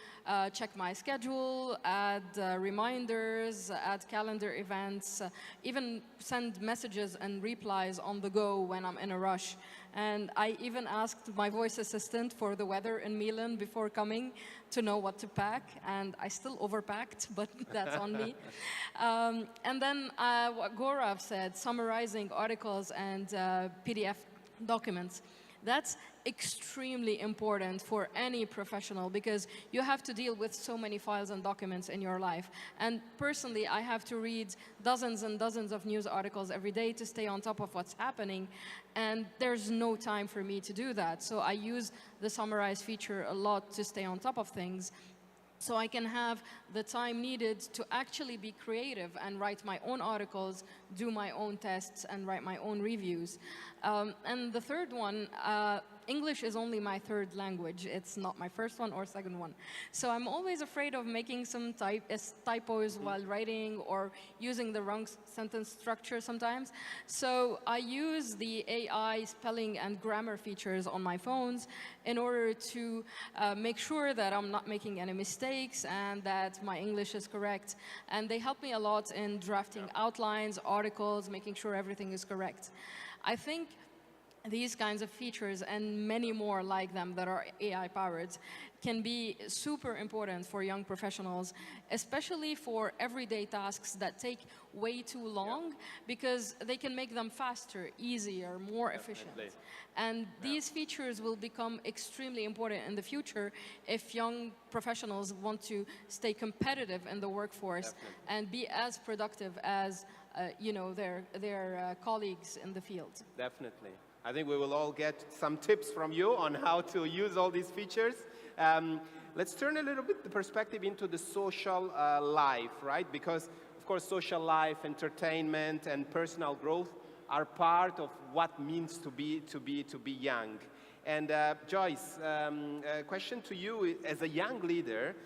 [SPEAKER 20] check my schedule, add reminders, add calendar events, even send messages and replies on the go when I'm in a rush. And I even asked my voice assistant for the weather in Milan before coming to know what to pack, and I still overpacked, but that's on me. And then what Gaurav said, summarizing articles and PDF documents. That's extremely important for any professional because you have to deal with so many files and documents in your life. And personally, I have to read dozens and dozens of news articles every day to stay on top of what's happening. And there's no time for me to do that. So I use the summarize feature a lot to stay on top of things, so I can have the time needed to actually be creative and write my own articles, do my own tests, and write my own reviews. And the third one, English is only my third language. It's not my first one or second one. So I'm always afraid of making some typos while writing or using the wrong sentence structure sometimes. So I use the AI spelling and grammar features on my phones in order to make sure that I'm not making any mistakes and that my English is correct. And they help me a lot in drafting outlines, articles, making sure everything is correct. I think these kinds of features and many more like them that are AI-powered can be super important for young professionals, especially for everyday tasks that take way too long, because they can make them faster, easier, more efficient. And these features will become extremely important in the future if young professionals want to stay competitive in the workforce and be as productive as their colleagues in the field.
[SPEAKER 19] Definitely. I think we will all get some tips from you on how to use all these features. Let's turn a little bit the perspective into the social life, right? Because, of course, social life, entertainment, and personal growth are part of what means to be young. And Joyce, a question to you as a young leader,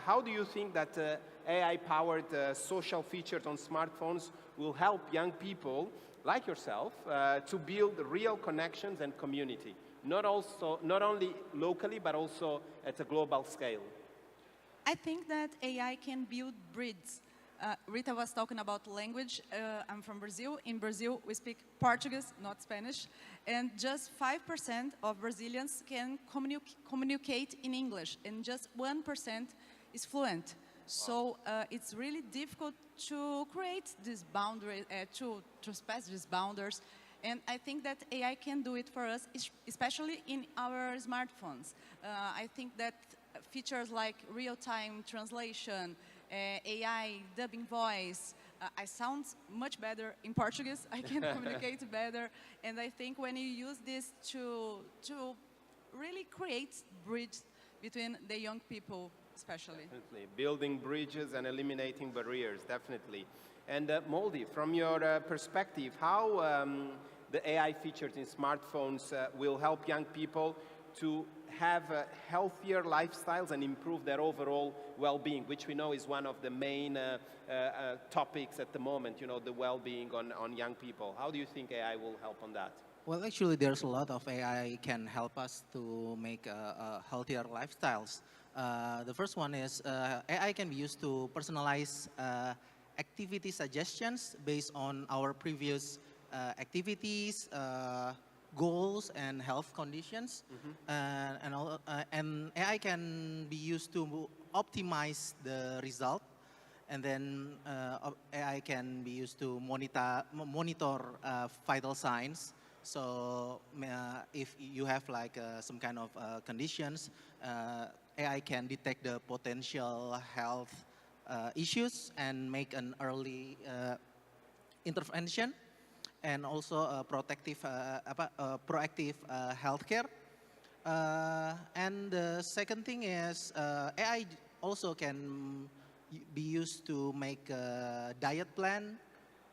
[SPEAKER 19] how do you think that AI-powered social features on smartphones will help young people like yourself to build real connections and community, not only locally, but also at a global scale?
[SPEAKER 23] I think that AI can build bridges Rita was talking about language. I'm from Brazil. In Brazil, we speak Portuguese, not Spanish. And just 5% of Brazilians can communicate in English, and just 1% is fluent. So it's really difficult to create this boundary, to pass these boundaries. And I think that AI can do it for us, especially in our smartphones. I think that features like real-time translation, AI dubbing voice, I sound much better in Portuguese. I can communicate better. And I think when you use this to really create bridge between the young people, especially.
[SPEAKER 19] Definitely. Building bridges and eliminating barriers, definitely. And Moldy, from your perspective, how the AI features in smartphones will help young people to have healthier lifestyles and improve their overall well-being, which we know is one of the main topics at the moment, you know, the well-being on young people. How do you think AI will help on that?
[SPEAKER 7] Well, actually, there's a lot of AI can help us to make healthier lifestyles. The first one is AI can be used to personalize activity suggestions based on our previous activities, goals, and health conditions. And AI can be used to optimize the result. And then AI can be used to monitor vital signs. So if you have like some kind of conditions, AI can detect the potential health issues and make an early intervention, and also proactive healthcare. And the second thing is AI also can be used to make a diet plan,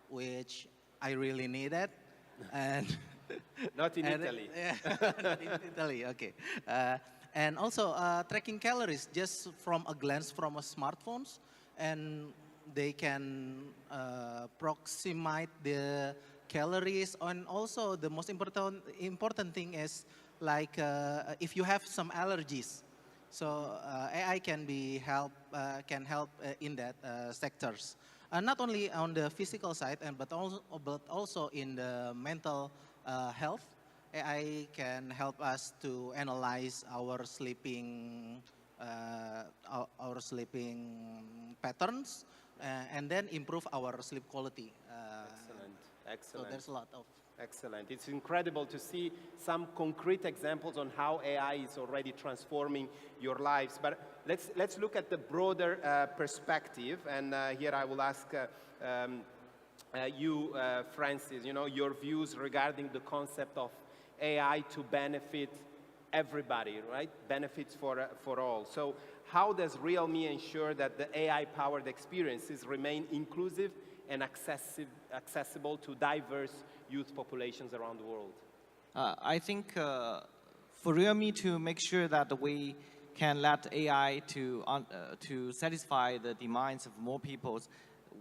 [SPEAKER 7] which I really needed. And
[SPEAKER 19] not in Italy.
[SPEAKER 7] Not in Italy, okay. And also tracking calories just from a glance from a smartphones, and they can approximate the calories. And also the most important thing is like if you have some allergies, so AI can help in that sectors. Not only on the physical side, but also in the mental health. AI can help us to analyze our sleeping patterns and then improve our sleep quality.
[SPEAKER 19] Excellent.
[SPEAKER 7] So there's a lot of.
[SPEAKER 19] Excellent. It's incredible to see some concrete examples on how AI is already transforming your lives. But let's look at the broader perspective. And here I will ask you, Francis, you know, your views regarding the concept of AI to benefit everybody, right? Benefits for all. So how does realme ensure that the AI-powered experiences remain inclusive and accessible to diverse youth populations around the world?
[SPEAKER 21] I think for realme to make sure that we can let AI to satisfy the demands of more people,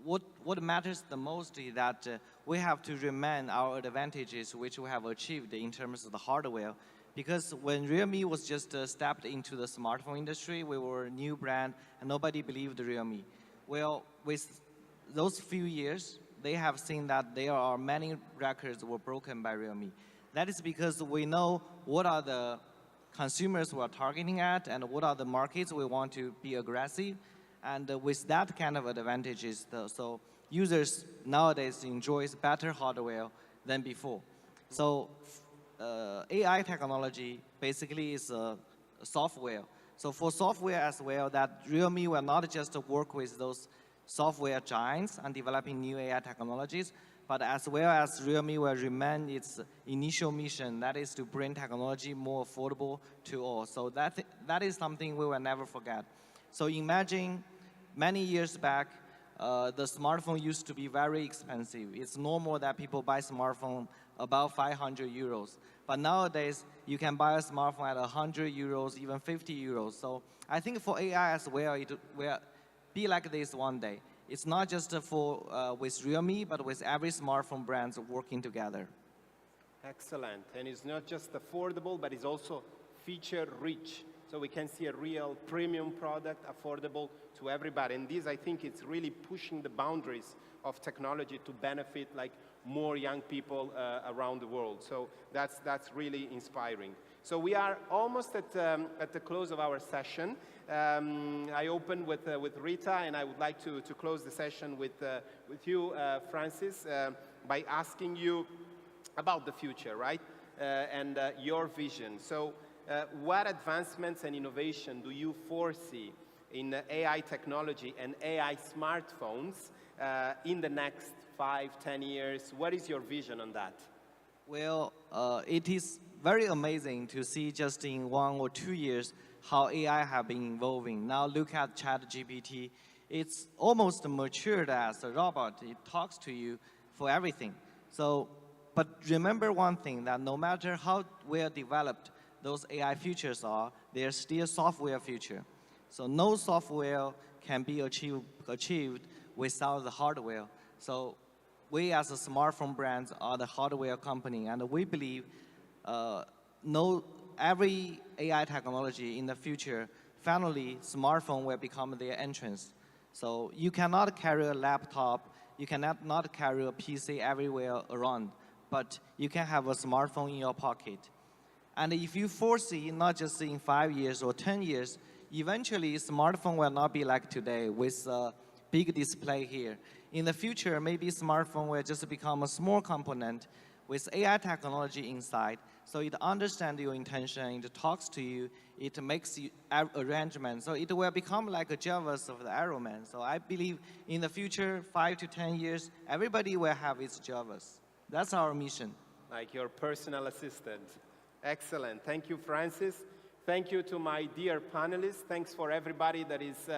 [SPEAKER 21] what matters the most is that we have to remain our advantages which we have achieved in terms of the hardware. Because when realme was just stepped into the smartphone industry, we were a new brand and nobody believed realme. Well, with those few years, they have seen that there are many records were broken by realme. That is because we know what are the consumers we are targeting at and what are the markets we want to be aggressive. And with that kind of advantages, so users nowadays enjoys better hardware than before. So AI technology basically is software. So for software as well, that realme will not just work with those software giants and developing new AI technologies, but as well as realme will remain its initial mission, that is to bring technology more affordable to all. So that is something we will never forget. So imagine many years back, the smartphone used to be very expensive. It's normal that people buy smartphone about 500 euros. But nowadays, you can buy a smartphone at 100 euros, even 50 euros. So I think for AI as well, it will be like this one day. It's not just for with realme, but with every smartphone brands working together.
[SPEAKER 19] Excellent. And it's not just affordable, but it's also feature rich. so we can see a real premium product, affordable to everybody. And this, I think, it's really pushing the boundaries of technology to benefit like more young people around the world. So that's really inspiring. So we are almost at the close of our session. I opened with Rita, and I would like to close the session with you, Francis, by asking you about the future, right? And your vision. So what advancements and innovation do you foresee in AI technology and AI smartphones in the next 5-10 years? What is your vision on that?
[SPEAKER 21] Well, it is very amazing to see just in 1 or 2 years how AI have been evolving. Now look at ChatGPT. It's almost matured as a robot. It talks to you for everything. So, but remember one thing, that no matter how well developed those AI features are, they're still software feature. So no software can be achieved without the hardware. So we as a smartphone brands are the hardware company, and we believe every AI technology in the future, finally smartphone will become their entrance. So you cannot carry a laptop, you cannot not carry a PC everywhere around, but you can have a smartphone in your pocket. And if you foresee, not just in 5 years or 10 years, eventually smartphone will not be like today with a big display here. In the future, maybe smartphone will just become a small component with AI technology inside. So it understands your intention, it talks to you, it makes you arrangements. So it will become like a Jarvis of the Aeroman. So I believe in the future, 5 to 10 years, everybody will have its Jarvis. That's our mission.
[SPEAKER 19] Like your personal assistant. Excellent. Thank you, Francis. Thank you to my dear panelists. Thanks for everybody that is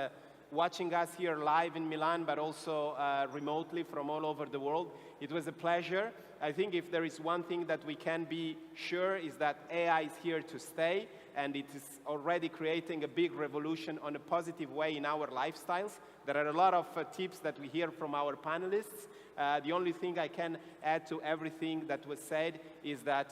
[SPEAKER 19] watching us here live in Milan, but also remotely from all over the world. It was a pleasure. I think if there is one thing that we can be sure is that AI is here to stay, and it is already creating a big revolution on a positive way in our lifestyles. There are a lot of tips that we hear from our panelists. The only thing I can add to everything that was said is that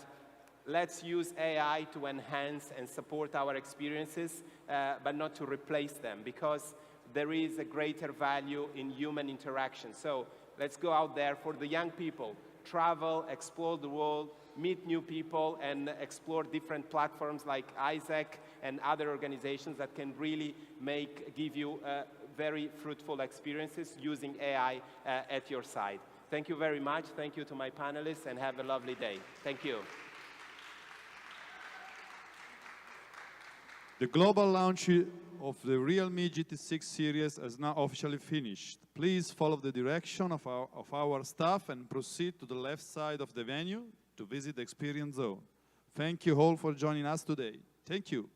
[SPEAKER 19] let's use AI to enhance and support our experiences, but not to replace them, because there is a greater value in human interaction. So let's go out there. For the young people, travel, explore the world, meet new people, and explore different platforms like Isaac and other organizations that can really give you very fruitful experiences using AI at your side. Thank you very much. Thank you to my panelists, and have a lovely day. Thank you.
[SPEAKER 13] The global launch of the Realme GT6 series has now officially finished. Please follow the direction of our staff and proceed to the left side of the venue to visit the experience zone. Thank you all for joining us today. Thank you.